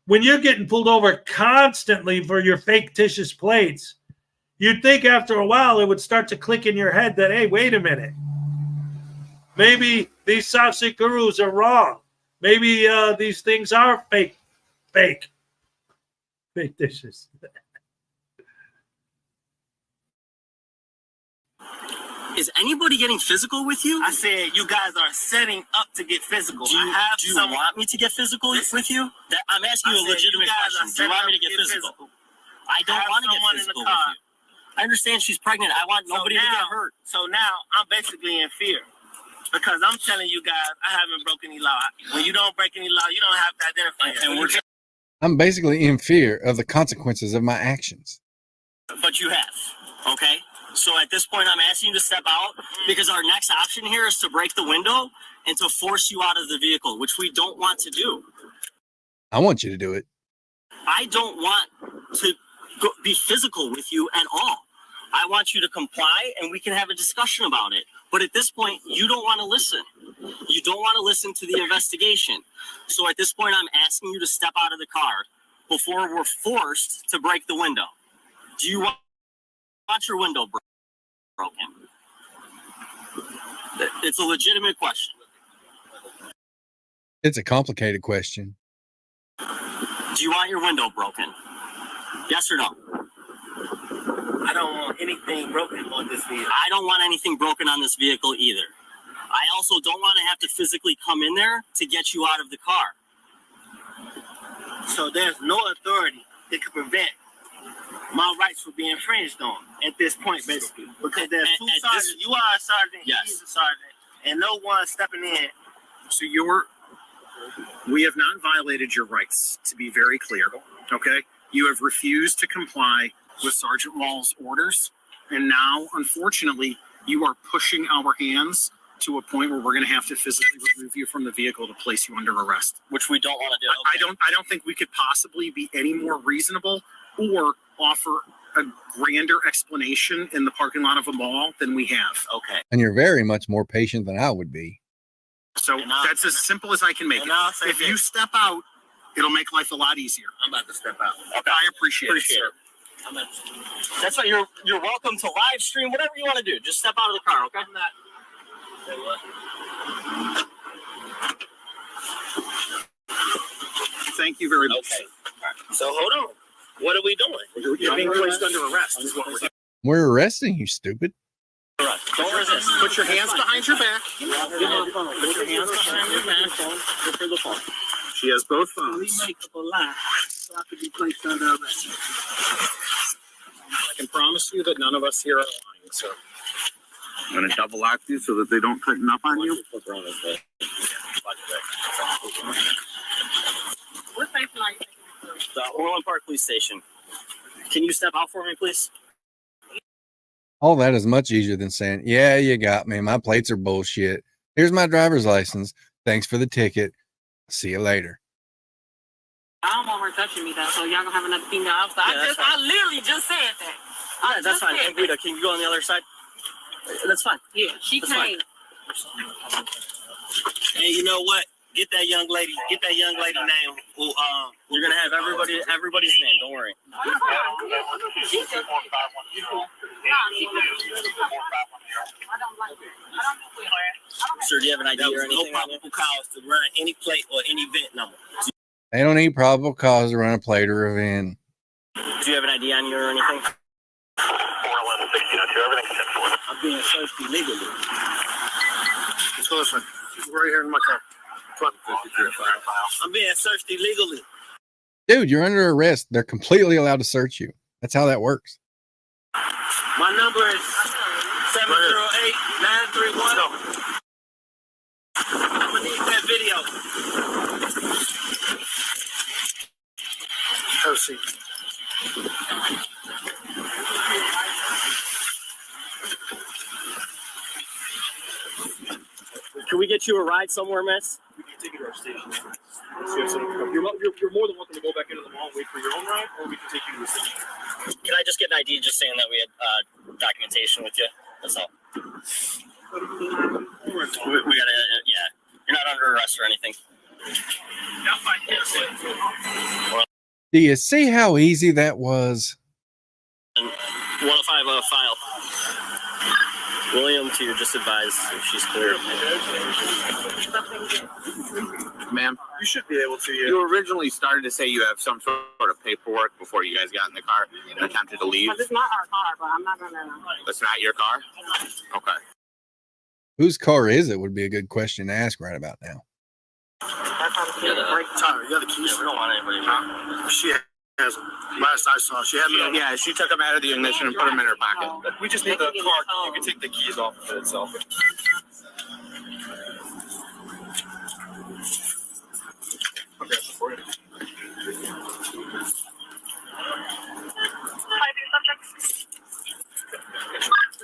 when you're getting pulled over constantly for your fictitious plates, you'd think after a while it would start to click in your head that, hey, wait a minute. Maybe these Southsea gurus are wrong. Maybe these things are fictitious. Is anybody getting physical with you? I said you guys are setting up to get physical. Do you want me to get physical with you? I'm asking you a legitimate question. Do you want me to get physical? I don't want to get physical with you. I understand she's pregnant. I want nobody to get hurt. So now I'm basically in fear because I'm telling you guys I haven't broken any law. When you don't break any law, you don't have to identify. I'm basically in fear of the consequences of my actions. But you have, okay? So at this point, I'm asking you to step out because our next option here is to break the window and to force you out of the vehicle, which we don't want to do. I want you to do it. I don't want to be physical with you at all. I want you to comply and we can have a discussion about it. But at this point, you don't want to listen. You don't want to listen to the investigation. So at this point, I'm asking you to step out of the car before we're forced to break the window. Do you want your window broken? It's a legitimate question. It's a complicated question. Do you want your window broken? Yes or no? I don't want anything broken on this vehicle. I don't want anything broken on this vehicle either. I also don't want to have to physically come in there to get you out of the car. So there's no authority that can prevent my rights from being infringed on at this point, basically. Because there's two sergeants. You are a sergeant, yes. He's a sergeant, and no one stepping in. So you're We have not violated your rights, to be very clear. Okay? You have refused to comply with Sergeant Wall's orders. And now, unfortunately, you are pushing our hands to a point where we're going to have to physically remove you from the vehicle to place you under arrest. Which we don't want to do. I don't think we could possibly be any more reasonable or offer a grander explanation in the parking lot of a mall than we have. Okay. And you're very much more patient than I would be. So that's as simple as I can make it. If you step out, it'll make life a lot easier. I'm about to step out. Okay. I appreciate it. Sir. That's why you're welcome to live stream, whatever you want to do. Just step out of the car, okay? Thank you very much. Okay. So hold on. What are we doing? You're being placed under arrest. Is what we're doing. We're arresting you, stupid. Don't resist. Put your hands behind your back. Put your hands behind your back. For the phone. She has both phones. Make up a lie so I could be placed under arrest. I can promise you that none of us here are lying, sir. I'm gonna double lock you so that they don't tighten up on you. What station are you taking? The Orland Park Police Station. Can you step out for me, please? All that is much easier than saying, yeah, you got me. My plates are bullshit. Here's my driver's license. Thanks for the ticket. See you later. I don't want her touching me though, so y'all gonna have another female outside. I literally just said that. Yeah, that's fine. Hey, Rita, can you go on the other side? That's fine. Yeah, she That's came. Hey, you know what? Get that young lady name. Who, You're gonna have everybody's name. Don't worry. Sir, do you have an ID or anything? No probable cause to run any plate or any VIN number. They don't need probable cause to run a plate or a VIN. Do you have an ID on you or anything? 411-1602, everything's 10-4. I'm being searched illegally. Let's go this way. Right here in my car. Come on. I'm being searched illegally. Dude, you're under arrest. They're completely allowed to search you. That's how that works. My number is 708-931. I'm gonna need that video. Have a seat. Can we get you a ride somewhere, miss? We can take you to our station. You're more than welcome to go back into the mall and wait for your own ride, or we can take you to the station. Can I just get an ID just saying that we had documentation with you? That's all. We gotta, yeah. You're not under arrest or anything. Do you see how easy that was? 105 file. William, to just advise if she's clear. Ma'am, you should be able to. You originally started to say you have some sort of paperwork before you guys got in the car and attempted to leave. It's not our car, but I'm not gonna. That's not your car? Okay. Whose car is it would be a good question to ask right about now. Tyler, you got the keys? We don't want anybody. She has them. Last I saw, she had them. Yeah, she took them out of the ignition and put them in her pocket. We just need the car. You can take the keys off of it itself. Okay, for you.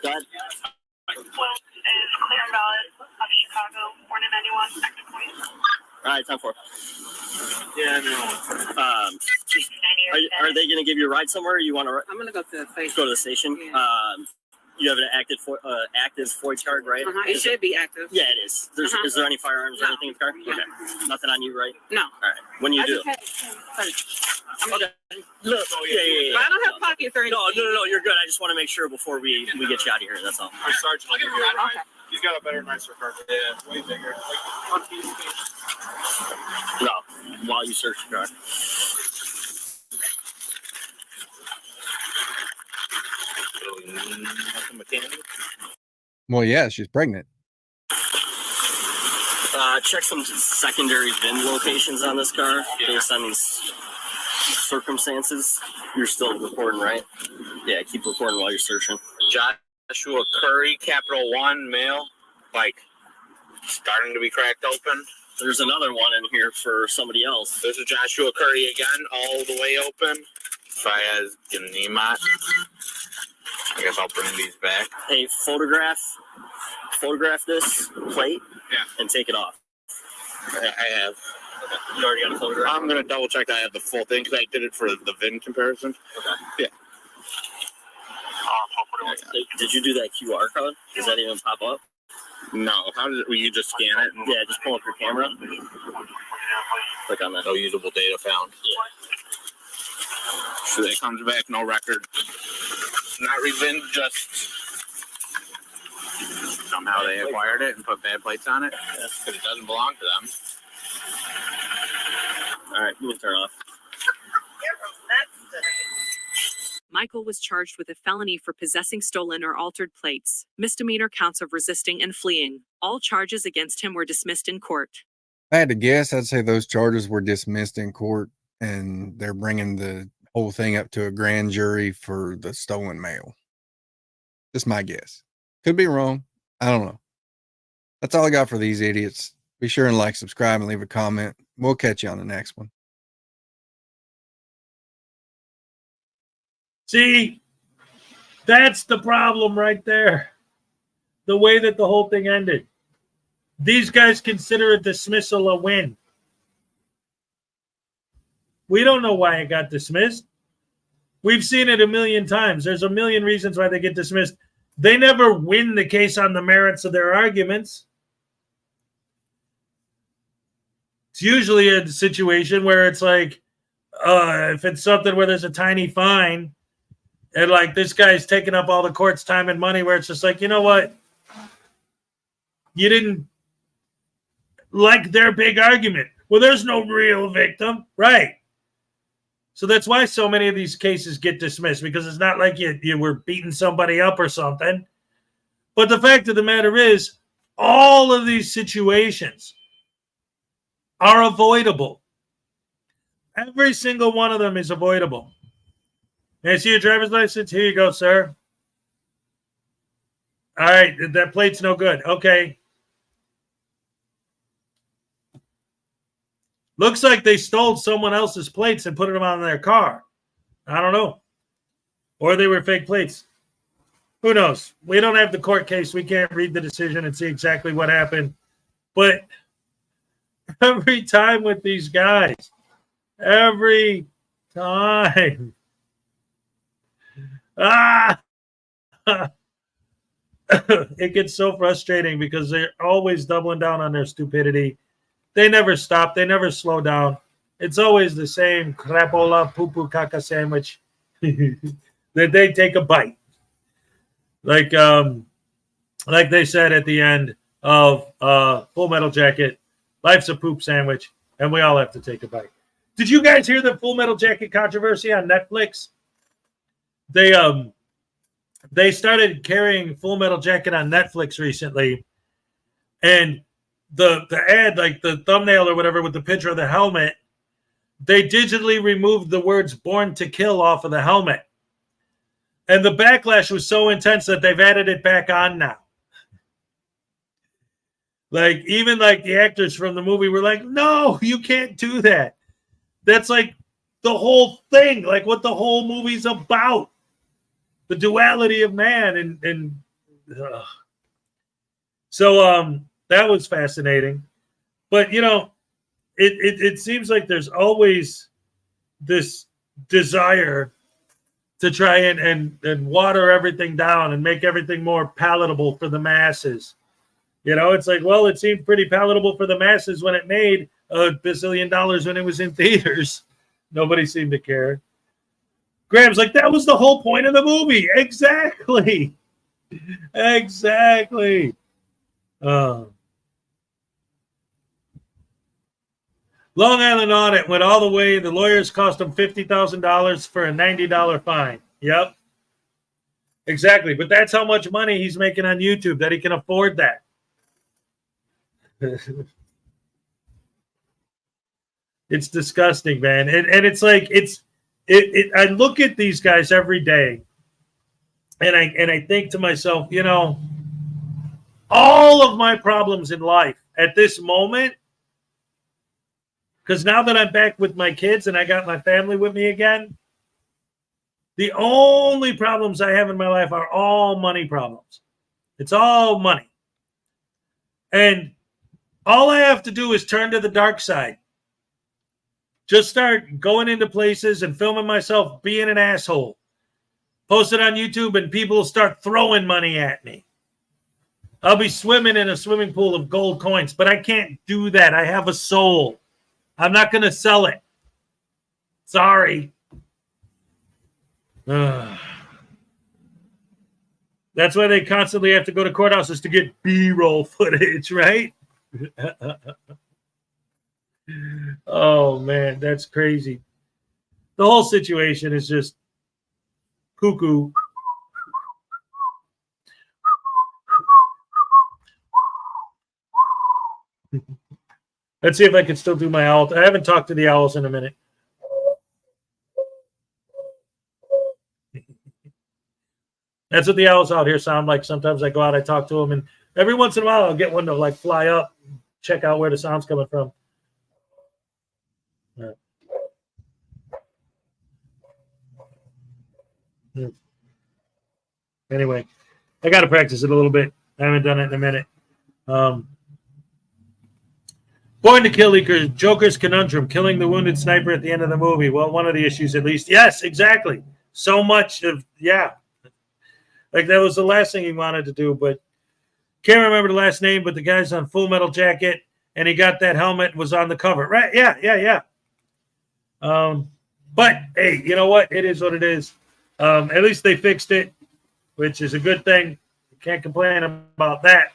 Go ahead. Is clear and valid of Chicago, born in 91, active point. All right, time for it. Yeah, no. Are they going to give you a ride somewhere? Or you want to? I'm gonna go to the station. Go to the station. You have an active FOID card, right? It should be active. Yeah, it is. Is there any firearms or anything in the car? Okay. Nothing on you, right? No. All right. When you do. Okay. Look. Yeah. But I don't have pockets or anything. No. You're good. I just want to make sure before we get you out of here. That's all. Our sergeant. Okay. He's got a better, nicer car. Yeah, way bigger. No. While you search the car. Well, yeah, she's pregnant. Check some secondary VIN locations on this car based on these circumstances. You're still recording, right? Yeah, keep recording while you're searching. Joshua Curry, capital 1, male, like starting to be cracked open. There's another one in here for somebody else. There's a Joshua Curry again, all the way open. Fayez Ganimat. I guess I'll bring these back. Hey, photograph this plate and take it off. I have. Okay. You already got a photograph? I'm going to double check that I have the full thing because I did it for the VIN comparison. Okay. Yeah. Did you do that QR code? Does that even pop up? No. How did it? Will you just scan it? Yeah, just pull up your camera. Click on that. No usable data found. Yeah. So that comes back, no record. Not VIN, just somehow they acquired it and put bad plates on it. Because it doesn't belong to them. All right, you can turn off. Michael was charged with a felony for possessing stolen or altered plates, misdemeanor counts of resisting and fleeing. All charges against him were dismissed in court. If I had to guess, I'd say those charges were dismissed in court and they're bringing the whole thing up to a grand jury for the stolen mail. Just my guess. Could be wrong. I don't know. That's all I got for these idiots. Be sure and like, subscribe, and leave a comment. We'll catch you on the next one. See, that's the problem right there. The way that the whole thing ended. These guys consider a dismissal a win. We don't know why it got dismissed. We've seen it a million times. There's a million reasons why they get dismissed. They never win the case on the merits of their arguments. It's usually a situation where it's like, if it's something where there's a tiny fine, and like this guy's taking up all the court's time and money, where it's just like, you know what? You didn't like their big argument. Well, there's no real victim. Right. So that's why so many of these cases get dismissed, because it's not like you were beating somebody up or something. But the fact of the matter is, all of these situations are avoidable. Every single one of them is avoidable. May I see your driver's license? Here you go, sir. All right, that plate's no good. Okay. Looks like they stole someone else's plates and put them on their car. I don't know. Or they were fake plates. Who knows? We don't have the court case. We can't read the decision and see exactly what happened. But every time with these guys, every time. It gets so frustrating because they're always doubling down on their stupidity. They never stop. They never slow down. It's always the same crapola poo-poo caca sandwich that they take a bite. Like they said at the end of Full Metal Jacket, life's a poop sandwich, and we all have to take a bite. Did you guys hear the Full Metal Jacket controversy on Netflix? They started carrying Full Metal Jacket on Netflix recently, and the ad, like the thumbnail or whatever with the picture of the helmet, they digitally removed the words "Born to Kill" off of the helmet. And the backlash was so intense that they've added it back on now. Like, even like the actors from the movie were like, no, you can't do that. That's like the whole thing, like what the whole movie's about. The duality of man. So that was fascinating. But, you know, it seems like there's always this desire to try and water everything down and make everything more palatable for the masses. You know, it's like, well, it seemed pretty palatable for the masses when it made $1 billion when it was in theaters. Nobody seemed to care. Graham's like, that was the whole point of the movie. Exactly. Exactly. Long Island Audit went all the way. The lawyers cost them $50,000 for a $90 fine. Yep. Exactly. But that's how much money he's making on YouTube, that he can afford that. It's disgusting, man. And it's like, I look at these guys every day and I think to myself, you know, all of my problems in life at this moment Because now that I'm back with my kids and I got my family with me again, the only problems I have in my life are all money problems. It's all money. And all I have to do is turn to the dark side. Just start going into places and filming myself being an asshole. Post it on YouTube and people will start throwing money at me. I'll be swimming in a swimming pool of gold coins, but I can't do that. I have a soul. I'm not going to sell it. Sorry. That's why they constantly have to go to courthouses to get B-roll footage, right? Oh, man, that's crazy. The whole situation is just cuckoo. Let's see if I can still do my owl. I haven't talked to the owls in a minute. That's what the owls out here sound like. Sometimes I go out, I talk to them, and every once in a while I'll get one to like fly up, check out where the sound's coming from. Anyway, I got to practice it a little bit. I haven't done it in a minute. Born to Kill Leaker, Joker's conundrum, killing the wounded sniper at the end of the movie. Well, one of the issues at least. Yes, exactly. So much of, yeah. Like that was the last thing he wanted to do, but can't remember the last name, but the guy's on Full Metal Jacket and he got that helmet and was on the cover. Right? Yeah. But hey, you know what? It is what it is. At least they fixed it, which is a good thing. Can't complain about that.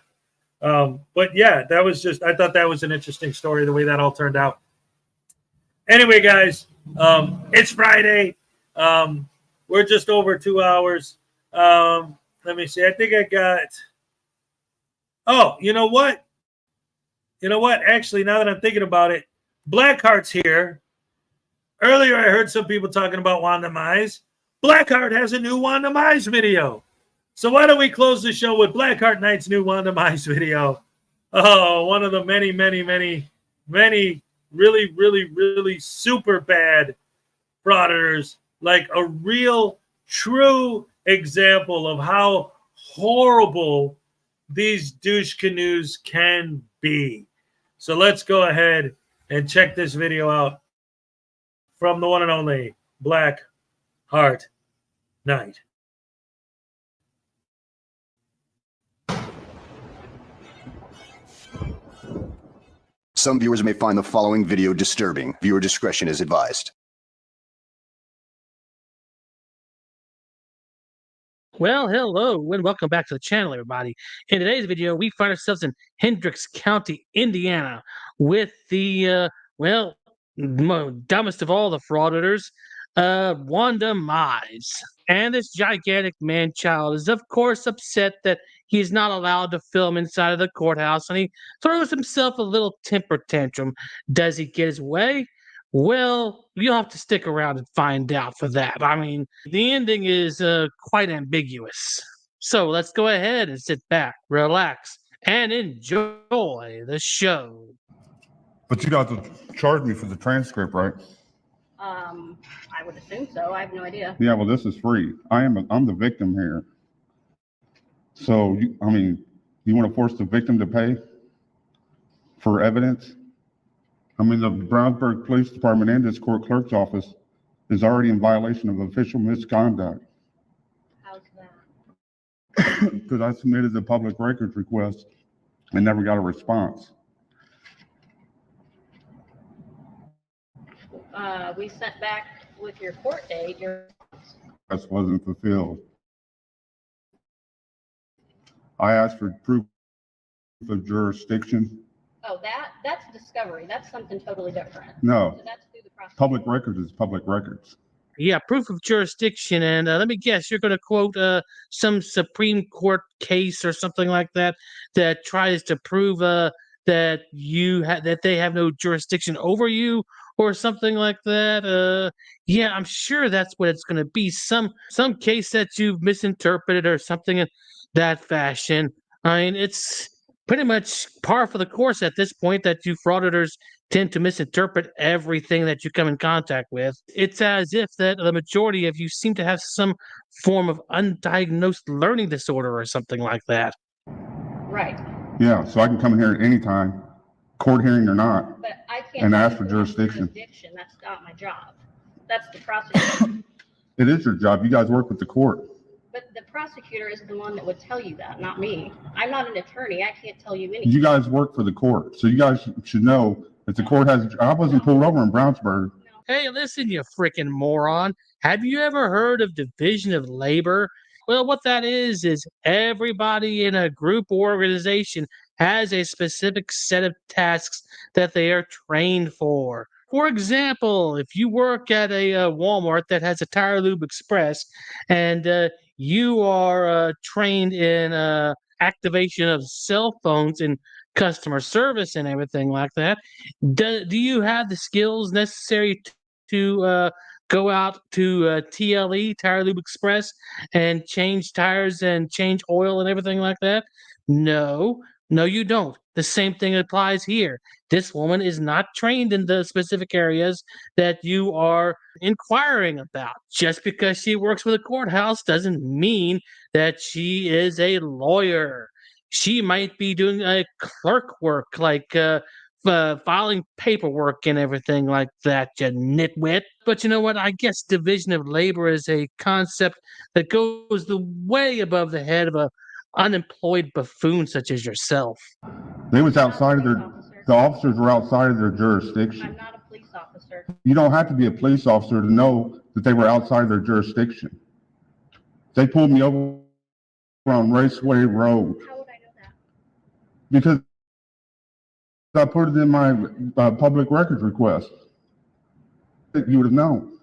But yeah, that was just, I thought that was an interesting story, the way that all turned out. Anyway, guys, it's Friday. We're just over 2 hours. Let me see. I think I got, oh, you know what? Actually, now that I'm thinking about it, Blackheart's here. Earlier, I heard some people talking about Wanda Mize. Blackheart has a new Wanda Mize video. So why don't we close the show with Blackheart Knight's new Wanda Mize video? Oh, one of the many, really super bad frauditors. Like a real, true example of how horrible these douche canoes can be. So let's go ahead and check this video out from the one and only Blackheart Knight. Some viewers may find the following video disturbing. Viewer discretion is advised. Well, hello and welcome back to the channel, everybody. In today's video, we find ourselves in Hendricks County, Indiana, with the, dumbest of all the frauditors, Wanda Mize. And this gigantic man-child is, of course, upset that he's not allowed to film inside of the courthouse, and he throws himself a little temper tantrum. Does he get his way? Well, you'll have to stick around and find out for that. I mean, the ending is quite ambiguous. So let's go ahead and sit back, relax, and enjoy the show. But you got to charge me for the transcript, right? I would assume so. I have no idea. Yeah, well, this is free. I'm the victim here. So, you want to force the victim to pay for evidence? I mean, the Brownsburg Police Department and this court clerk's office is already in violation of official misconduct. How's that? Because I submitted the public records request and never got a response. We sent back with your court date. Your That wasn't fulfilled. I asked for proof of jurisdiction. oh, that's discovery. That's something totally different. No. So that's through the process. Public records is public records. Yeah, proof of jurisdiction, and let me guess, you're going to quote some Supreme Court case or something like that that tries to prove that that they have no jurisdiction over you or something like that. Yeah, I'm sure that's what it's going to be. Some case that you've misinterpreted or something in that fashion. I mean, it's pretty much par for the course at this point that you frauditors tend to misinterpret everything that you come in contact with. It's as if that the majority of you seem to have some form of undiagnosed learning disorder or something like that. Right. Yeah, so I can come here at any time, court hearing or not, But I can't. and tell ask you for who has jurisdiction. That's not my job. That's the prosecutor. It is your job. You guys work with the court. But the prosecutor is the one that would tell you that, not me. I'm not an attorney. I can't tell you anything. You guys work for the court. So you guys should know if the court has, I wasn't pulled over in Brownsburg. Hey, listen, you freaking moron. Have you ever heard of division of labor? Well, what that is everybody in a group or organization has a specific set of tasks that they are trained for. For example, if you work at a Walmart that has a Tire Lube Express and you are trained in activation of cell phones and customer service and everything like that, do you have the skills necessary to go out to TLE, Tire Lube Express, and change tires and change oil and everything like that? No, you don't. The same thing applies here. This woman is not trained in the specific areas that you are inquiring about. Just because she works for the courthouse doesn't mean that she is a lawyer. She might be doing a clerk work like filing paperwork and everything like that, you nitwit. But you know what? I guess division of labor is a concept that goes the way above the head of a unemployed buffoon such as yourself. They was outside of the officers were outside of their jurisdiction. I'm not a police officer. You don't have to be a police officer to know that they were outside their jurisdiction. They pulled me over on Raceway Road. How would I know that? Because I put it in my public records request. You would have known.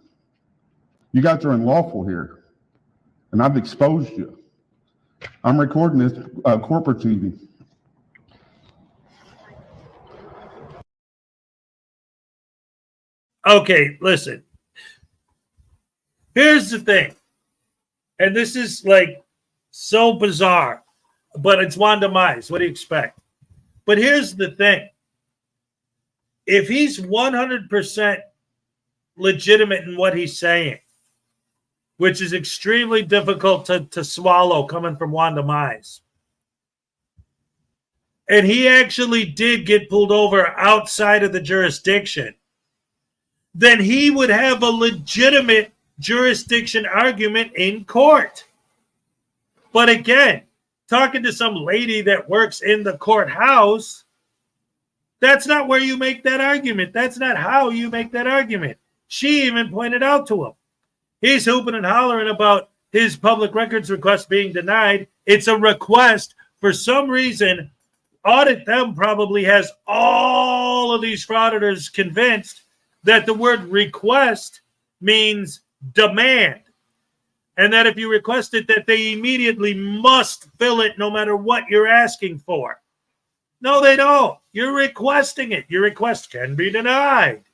You guys are unlawful here, and I've exposed you. I'm recording this corporate TV. Okay, listen. Here's the thing, and this is like so bizarre, but it's Wanda Mize. What do you expect? But here's the thing. If he's 100% legitimate in what he's saying, which is extremely difficult to swallow coming from Wanda Mize, and he actually did get pulled over outside of the jurisdiction, then he would have a legitimate jurisdiction argument in court. But again, talking to some lady that works in the courthouse, that's not where you make that argument. That's not how you make that argument. She even pointed out to him. He's hooping and hollering about his public records request being denied. It's a request. For some reason, Audit Them probably has all of these frauditors convinced that the word request means demand. And that if you request it, that they immediately must fill it no matter what you're asking for. No, they don't. You're requesting it. Your request can be denied.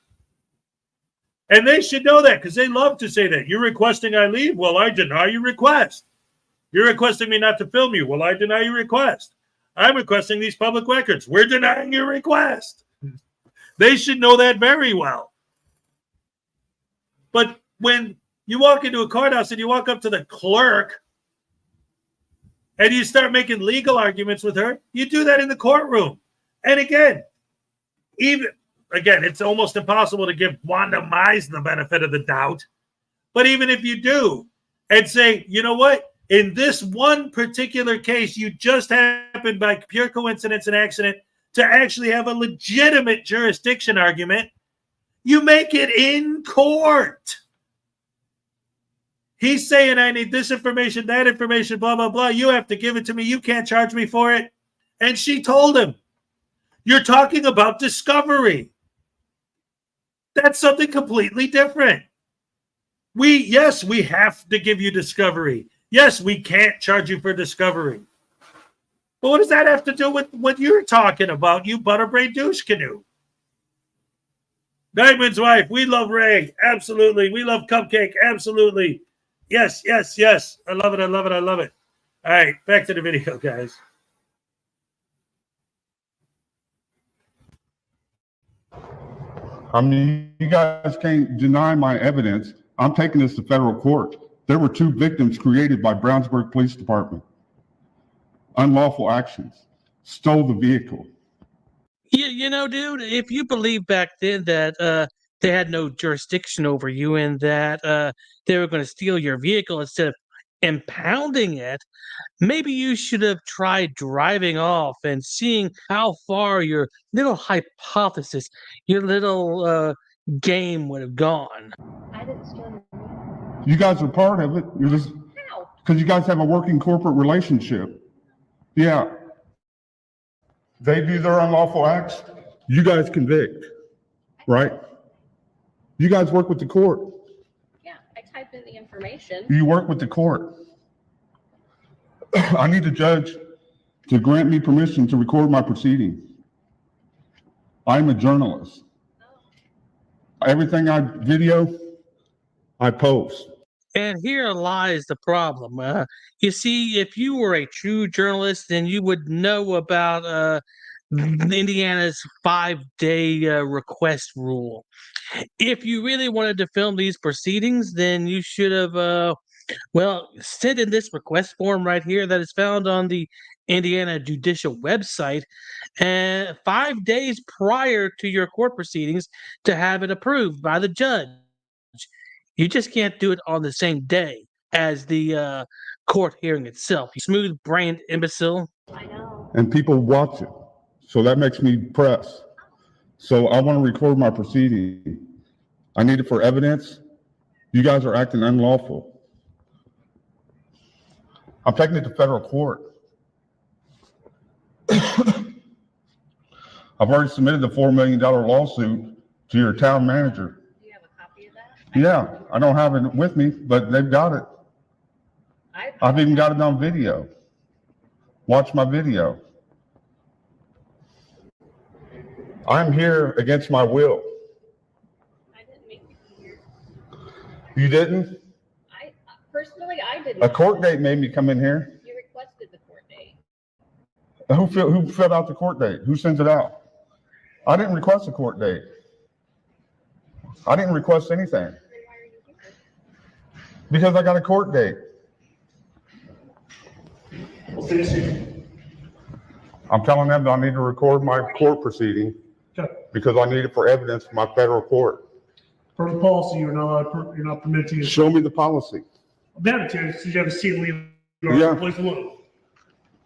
And they should know that because they love to say that. You're requesting I leave? Well, I deny your request. You're requesting me not to film you? Well, I deny your request. I'm requesting these public records. We're denying your request. They should know that very well. But when you walk into a courthouse and you walk up to the clerk and you start making legal arguments with her, you do that in the courtroom. And again, it's almost impossible to give Wanda Mize the benefit of the doubt. But even if you do and say, you know what? In this one particular case, you just happened by pure coincidence and accident to actually have a legitimate jurisdiction argument, you make it in court. He's saying, I need this information, that information, blah, blah, blah. You have to give it to me. You can't charge me for it. And she told him, you're talking about discovery. That's something completely different. Yes, we have to give you discovery. Yes, we can't charge you for discovery. But what does that have to do with what you're talking about, you butterbrain douche canoe? Diamond's wife, we love Ray. Absolutely. We love Cupcake. Absolutely. Yes, yes, yes. I love it. I love it. I love it. All right, back to the video, guys. I mean, you guys can't deny my evidence. I'm taking this to federal court. There were 2 victims created by Brownsburg Police Department. Unlawful actions. Stole the vehicle. You know, dude, if you believe back then that they had no jurisdiction over you and that they were going to steal your vehicle instead of impounding it, maybe you should have tried driving off and seeing how far your little hypothesis, your little game would have gone. I didn't steal your vehicle. You guys are part of it. You're just because you guys have a working corporate relationship. Yeah. They do their unlawful acts. You guys convict, right? You guys work with the court. Yeah, I type in the information. You work with the court. I need a judge to grant me permission to record my proceedings. I'm a journalist. Everything I video, I post. And here lies the problem. You see, if you were a true journalist, then you would know about Indiana's 5-day request rule. If you really wanted to film these proceedings, then you should have, sent in this request form right here that is found on the Indiana Judicial website, 5 days prior to your court proceedings to have it approved by the judge. You just can't do it on the same day as the court hearing itself. You smooth-brained imbecile. I know. And people watch it. So that makes me press. So I want to record my proceeding. I need it for evidence. You guys are acting unlawful. I'm taking it to federal court. I've already submitted the $4 million lawsuit to your town manager. Do you have a copy of that? Yeah, I don't have it with me, but they've got it. I've even got it on video. Watch my video. I'm here against my will. I didn't make you come here. You didn't? Personally, I didn't. A court date made me come in here. You requested the court date. Who filled out the court date? Who sends it out? I didn't request a court date. I didn't request anything. Then why are you here? Because I got a court date. I'm telling them that I need to record my court proceeding because I need it for evidence for my federal court. Per the policy, you're not permitted to. Show me the policy. Mandatory, so you have a seat leave. Yeah. Place alone.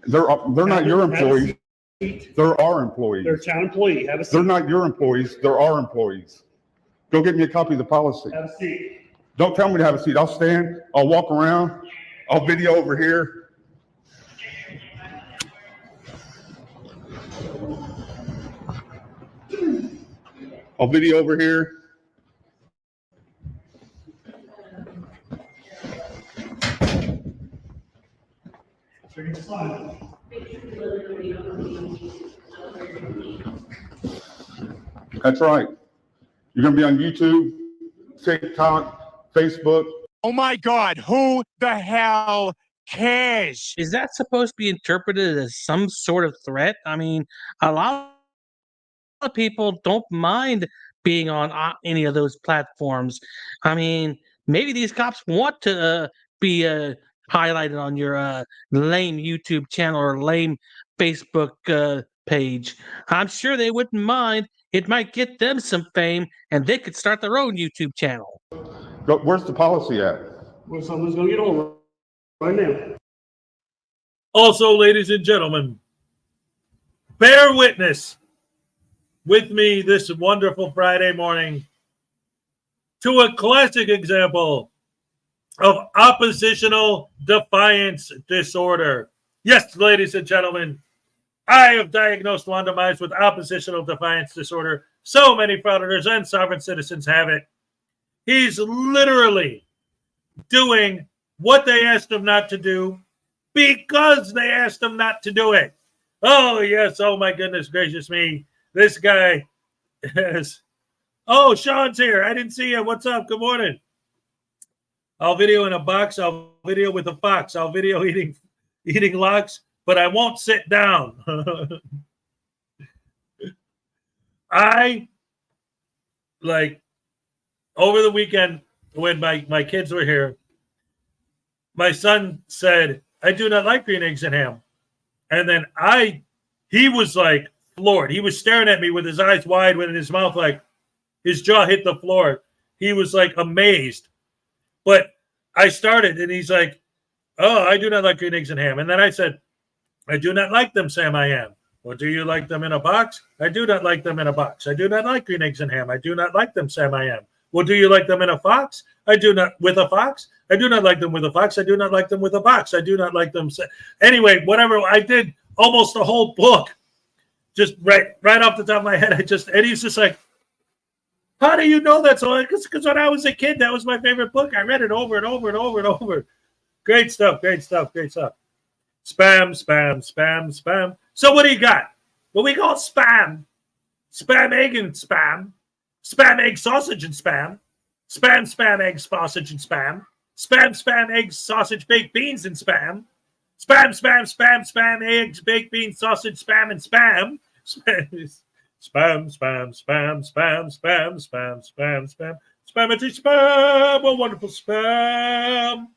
They're not your employees. They're our employees. They're a town employee. Have a seat. They're not your employees. They're our employees. Go get me a copy of the policy. Have a seat. Don't tell me to have a seat. I'll stand. I'll walk around. I'll video over here. I'll video over here. That's right. You're going to be on YouTube, TikTok, Facebook. Oh my God, who the hell cares? Is that supposed to be interpreted as some sort of threat? I mean, a lot of people don't mind being on any of those platforms. I mean, maybe these cops want to be highlighted on your lame YouTube channel or lame Facebook page. I'm sure they wouldn't mind. It might get them some fame, and they could start their own YouTube channel. Where's the policy at? Well, someone's going to get over right now. Also, ladies and gentlemen, bear witness with me this wonderful Friday morning to a classic example of oppositional defiance disorder. Yes, ladies and gentlemen, I have diagnosed Wanda M with oppositional defiance disorder. So many frauditors and sovereign citizens have it. He's literally doing what they asked him not to do because they asked him not to do it. Oh, yes. Oh, my goodness gracious me. This guy has... Oh, Sean's here. I didn't see you. What's up? Good morning. I'll video in a box. I'll video with a fox. I'll video eating lox, but I won't sit down. I like over the weekend when my kids were here, my son said, "I do not like green eggs and ham." And then he was like floored. He was staring at me with his eyes wide, with his mouth like his jaw hit the floor. He was like amazed. But I started and he's like, "Oh, I do not like green eggs and ham." And then I said, "I do not like them, Sam I am." "Well, do you like them in a box?" "I do not like them in a box." "I do not like green eggs and ham." "I do not like them, Sam I am." "Well, do you like them in a fox?" "I do not with a fox." "I do not like them with a fox." "I do not like them with a box." "I do not like them." Anyway, whatever. I did almost the whole book, just right off the top of my head. And he's just like, "How do you know that?" So because when I was a kid, that was my favorite book. I read it over and over and over and over. Great stuff. Great stuff. Great stuff. Spam, spam, spam, spam. So what do you got? What we call spam. Spam egg and spam. Spam egg sausage and spam. Spam, spam egg sausage and spam. Spam, spam egg sausage baked beans and spam. Spam, spam, spam, spam eggs baked beans sausage spam and spam. Spam, spam, spam, spam, spam, spam, spam, spam, spam. Spamity spam, a wonderful spam.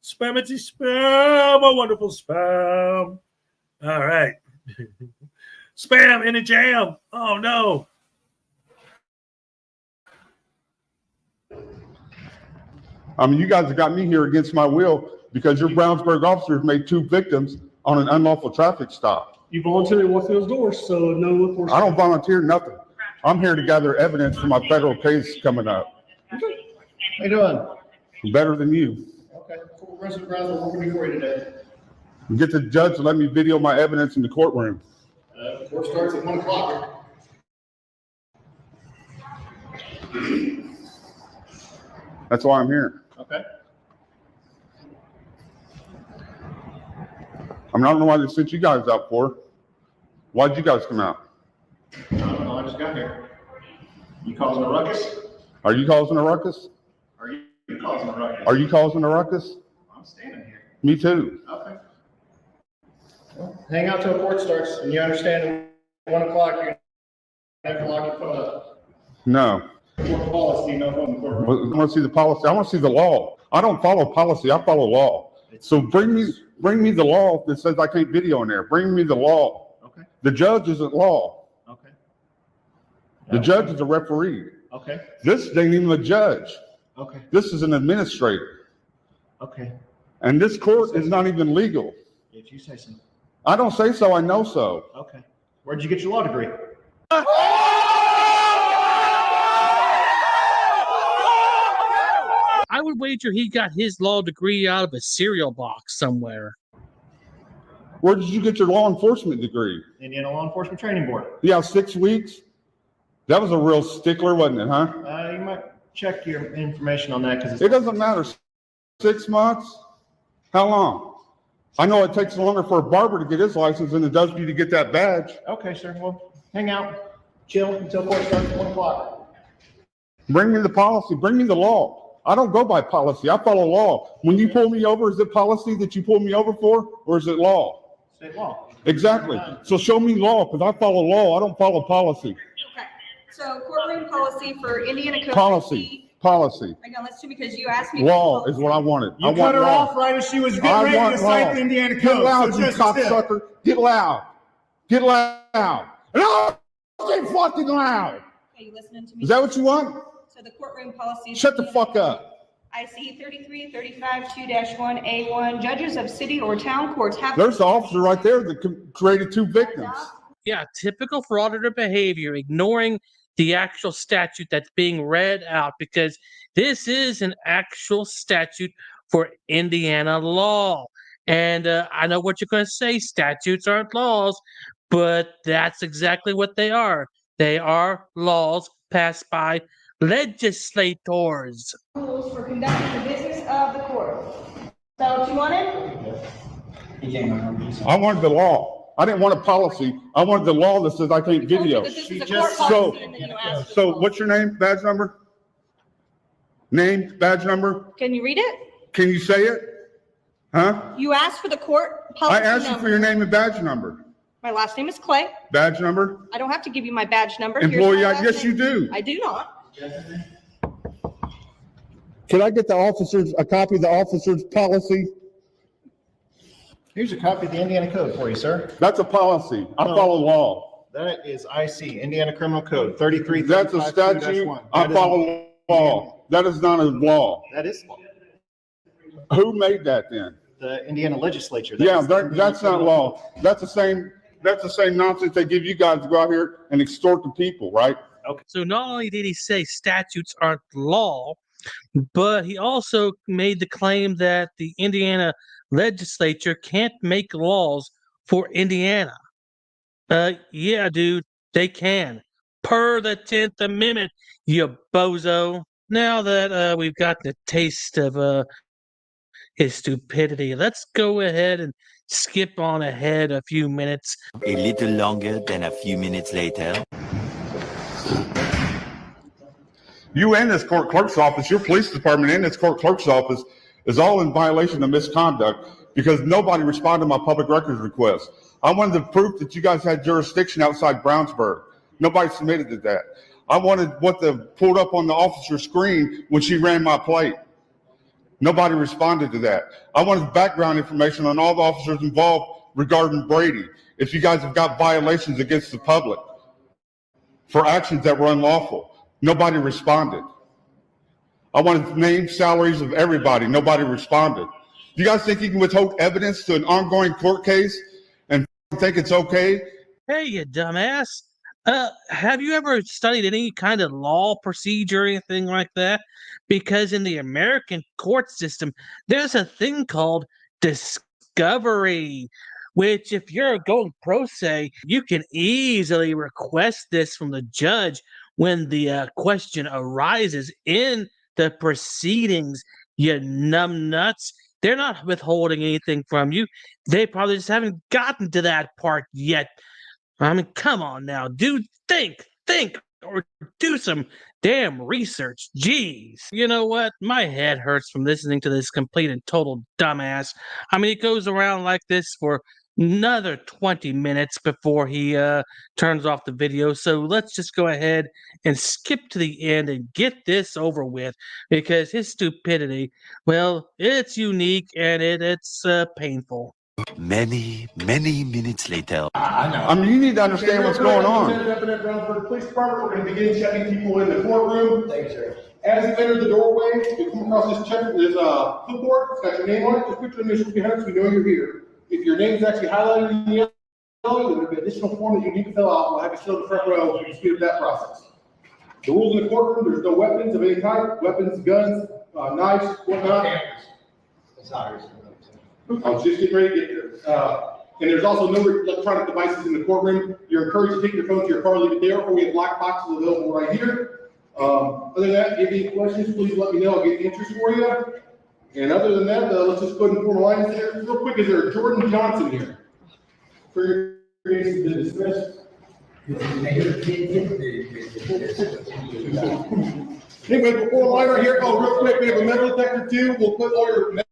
Spamity spam, a wonderful spam. All right. Spam in a jam. Oh, no. I mean, you guys have got me here against my will because your Brownsburg officers made 2 victims on an unlawful traffic stop. You voluntarily walk through those doors, so no enforcement. I don't volunteer nothing. I'm here to gather evidence for my federal case coming up. Okay. How you doing? Better than you. Okay. Resident Brownsburg, what can we do for you today? Get the judge to let me video my evidence in the courtroom. Court starts at 1 o'clock. That's why I'm here. Okay. I don't know why they sent you guys out for. Why'd you guys come out? I don't know, I just got here. You causing a ruckus? Are you causing a ruckus? Are you causing a ruckus? Are you causing a ruckus? I'm standing here. Me too. Okay. Well, hang out till court starts, and you understand at 1 o'clock you're gonna have to lock your phone up. No. What policy, no phone in the courtroom. I want to see the policy. I want to see the law. I don't follow policy. I follow law. So bring me the law that says I can't video in there. Bring me the law. Okay. The judge isn't law. Okay. The judge is a referee. Okay. This ain't even a judge. Okay. This is an administrator. Okay. And this court is not even legal. If you say so. I don't say so. I know so. Okay. Where'd you get your law degree? I would wager he got his law degree out of a cereal box somewhere. Where did you get your law enforcement degree? Indiana Law Enforcement Training Board. Yeah, 6 weeks. That was a real stickler, wasn't it, huh? You might check your information on that because it doesn't matter. 6 months? How long? I know it takes longer for a barber to get his license than it does for you to get that badge. Okay, sir. Well, hang out, chill until court starts at 1 o'clock. Bring me the policy. Bring me the law. I don't go by policy. I follow law. When you pull me over, is it policy that you pull me over for, or is it law? State law. Exactly. So show me law, because I follow law. I don't follow policy. Okay, so courtroom policy for Indiana Code. Policy. Hang on, let's do because you asked me. Law is what I wanted. You cut her off right as she was getting ready to cite the Indiana Code. Get loud, you cocksucker. Get loud. Get loud. No, get fucking loud. Are you listening to me? Is that what you want? So the courtroom policy. Shut the fuck up. IC 3335-2-1A1, judges of city or town courts have. There's the officer right there that created 2 victims. Yeah, typical frauditor behavior, ignoring the actual statute that's being read out, because this is an actual statute for Indiana law. And I know what you're going to say, statutes aren't laws, but that's exactly what they are. They are laws passed by legislators. Rules for conducting the business of the court. Is that what you wanted? I wanted the law. I didn't want a policy. I wanted the law that says I can't video. So what's your name, badge number? Name, badge number? Can you read it? Can you say it? Huh? You asked for the court policy I asked you for your name and badge number. My last name is Clay. Badge number? I don't have to give you my badge number. Employee, yes, you do. I do not. Can I get a copy of the officer's policy? Here's a copy of the Indiana Code for you, sir. That's a policy. I follow law. That is IC, Indiana Criminal Code 33. That's a statute. I follow law. That is not a law. That is law. Who made that then? The Indiana legislature. Yeah, that's not law. That's the same nonsense they give you guys to go out here and extort the people, right? Okay. So not only did he say statutes aren't law, but he also made the claim that the Indiana legislature can't make laws for Indiana. Yeah, dude, they can. Per the 10th Amendment, you bozo. Now that we've got the taste of his stupidity, let's go ahead and skip on ahead a few minutes. A little longer than a few minutes later. You and this court clerk's office, your police department and this court clerk's office is all in violation of misconduct because nobody responded to my public records request. I wanted the proof that you guys had jurisdiction outside Brownsburg. Nobody submitted to that. I wanted what pulled up on the officer's screen when she ran my plate. Nobody responded to that. I wanted background information on all the officers involved regarding Brady. If you guys have got violations against the public for actions that were unlawful. Nobody responded. I wanted names, salaries of everybody. Nobody responded. You guys think you can withhold evidence to an ongoing court case and think it's okay? Hey, you dumbass. Have you ever studied any kind of law procedure or anything like that? Because in the American court system, there's a thing called discovery, which if you're going pro se, you can easily request this from the judge when the question arises in the proceedings, you numbnuts. They're not withholding anything from you. They probably just haven't gotten to that part yet. I mean, come on now, dude. Think, or do some damn research. Jeez. You know what? My head hurts from listening to this complete and total dumbass. I mean, it goes around like this for another 20 minutes before he turns off the video. So let's just go ahead and skip to the end and get this over with, because his stupidity, well, it's unique and it's painful. Many minutes later. I mean, you need to understand what's going on. Up in that Brownsburg Police Department, we're going to begin checking people in the courtroom. Thanks, sir. As you enter the doorway, you come across this check. There's a clipboard. It's got your name on it. Just put your initials behind it so we know you're here. If your name is actually highlighted in yellow, then there'll be an additional form that you need to fill out. We'll have you show in the front row so you can speed up that process. The rules in the courtroom: there's no weapons of any type, weapons, guns, knives, whatnot. I was just getting ready to get there. And there's also no electronic devices in the courtroom. You're encouraged to take your phone to your car, leave it there, or we have black boxes available right here. Other than that, if you have any questions, please let me know. I'll get answers for you. And other than that, let's just go ahead and form a line there. Real quick, is there Jordan Johnson here? For your case to dismiss. Anyway, before the line right here, real quick, we have a metal detector too. We'll put all your metal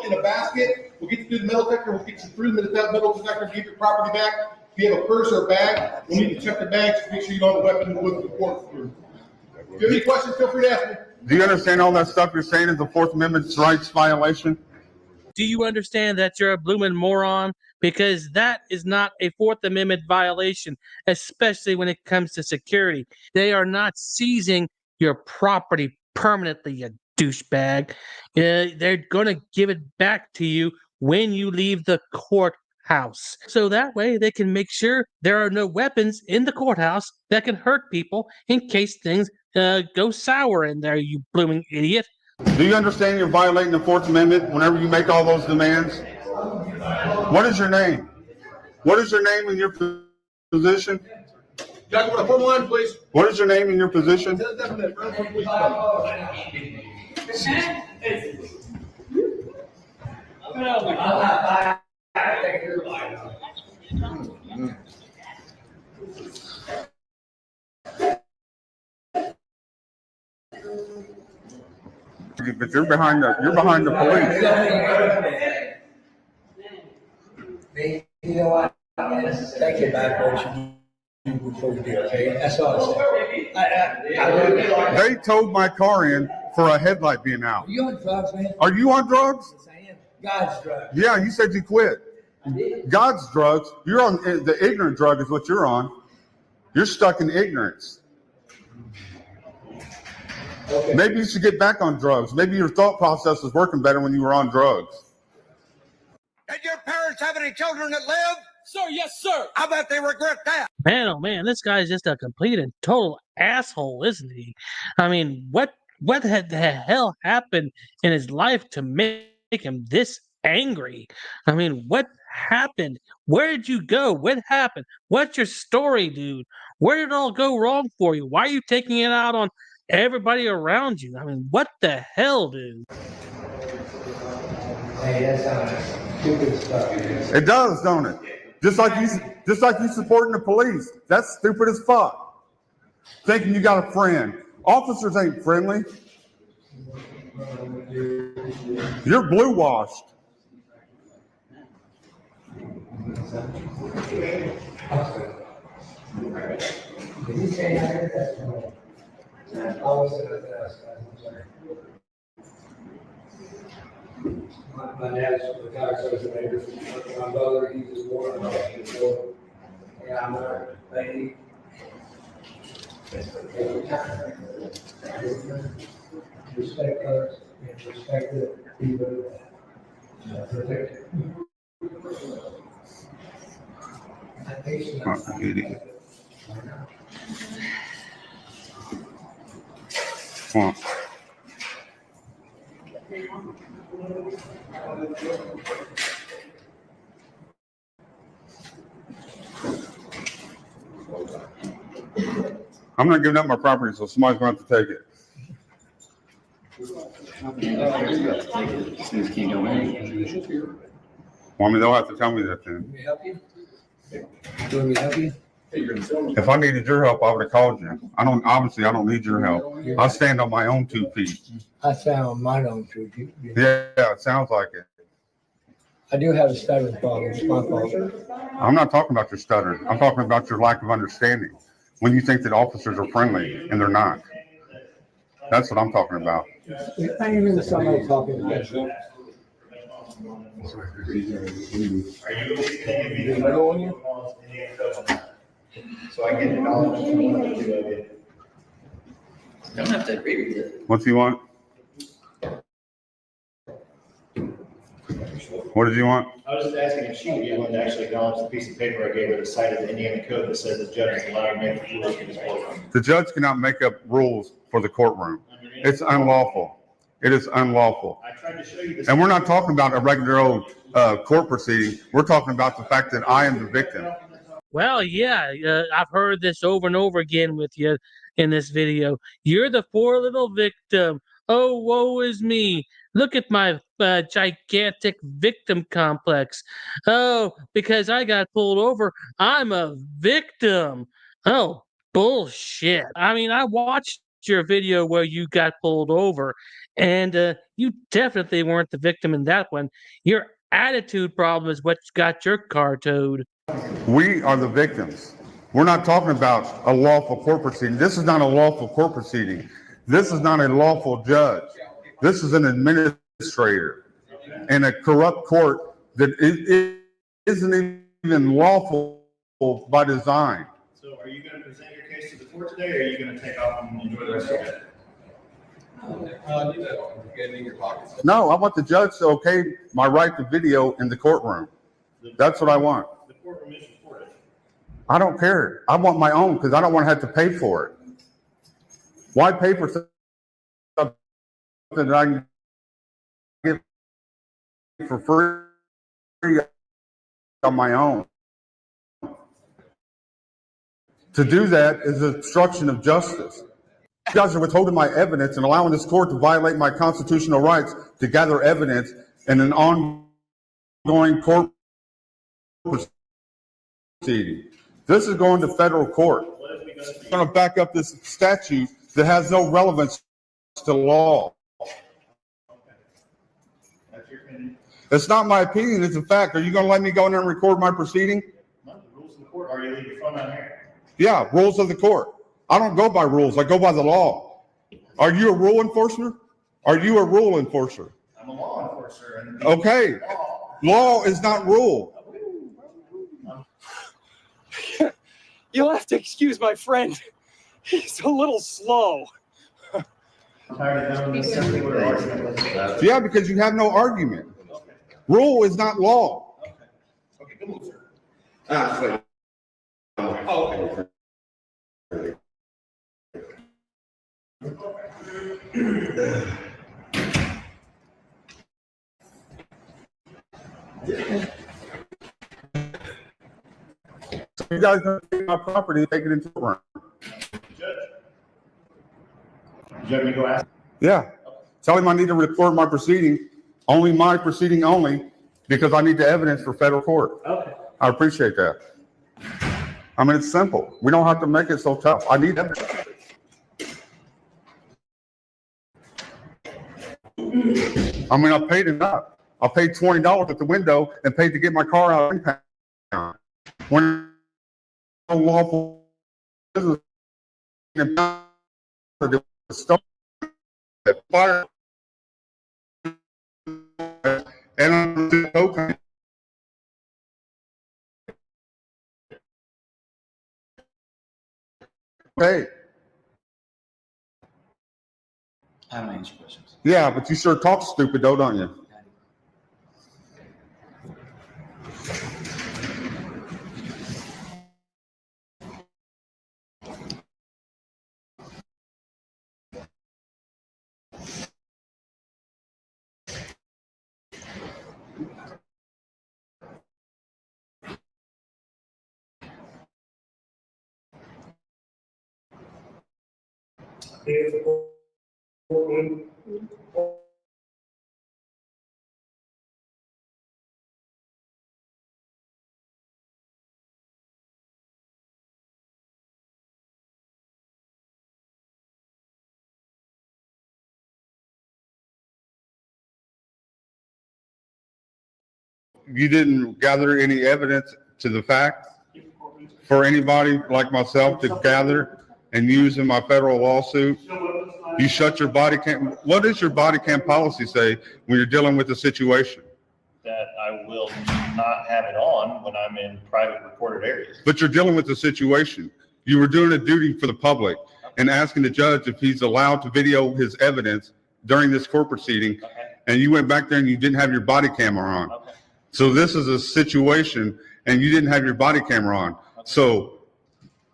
in a basket. We'll get you through the metal detector. We'll get you through the metal detector and give your property back. If you have a purse or a bag, we'll need to check the bag to make sure you don't have a weapon with the courtroom. If you have any questions, feel free to ask me. Do you understand all that stuff you're saying is a Fourth Amendment rights violation? Do you understand that you're a bloomin' moron? Because that is not a Fourth Amendment violation, especially when it comes to security. They are not seizing your property permanently, you douchebag. They're going to give it back to you when you leave the courthouse. So that way they can make sure there are no weapons in the courthouse that can hurt people in case things go sour in there, you blooming idiot. Do you understand you're violating the Fourth Amendment whenever you make all those demands? What is your name? What is your name and your position? Gentlemen, form line, please. What is your name and your position? But you're behind the police. You know what? Take it back, Richard. That's all I They towed my car in for a headlight being out. You on drugs, man? Are you on drugs? Yes, I am. God's drugs. Yeah, you said you quit. God's drugs. You're on the ignorant drug is what you're on. You're stuck in ignorance. Okay. Maybe you should get back on drugs. Maybe your thought process was working better when you were on drugs. Did your parents have any children that live? Sir, yes, sir. I bet they regret that. Man, oh man, this guy's just a complete and total asshole, isn't he? I mean, what the hell happened in his life to make him this angry? I mean, what happened? Where did you go? What happened? What's your story, dude? Where did it all go wrong for you? Why are you taking it out on everybody around you? I mean, what the hell, dude? Hey, that's stupid stuff. It does, don't it? Just like you supporting the police. That's stupid as fuck. Thinking you got a friend. Officers ain't friendly. You're blue washed. Did you say I heard that? I was going to ask. My dad's retired social neighbor. My brother, he was born in Australia. And I'm a lady. Respect others and respect the people that protect it. Come on. I'm not giving up my property, so somebody's going to have to take it. Well, I mean, they'll have to tell me that then. Can we help you? Do we help you? If I needed your help, I would have called you. I don't need your help. I'll stand on my own 2 feet. I stand on my own 2 feet. Yeah, it sounds like it. I do have a stuttering problem. It's my fault. I'm not talking about your stutter. I'm talking about your lack of understanding. When you think that officers are friendly and they're not. That's what I'm talking about. I ain't even somebody talking about you. So I get it all. Don't have to agree with it. What do you want? What did you want? I was just asking if she would be willing to actually acknowledge the piece of paper I gave her that cited the Indiana code that says the judge is allowed to make the rules for this courtroom. The judge cannot make up rules for the courtroom. It's unlawful. It is unlawful. I tried to show you this. And we're not talking about a regular old court proceeding. We're talking about the fact that I am the victim. Well, yeah, I've heard this over and over again with you in this video. You're the poor little victim. Oh, woe is me. Look at my gigantic victim complex. Oh, because I got pulled over, I'm a victim. Oh, bullshit. I mean, I watched your video where you got pulled over, and you definitely weren't the victim in that one. Your attitude problem is what got your car towed. We are the victims. We're not talking about a lawful court proceeding. This is not a lawful court proceeding. This is not a lawful judge. This is an administrator in a corrupt court that isn't even lawful by design. So are you going to present your case to the court today, or are you going to take off and enjoy the rest of it? No, I want the judge to okay my right to video in the courtroom. That's what I want. The courtroom is recorded. I don't care. I want my own because I don't want to have to pay for it. Why pay for something that I can get for free on my own? To do that is obstruction of justice. You guys are withholding my evidence and allowing this court to violate my constitutional rights to gather evidence in an ongoing court proceeding. This is going to federal court. I'm going to back up this statute that has no relevance to law. It's not my opinion, it's a fact. Are you going to let me go in there and record my proceeding? No, the rules of the court are you leave your phone on here. Yeah, rules of the court. I don't go by rules. I go by the law. Are you a rule enforcer? Are you a rule enforcer? I'm a law enforcer. And Okay. Law is not rule. You'll have to excuse my friend. He's a little slow. Yeah, because you have no argument. Rule is not law. Okay, come on, sir. Oh, okay. So you guys gonna take my property and take it into the room. you have me go ask? Yeah. Tell him I need to record my proceeding, only my proceeding only, because I need the evidence for federal court. Okay. I appreciate that. I mean, it's simple. We don't have to make it so tough. I need evidence. I mean, I paid enough. I paid $20 at the window and paid to get my car out of impound. When lawful business fire and okay. Hey. I haven't answered questions. Yeah, but you sure talk stupid though, don't you? You didn't gather any evidence to the fact for anybody like myself to gather and use in my federal lawsuit. You shut your body cam. What does your body cam policy say when you're dealing with a situation? That I will not have it on when I'm in private recorded areas. But you're dealing with a situation. You were doing a duty for the public and asking the judge if he's allowed to video his evidence during this court proceeding. And you went back there and you didn't have your body camera on. So this is a situation and you didn't have your body camera on. So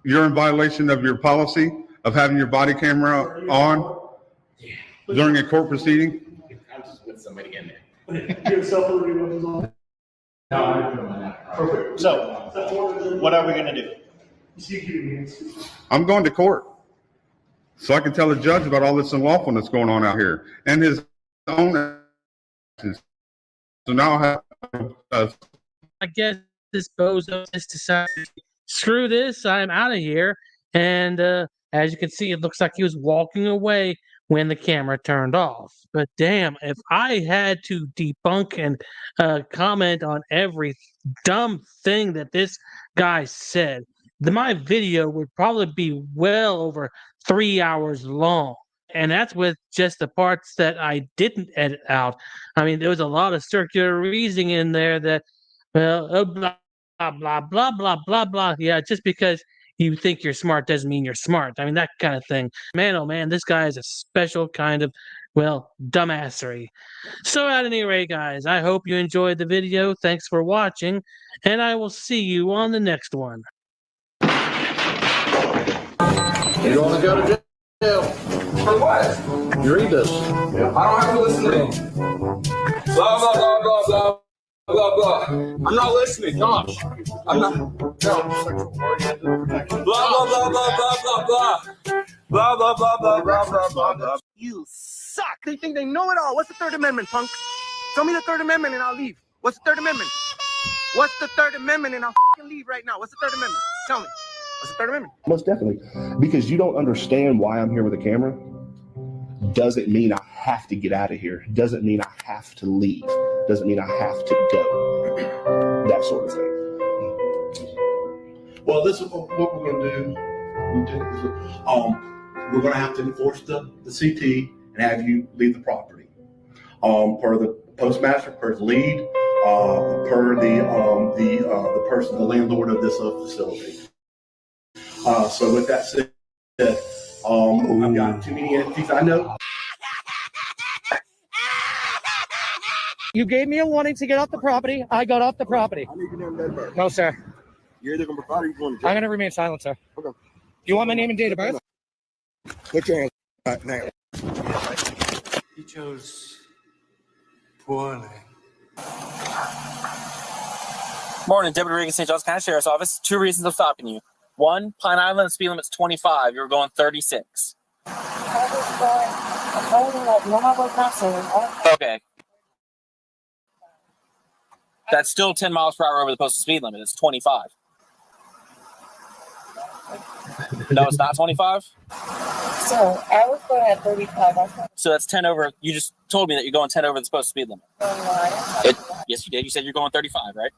you're in violation of your policy of having your body camera on during a court proceeding? I'm just with somebody in there. Perfect. So, what are we gonna do? I'm going to court so I can tell the judge about all this unlawfulness going on out here and his own actions. So now I have I guess this bozo just decided, screw this, I'm out of here. And as you can see, it looks like he was walking away when the camera turned off. But damn, if I had to debunk and comment on every dumb thing that this guy said, my video would probably be well over 3 hours long. And that's with just the parts that I didn't edit out. I mean, there was a lot of circular reasoning in there that, well, blah, blah, blah, blah, blah, blah. Yeah, just because you think you're smart doesn't mean you're smart. I mean, that kind of thing. Man, oh man, this guy is a special kind of, well, dumbassery. So at any rate, guys, I hope you enjoyed the video. Thanks for watching, and I will see you on the next one. You don't want to go to jail. For what? You read this. I don't have to listen to them. Blah, blah, blah, blah, blah. Blah, blah. I'm not listening, gosh. I'm not. No. Blah, blah, blah, blah, blah, blah, blah. Blah, blah, blah, blah, blah, blah, blah, blah. You suck. They think they know it all. What's the Third Amendment, punk? Tell me the Third Amendment and I'll leave. What's the Third Amendment? What's the Third Amendment and I'll leave right now? What's the Third Amendment? Tell me. What's the Third Amendment? Most definitely. Because you don't understand why I'm here with a camera doesn't mean I have to get out of here. Doesn't mean I have to leave. Doesn't mean I have to go. That sort of thing. Well, this is what we're going to do. We're going to have to enforce the CT and have you leave the property. Per the postmaster, per the lead, per the person, the landlord of this facility. So with that said, I've got too many entities. I know. You gave me a warning to get off the property. I got off the property. I need your name and date of birth. No, sir. You're either going to provide or you're going to jail. I'm going to remain silent, sir. Okay. You want my name and date of birth? Put your hands right now. You chose poorly. Morning, Deputy Regan, St. John's County Sheriff's Office. 2 reasons of stopping you. 1, Pine Island speed limit's 25. You were going 36. Okay. That's still 10 miles per hour over the posted speed limit. It's 25. No, it's not 25? So I was going at 35. So that's 10 over. You just told me that you're going 10 over the posted speed limit. Yes, you did. You said you're going 35, right?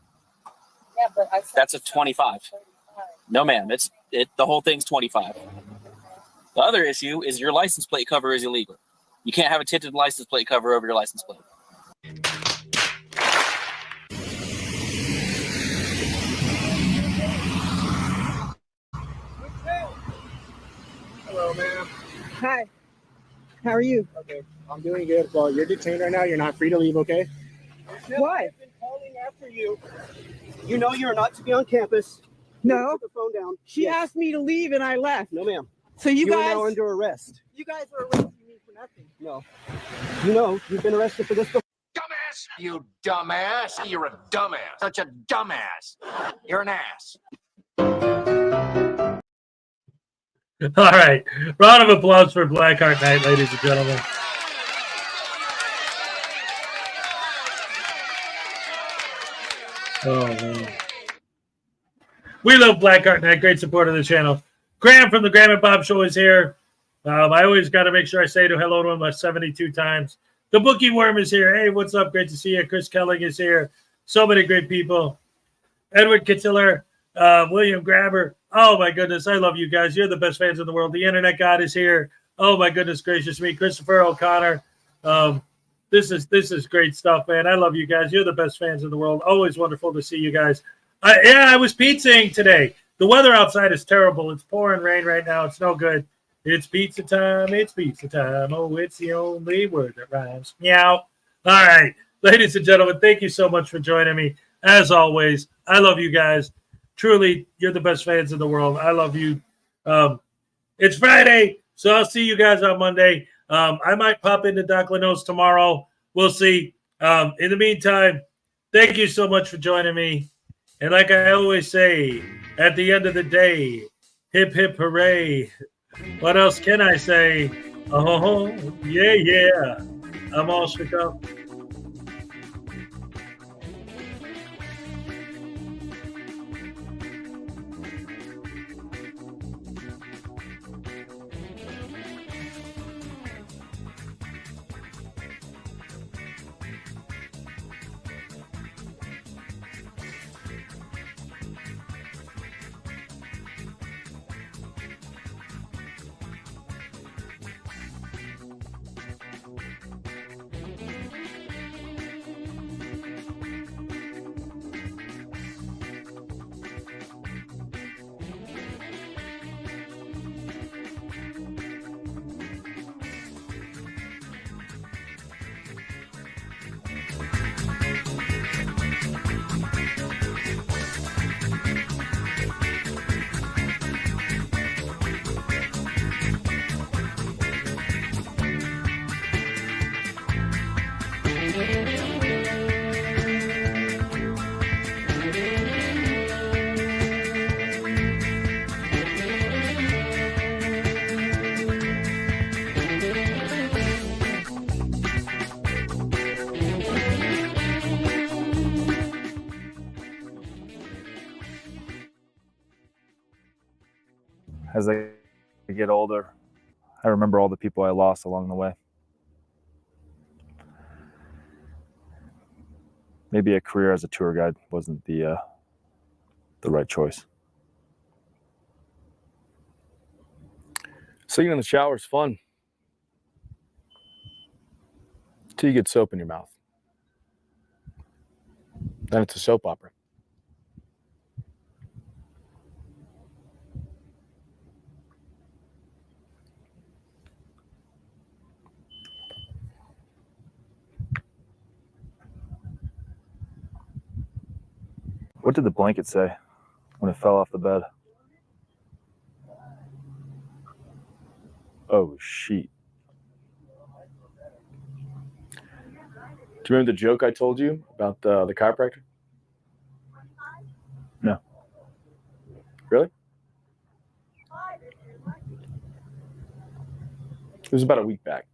Yeah, but I said That's a 25. No, ma'am. The whole thing's 25. The other issue is your license plate cover is illegal. You can't have a tinted license plate cover over your license plate. Hello, ma'am. Hi. How are you? Okay, I'm doing good. Well, you're detained right now. You're not free to leave, okay? Why? I've been calling after you. You know you're not to be on campus. No. Put the phone down. She asked me to leave and I left. No, ma'am. So you are guys now under arrest. You guys are arresting me for nothing. No. You know you've been arrested for this before. Dumbass! You dumbass! You're a dumbass! Such a dumbass! You're an ass! All right. Round of applause for Blackheart Night, ladies and gentlemen. Oh, man. We love Blackheart Night. Great support of the channel. Graham from the Graham and Bob Show is here. I always got to make sure I say hello to him like 72 times. The Bookie Worm is here. Hey, what's up? Great to see you. Chris Kelling is here. So many great people. Edward Kittler, William Grabber. Oh, my goodness. I love you guys. You're the best fans in the world. The Internet God is here. Oh, my goodness gracious me. Christopher O'Connor. This is great stuff, man. I love you guys. You're the best fans in the world. Always wonderful to see you guys. I was pizzaing today. The weather outside is terrible. It's pouring rain right now. It's no good. It's pizza time. It's pizza time. Oh, it's the only word that rhymes. Meow. All right. Ladies and gentlemen, thank you so much for joining me. As always, I love you guys. Truly, you're the best fans in the world. I love you. It's Friday, so I'll see you guys on Monday. I might pop into Doc Leno's tomorrow. We'll see. In the meantime, thank you so much for joining me. And like I always say, at the end of the day, hip, hip, hooray. What else can I say? Oh, yeah, yeah. I'm all shook up. As I get older, I remember all the people I lost along the way. Maybe a career as a tour guide wasn't the right choice. Singing in the shower is fun. Till you get soap in your mouth. Then it's a soap opera. What did the blanket say when it fell off the bed? Oh, shit. Do you remember the joke I told you about the chiropractor? No. Really? It was about a week back.